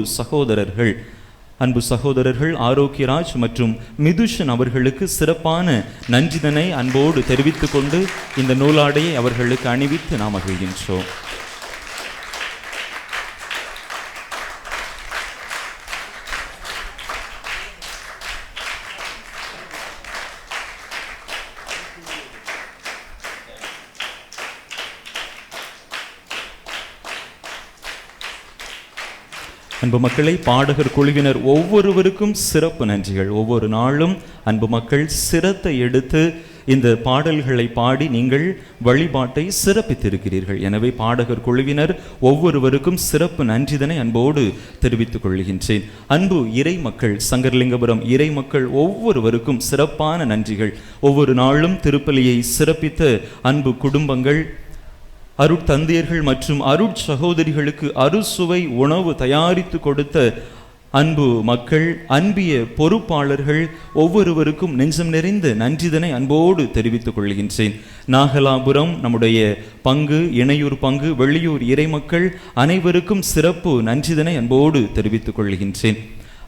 சகோதரர்கள் ஆரோக்கியராஜ் மற்றும் மிதுஷன் அவர்களுக்கு சிறப்பான நன்றிதனை அன்போடு தெரிவித்துக் கொண்டு இந்த நூலாடையை அவர்களுக்கு அணிவித்து நாம் மகிழ்கின்றோம். அன்பு மக்களை, பாடகர் குழுவினர் ஒவ்வொருவருக்கும் சிறப்பு நன்றிகள். ஒவ்வொரு நாளும் அன்பு மக்கள் சிரத்தை எடுத்து இந்த பாடல்களை பாடி நீங்கள் வழிபாட்டை சிறப்பித்திருக்கிறீர்கள். எனவே பாடகர் குழுவினர் ஒவ்வொருவருக்கும் சிறப்பு நன்றிதனை அன்போடு தெரிவித்துக் கொள்கின்றேன். அன்பு இறை மக்கள், சங்கரலிங்கபுரம் இறை மக்கள் ஒவ்வொருவருக்கும் சிறப்பான நன்றிகள். ஒவ்வொரு நாளும் திருப்பலியை சிறப்பித்த அன்பு குடும்பங்கள், அருட்தந்தையர்கள் மற்றும் அருட்சகோதரிகளுக்கு அறுசுவை உணவு தயாரித்து கொடுத்த அன்பு மக்கள், அன்பிய பொறுப்பாளர்கள் ஒவ்வொருவருக்கும் நெஞ்சம் நிறைந்த நன்றிதனை அன்போடு தெரிவித்துக் கொள்கின்றேன். நாகலாபுரம் நம்முடைய பங்கு, இணையூர் பங்கு, வெள்ளியூர் இறைமக்கள் அனைவருக்கும் சிறப்பு நன்றிதனை அன்போடு தெரிவித்துக் கொள்கின்றேன்.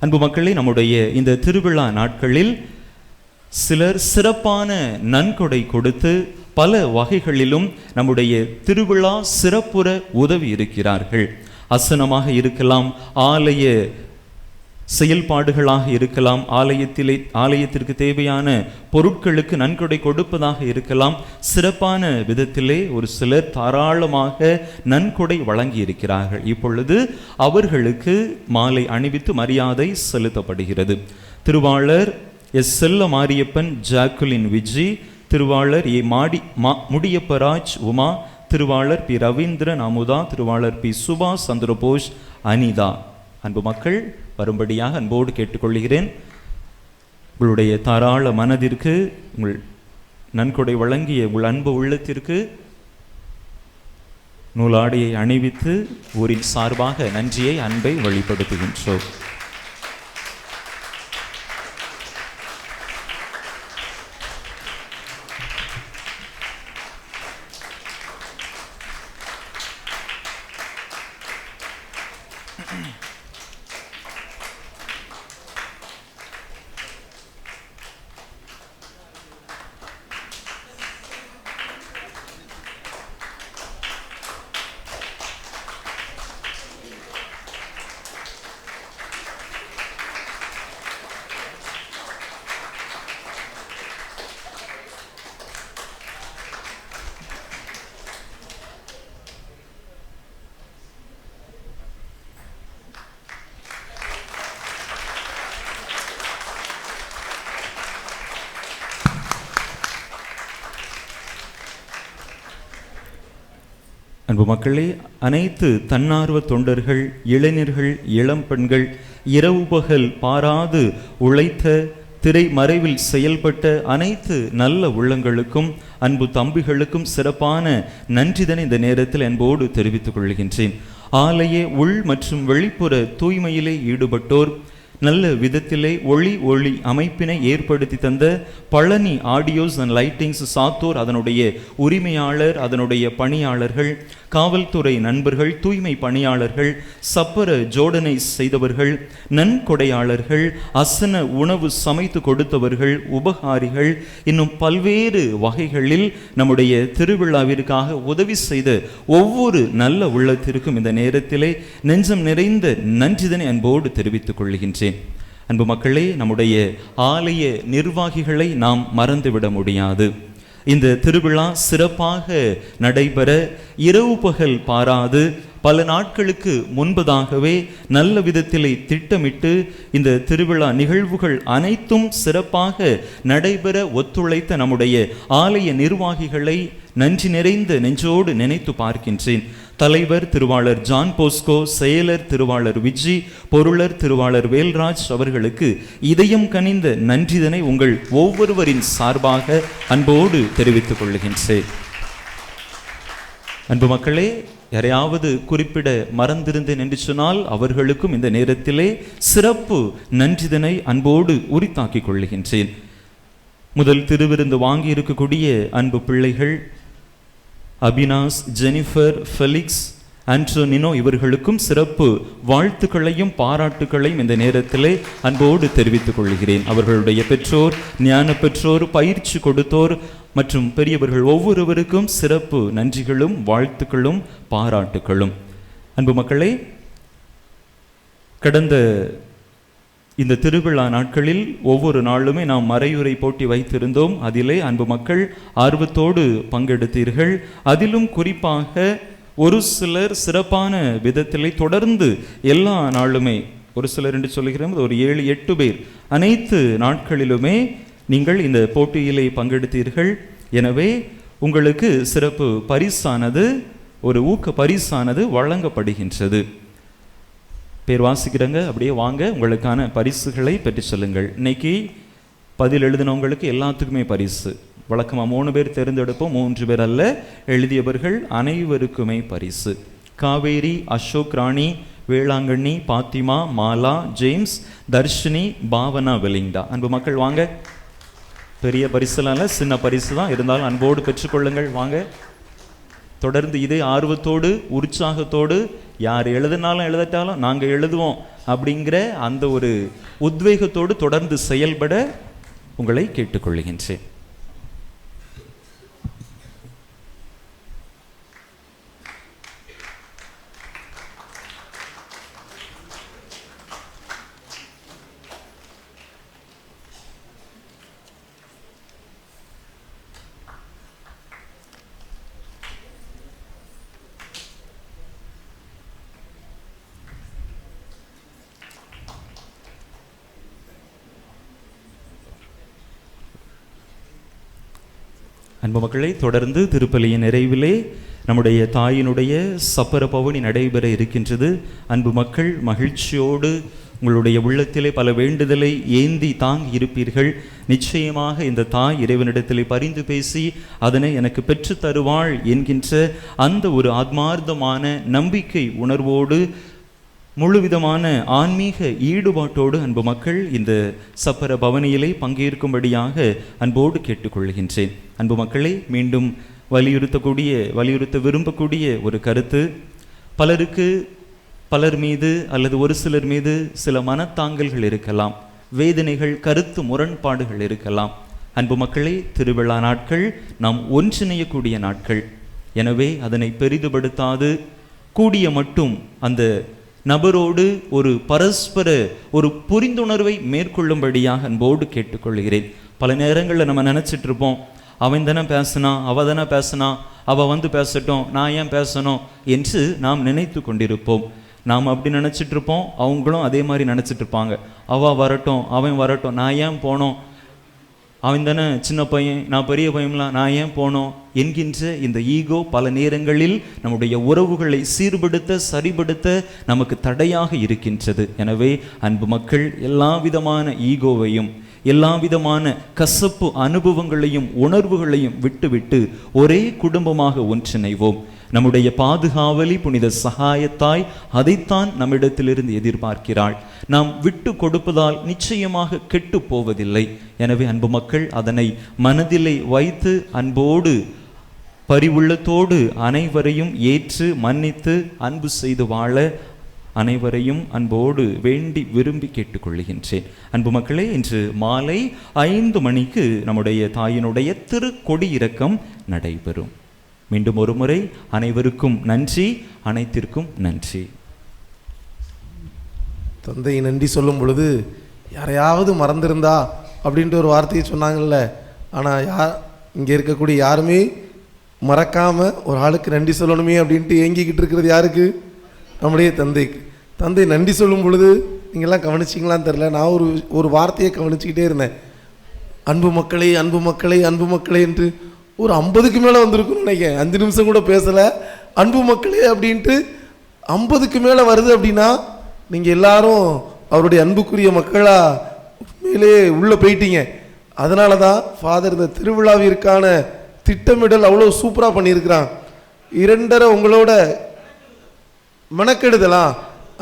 அன்பு மக்களே, நம்முடைய இந்த திருவிழா நாட்களில் சிலர் சிறப்பான நன்கொடை கொடுத்து பல வகைகளிலும் நம்முடைய திருவிழா சிறப்புற உதவி இருக்கிறார்கள். அசனமாக இருக்கலாம், ஆலய செயல்பாடுகளாக இருக்கலாம், ஆலயத்திற்கு தேவையான பொருட்களுக்கு நன்கொடை கொடுப்பதாக இருக்கலாம். சிறப்பான விதத்திலே ஒரு சிலர் தாராளமாக நன்கொடை வழங்கி இருக்கிறார்கள். இப்பொழுது அவர்களுக்கு மாலை அணிவித்து மரியாதை செலுத்தப்படுகிறது. திருவாளர் எஸ். செல்ல மாரியப்பன் ஜாக்குலின் விஜி, திருவாளர் ஏ. முடியப்பராஜ் உமா, திருவாளர் பி. ரவீந்திரன் அமுதா, திருவாளர் பி. சுபாஷ் சந்திரபோஸ் அனிதா. அன்பு மக்கள், வரும்படியாக அன்போடு கேட்டுக்கொள்கிறேன். உங்களுடைய தாராள மனதிற்கு, உங்கள் நன்கொடை வழங்கிய உங்கள் அன்பு உள்ளத்திற்கு நூலாடையை அணிவித்து ஊரின் சார்பாக நன்றியை, அன்பை வெளிப்படுத்துகின்றோம். அன்பு மக்களே, அனைத்து தன்னார்வ தொண்டர்கள், இளைஞர்கள், இளம் பெண்கள், இரவு பகல் பாராது உழைத்த, திரை மறைவில் செயல்பட்ட அனைத்து நல்ல உள்ளங்களுக்கும், அன்பு தம்பிகளுக்கும் சிறப்பான நன்றிதனை இந்த நேரத்தில் அன்போடு தெரிவித்துக் கொள்கின்றேன். ஆலய உள் மற்றும் வெளிப்புற தூய்மையிலே ஈடுபட்டோர், நல்ல விதத்திலே ஒளி அமைப்பினை ஏற்படுத்தி தந்த Palani audios and lightings Sattur, அதனுடைய உரிமையாளர், அதனுடைய பணியாளர்கள், காவல்துறை நண்பர்கள், தூய்மை பணியாளர்கள், சப்பர ஜோடனை செய்தவர்கள், நன்கொடையாளர்கள், அசன உணவு சமைத்து கொடுத்தவர்கள், உபகாரிகள், இன்னும் பல்வேறு வகைகளில் நம்முடைய திருவிழாவிற்காக உதவி செய்த ஒவ்வொரு நல்ல உள்ளத்திற்கும் இந்த நேரத்திலே நெஞ்சம் நிறைந்த நன்றிதனை அன்போடு தெரிவித்துக் கொள்கின்றேன். அன்பு மக்களே, நம்முடைய ஆலய நிர்வாகிகளை நாம் மறந்துவிட முடியாது. இந்த திருவிழா சிறப்பாக நடைபெற இரவு பகல் பாராது பல நாட்களுக்கு முன்பதாகவே நல்ல விதத்திலே திட்டமிட்டு இந்த திருவிழா நிகழ்வுகள் அனைத்தும் சிறப்பாக நடைபெற ஒத்துழைத்த நம்முடைய ஆலய நிர்வாகிகளை நன்றி நிறைந்த நெஞ்சோடு நினைத்து பார்க்கின்றேன். தலைவர் திருவாளர் ஜான் போஸ்கோ, செயலர் திருவாளர் விஜி, பொருளர் திருவாளர் வேல்ராஜ் அவர்களுக்கு இதயம் கனிந்த நன்றிதனை உங்கள் ஒவ்வொருவரின் சார்பாக அன்போடு தெரிவித்துக் கொள்கின்றேன். அன்பு மக்களே, யாரையாவது குறிப்பிட மறந்திருந்தேன் என்று சொன்னால் அவர்களுக்கும் இந்த நேரத்திலே சிறப்பு நன்றிதனை அன்போடு உரித்தாக்கிக் கொள்கின்றேன். முதல் திருவிருந்து வாங்கி இருக்கக்கூடிய அன்பு பிள்ளைகள் அபினாஸ், ஜெனிஃபர், ஃபெலிக்ஸ், ஆண்டோனினோ இவர்களுக்கும் சிறப்பு வாழ்த்துக்களையும் பாராட்டுக்களையும் இந்த நேரத்திலே அன்போடு தெரிவித்துக் கொள்கிறேன். அவர்களுடைய பெற்றோர், ஞான பெற்றோர், பயிற்சி கொடுத்தோர் மற்றும் பெரியவர்கள் ஒவ்வொருவருக்கும் சிறப்பு நன்றிகளும் வாழ்த்துக்களும் பாராட்டுக்களும். அன்பு மக்களே, கடந்த இந்த திருவிழா நாட்களில் ஒவ்வொரு நாளுமே நாம் மறையுறை போட்டி வைத்திருந்தோம். அதிலே அன்பு மக்கள் ஆர்வத்தோடு பங்கெடுத்தீர்கள். அதிலும் குறிப்பாக ஒரு சிலர் சிறப்பான விதத்திலே தொடர்ந்து எல்லா நாளுமே, ஒரு சிலர் என்று சொல்லுகிறோம், ஒரு 7-8 பேர் அனைத்து நாட்களிலுமே நீங்கள் இந்த போட்டியிலே பங்கெடுத்தீர்கள். எனவே உங்களுக்கு சிறப்பு பரிசானது, ஒரு ஊக்க பரிசானது வழங்கப்படுகின்றது. பேர் வாசிக்கிறங்க, அப்படியே வாங்க, உங்களுக்கான பரிசுகளை பெற்று சொல்லுங்கள். இன்னைக்கு பதில் எழுதினவங்களுக்கு எல்லாத்துக்குமே பரிசு. வழக்கமாக 3 பேர் தேர்ந்தெடுப்போம், 3 பேர் அல்ல. எழுதியவர்கள் அனைவருக்குமே பரிசு. காவேரி, அசோக் ராணி, வேளாங்கண்ணி, பாத்திமா, மாலா, ஜேம்ஸ், தர்ஷினி, பாவனா, வெலிங்டா. அன்பு மக்கள் வாங்க. பெரிய பரிசுலாம் இல்லை, சின்ன பரிசு தான், இருந்தாலும் அன்போடு பெற்றுக்கொள்ளுங்கள். வாங்க. தொடர்ந்து இதே ஆர்வத்தோடு உற்சாகத்தோடு யார் எழுதினாலும் எழுதட்டாலும் நாங்கள் எழுதுவோம் அப்படிங்கிற அந்த ஒரு உத்வேகத்தோடு தொடர்ந்து செயல்பட உங்களை கேட்டுக்கொள்கின்றேன். அன்பு மக்களை, தொடர்ந்து திருப்பலியின் நிறைவிலே நம்முடைய தாயினுடைய சப்பர பவனி நடைபெற இருக்கின்றது. அன்பு மக்கள், மகிழ்ச்சியோடு உங்களுடைய உள்ளத்திலே பல வேண்டுதலை ஏந்தி தாங்கி இருப்பீர்கள். நிச்சயமாக இந்த தாய் இறைவனிடத்திலே பரிந்து பேசி அதனை எனக்கு பெற்று தருவாள் என்கின்ற அந்த ஒரு ஆத்மார்த்தமான நம்பிக்கை உணர்வோடு முழுவிதமான ஆன்மீக ஈடுபாட்டோடு அன்பு மக்கள் இந்த சப்பர பவனியிலே பங்கேற்கும்படியாக அன்போடு கேட்டுக்கொள்கின்றேன். அன்பு மக்களே, மீண்டும் வலியுறுத்த விரும்பக்கூடிய ஒரு கருத்து, பலருக்கு பலர் மீது அல்லது ஒரு சிலர் மீது சில மனத்தாங்கல்கள் இருக்கலாம், வேதனைகள், கருத்து முரண்பாடுகள் இருக்கலாம். அன்பு மக்களே, திருவிழா நாட்கள் நாம் ஒன்றிணையக்கூடிய நாட்கள். எனவே அதனை பெரிதுபடுத்தாது கூடிய மட்டும் அந்த நபரோடு ஒரு பரஸ்பர ஒரு புரிந்துணர்வை மேற்கொள்ளும்படியாக அன்போடு கேட்டுக்கொள்கிறேன். பல நேரங்களில் நம்ம நினச்சிட்டு இருப்போம், அவன் தானே பேசினா, அவள் தானே பேசினா, அவள் வந்து பேசட்டும், நான் ஏன் பேசணும் என்று நாம் நினைத்து கொண்டிருப்போம். நாம் அப்படி நினச்சிட்டு இருப்போம், அவங்களும் அதே மாதிரி நினச்சிட்டு இருப்பாங்க. அவள் வரட்டும், அவன் வரட்டும், நான் ஏன் போனோம், அவன் தானே சின்ன பையன், நான் பெரிய பையன்லாம், நான் ஏன் போனோம் என்கின்ற இந்த ஈகோ பல நேரங்களில் நம்முடைய உறவுகளை சீர்படுத்த சரிபடுத்த நமக்கு தடையாக இருக்கின்றது. எனவே அன்பு மக்கள், எல்லா விதமான ஈகோவையும் எல்லா விதமான கசப்பு அனுபவங்களையும் உணர்வுகளையும் விட்டுவிட்டு ஒரே குடும்பமாக ஒன்றிணைவோம். நம்முடைய பாதுகாவலி புனித சகாயத்தாய் அதைத்தான் நம்மிடத்திலிருந்து எதிர்பார்க்கிறாள். நாம் விட்டு கொடுப்பதால் நிச்சயமாக கெட்டு போவதில்லை. எனவே அன்பு மக்கள், அதனை மனதிலே வைத்து அன்போடு பரிவுள்ளத்தோடு அனைவரையும் ஏற்று மன்னித்து அன்பு செய்து வாழ அனைவரையும் அன்போடு வேண்டி விரும்பி கேட்டுக்கொள்கின்றேன். அன்பு மக்களே, இன்று மாலை 5 மணிக்கு நம்முடைய தாயினுடைய திருக்கொடி இறக்கம் நடைபெறும். மீண்டும் ஒரு முறை அனைவருக்கும் நன்றி, அனைத்திற்கும் நன்றி. தந்தை நன்றி சொல்லும் பொழுது யாரையாவது மறந்திருந்தா அப்படின்ட்டு ஒரு வார்த்தையை சொன்னாங்கல்ல. ஆனால் இங்கே இருக்கக்கூடிய யாருமே மறக்காமல் ஒரு ஆளுக்கு நன்றி சொல்லணுமே அப்படின்ட்டு ஏங்கிக்கிட்டு இருக்கிறது யாருக்கு? நம்முடைய தந்தைக்கு. தந்தை நன்றி சொல்லும் பொழுது நீங்கள்லாம் கவனிச்சிங்களான்னு தெரில, நான் ஒரு வார்த்தையை கவனிச்சிக்கிட்டே இருந்தேன். அன்பு மக்களே, அன்பு மக்களே, அன்பு மக்களே என்று ஒரு 50க்கு மேலே வந்திருக்குன்னு நினைக்கிறேன். 5 நிமிஷம் கூட பேசலை, அன்பு மக்களே அப்படின்ட்டு 50க்கு மேலே வருது. அப்படின்னா நீங்கள் எல்லாரும் அவருடைய அன்புக்குரிய மக்களாக உண்மையிலே உள்ளே போயிட்டீங்க. அதனால தான் ஃபாதர் இந்த திருவிழாவிற்கான திட்டமிடல் அவ்வளோ சூப்பராக பண்ணியிருக்கிறான். 2.5 உங்களோட மெனக்கெடுதலா,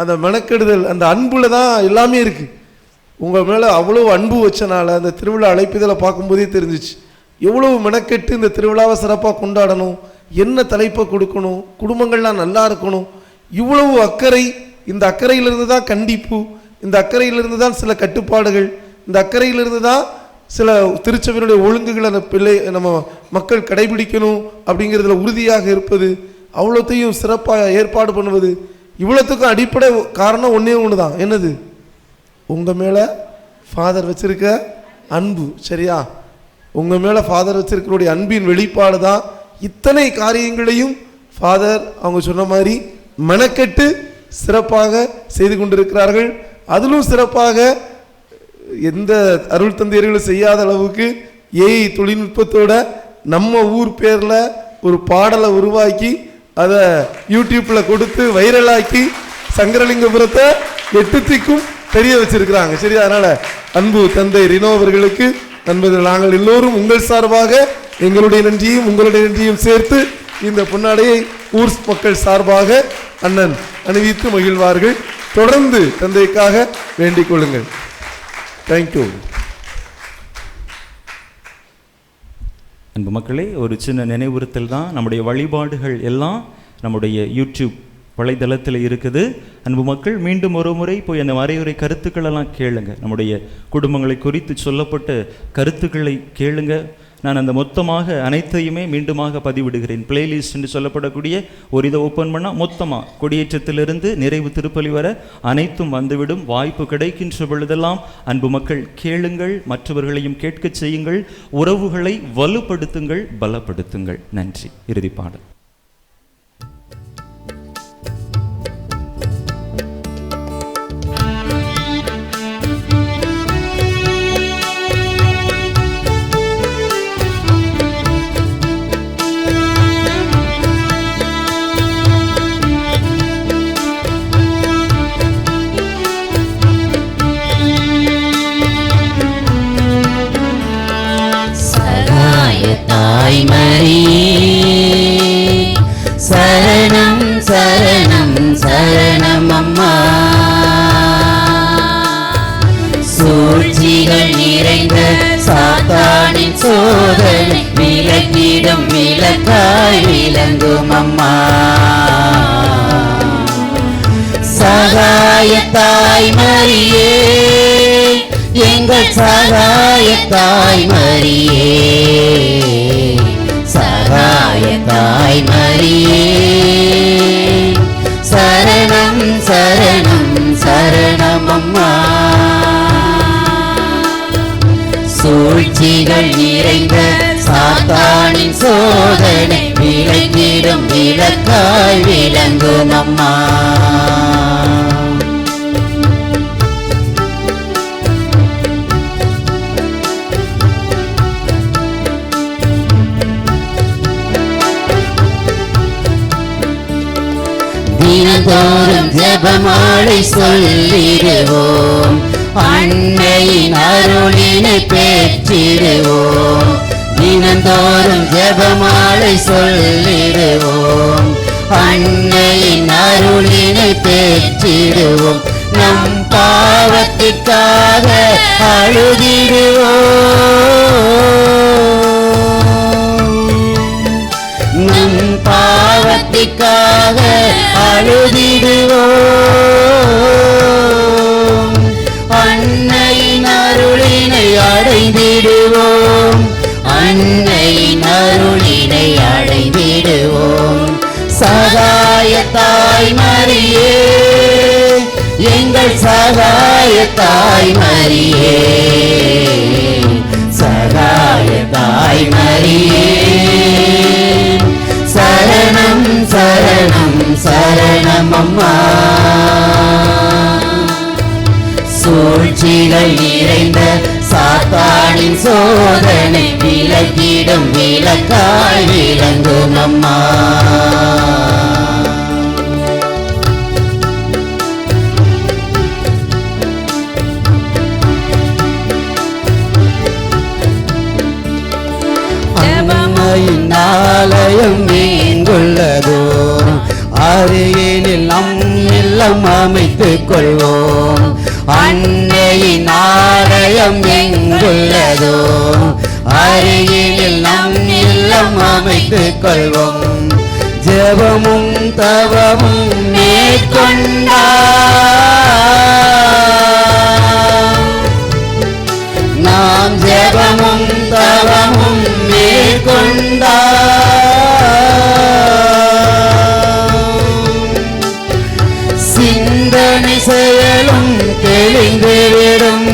அந்த மெனக்கெடுதல் அந்த அன்புல தான் எல்லாமே இருக்குது. உங்கள் மேலே அவ்வளோ அன்பு வச்சனால அந்த திருவிழா அழைப்பிதழை பார்க்கும்போதே தெரிஞ்சிச்சு எவ்வளவு மெனக்கெட்டு இந்த திருவிழாவை சிறப்பாக கொண்டாடணும், என்ன தலைப்பை கொடுக்கணும், குடும்பங்கள்லாம் நல்லா இருக்கணும். இவ்வளவு அக்கறை, இந்த அக்கறையிலிருந்து தான் கண்டிப்பு, இந்த அக்கறையிலிருந்து தான் சில கட்டுப்பாடுகள், இந்த அக்கறையிலிருந்து தான் சில திருச்சபையினுடைய ஒழுங்குகளை நம்ம மக்கள் கடைபிடிக்கணும் அப்படிங்கிறதுல உறுதியாக இருப்பது, அவ்வளோத்தையும் சிறப்பாக ஏற்பாடு பண்ணுவது. இவ்வளோத்துக்கும் அடிப்படை காரணம் ஒன்றே ஒன்று தான். என்னது? உங்கள் மேலே ஃபாதர் வச்சிருக்க அன்பு. சரியா? உங்கள் மேலே ஃபாதர் வச்சிருக்கிறோடைய அன்பின் வெளிப்பாடு தான் இத்தனை காரியங்களையும் ஃபாதர் அவங்க சொன்ன மாதிரி மெனக்கெட்டு சிறப்பாக செய்து கொண்டிருக்கிறார்கள். அதிலும் சிறப்பாக எந்த அருள் தந்தையர்களும் செய்யாத அளவுக்கு ஏஐ தொழில்நுட்பத்தோட நம்ம ஊர் பேரில் ஒரு பாடலை உருவாக்கி அதை யூடியூப்பில் கொடுத்து வைரலாக்கி சங்கரலிங்கபுரத்தை 8 திக்கும் தெரிய வச்சிருக்கிறாங்க. சரி, அதனால் அன்பு தந்தை ரினோ அவர்களுக்கு நண்பர்கள் நாங்கள் எல்லோரும் உங்கள் சார்பாக எங்களுடைய நன்றியும் உங்களுடைய நன்றியும் சேர்த்து இந்த பொன்னாடையை ஊர் மக்கள் சார்பாக அண்ணன் அணிவித்து மகிழ்வார்கள். தொடர்ந்து தந்தைக்காக வேண்டிக் கொள்ளுங்கள். தேங்க்யூ. அன்பு மக்களே, ஒரு சின்ன நினைவுறுத்தல் தான். நம்முடைய வழிபாடுகள் எல்லாம் நம்முடைய யூடியூப் வலைதளத்தில் இருக்குது. அன்பு மக்கள், மீண்டும் ஒரு முறை போய் அந்த மறையுறை கருத்துக்களெல்லாம் கேளுங்க. நம்முடைய குடும்பங்களை குறித்து சொல்லப்பட்ட கருத்துக்களை கேளுங்க. நான் அந்த மொத்தமாக அனைத்தையுமே மீண்டுமாக பதிவிடுகிறேன். பிளேலிஸ்ட் என்று சொல்லப்படக்கூடிய ஒரு இதை ஓப்பன் பண்ணால் மொத்தமாக கொடியேற்றத்திலிருந்து நிறைவு திருப்பலி வர அனைத்தும் வந்துவிடும். வாய்ப்பு கிடைக்கின்ற பொழுதெல்லாம் அன்பு மக்கள் கேளுங்கள், மற்றவர்களையும் கேட்கச் செய்யுங்கள், உறவுகளை வலுப்படுத்துங்கள், பலப்படுத்துங்கள். நன்றி. இறுதிப்பாடல். சரணம் சரணம் சரணம் அம்மா. சூழ்ச்சிகள் நிறைந்த சாத்தானின் சோதனை விலக்கிடும் விளக்காய் விளங்கும் அம்மா. சகாய தாய் மரியே, எங்கள் சகாய தாய் மரியே, சகாய தாய் மரியே, சரணம் சரணம் சரணம் அம்மா. சூழ்ச்சிகள் நிறைந்த சாத்தானின் சோதனை விலக்கிடும் விளக்காய் விளங்கும் அம்மா. தினந்தோறும் ஜெபமாலை சொல்லிடுவோம், அன்னையின் அருளினை பெற்றிடுவோம். தினந்தோறும் ஜெபமாலை சொல்லிடுவோம், அன்னையின் அருளினை பெற்றிடுவோம். நம் பாவத்திற்காக அழுதிடுவோம், நம் பாவத்திற்காக அழுதிடுவோம். அன்னையின் அருளினை அடைந்திடுவோம், அன்னையின் அருளினை அடைந்திடுவோம். சகாய தாய் மரியே, எங்கள் சகாய தாய் மரியே, சகாய தாய் மரியே, சரணம் சரணம் சரணம் அம்மா. சூழ்ச்சிகள் நிறைந்த சாத்தானின் சோதனை விலக்கிடும் விளக்காய் விளங்கும் அம்மா. அம்மையின் ஆலயம் எங்குள்ளதோ, அருகினில் நம் இல்லம் அமைத்துக் கொள்வோம். அன்னையின் ஆலயம் எங்குள்ளதோ, அருகினில் நம் இல்லம் அமைத்துக் கொள்வோம். ஜெபமும் தவமும் மேற்கொண்டார், நாம் ஜெபமும் தவமும் மேற்கொண்டார். சிந்தனை செயலும் தெளிந்துவிடும்,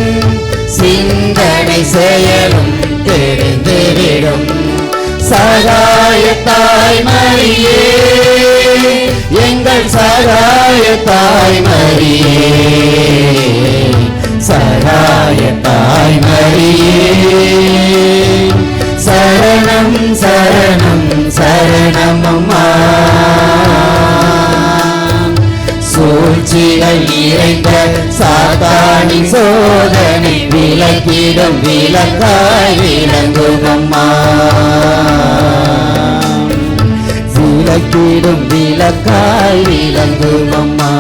சிந்தனை செயலும் தெரிந்துவிடும். சகாய தாய் மரியே, எங்கள் சகாய தாய் மரியே, சகாய தாய் மரியே, சரணம் சரணம் சரணம் அம்மா. சூழ்ச்சிகள் நிறைந்த சாத்தானின் சோதனை விலக்கிடும் விளக்காய் விளங்கும் அம்மா. விளக்கிடும் விளக்காய் விளங்கும் அம்மா.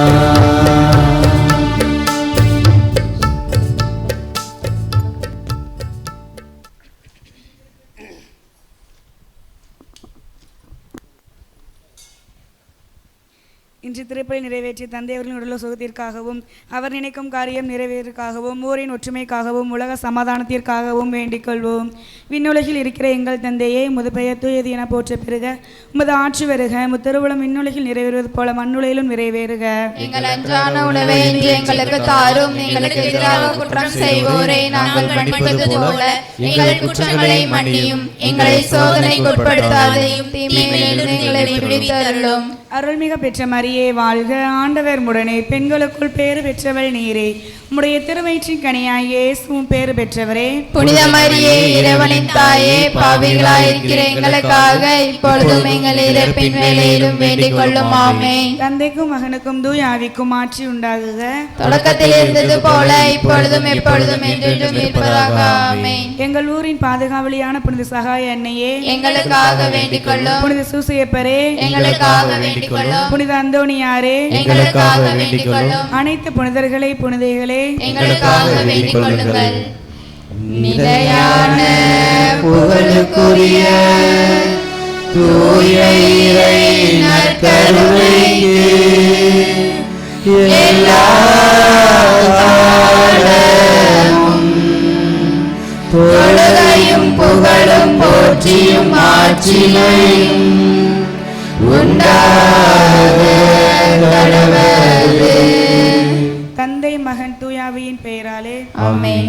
இன்று திருப்பலி நிறைவேற்றிய தந்தை அவர்களின் உடல் சுகத்திற்காகவும் அவர் நினைக்கும் காரியம் நிறைவேறுக்காகவும் ஊரின் ஒற்றுமைக்காகவும் உலக சமாதானத்திற்காகவும் வேண்டிக் கொள்வோம். விண்ணுலகில் இருக்கிற எங்கள் தந்தையே, உமது பெயர் தூயது என போற்ற பெறுக. உமது ஆட்சி வருக. முத்திருவுளம் விண்ணுலகில் நிறைவேறுவது போல மண்ணுலகிலும் நிறைவேறுக. எங்கள் அன்றாட உணவை இன்று எங்களுக்கு தாரும். எங்களுக்கு எதிராக குற்றம் செய்வோரை நாங்கள் மன்னிப்பது போல எங்கள் குற்றங்களை மன்னியும். எங்களை சோதனைக்கு உட்படுத்தாதையும் தீமையிலிருந்து எங்களை விடுவித்தருளும். அருள்மிக பெற்ற மரியே வாழ்க. ஆண்டவர் உடனே பெண்களுக்குள் பேறு பெற்றவள் நீரே. உம்முடைய திருவயிற்றின் கனியாகிய இயேசுவும் பேறு பெற்றவரே. புனித மரியே, இறைவனின் தாயே, பாவிகளாயிருக்கிற எங்களுக்காக இப்பொழுதும் எங்கள் இறப்பின் வேளையிலும் வேண்டிக் கொள்ளும். ஆமென். தந்தைக்கும் மகனுக்கும் தூய ஆவிக்கும் ஆட்சி உண்டாகுக. தொடக்கத்தில் இருந்தது போல இப்பொழுதும் எப்பொழுதும் என்றென்றும் இருப்பதாக. ஆமென். எங்கள் ஊரின் பாதுகாவலியான புனித சகாய அன்னையே, எங்களுக்காக வேண்டிக் கொள்ளும். புனித சூசையப்பரே, எங்களுக்காக வேண்டிக் கொள்ளும். புனித அந்தோணியாரே, எங்களுக்காக வேண்டிக் கொள்ளும். அனைத்து புனிதர்களே, புனிதைகளே, எங்களுக்காக வேண்டிக் கொள்ளுங்கள். நிலையான புகழுக்குரிய தூய இறை நற்கருணைக்கு எல்லா காலமும் தொழுகையும் புகழும் போற்றியும் ஆட்சியும் உண்டாக கடவுளே. தந்தை மகன் தூயாவியின் பெயராலே ஆமென்.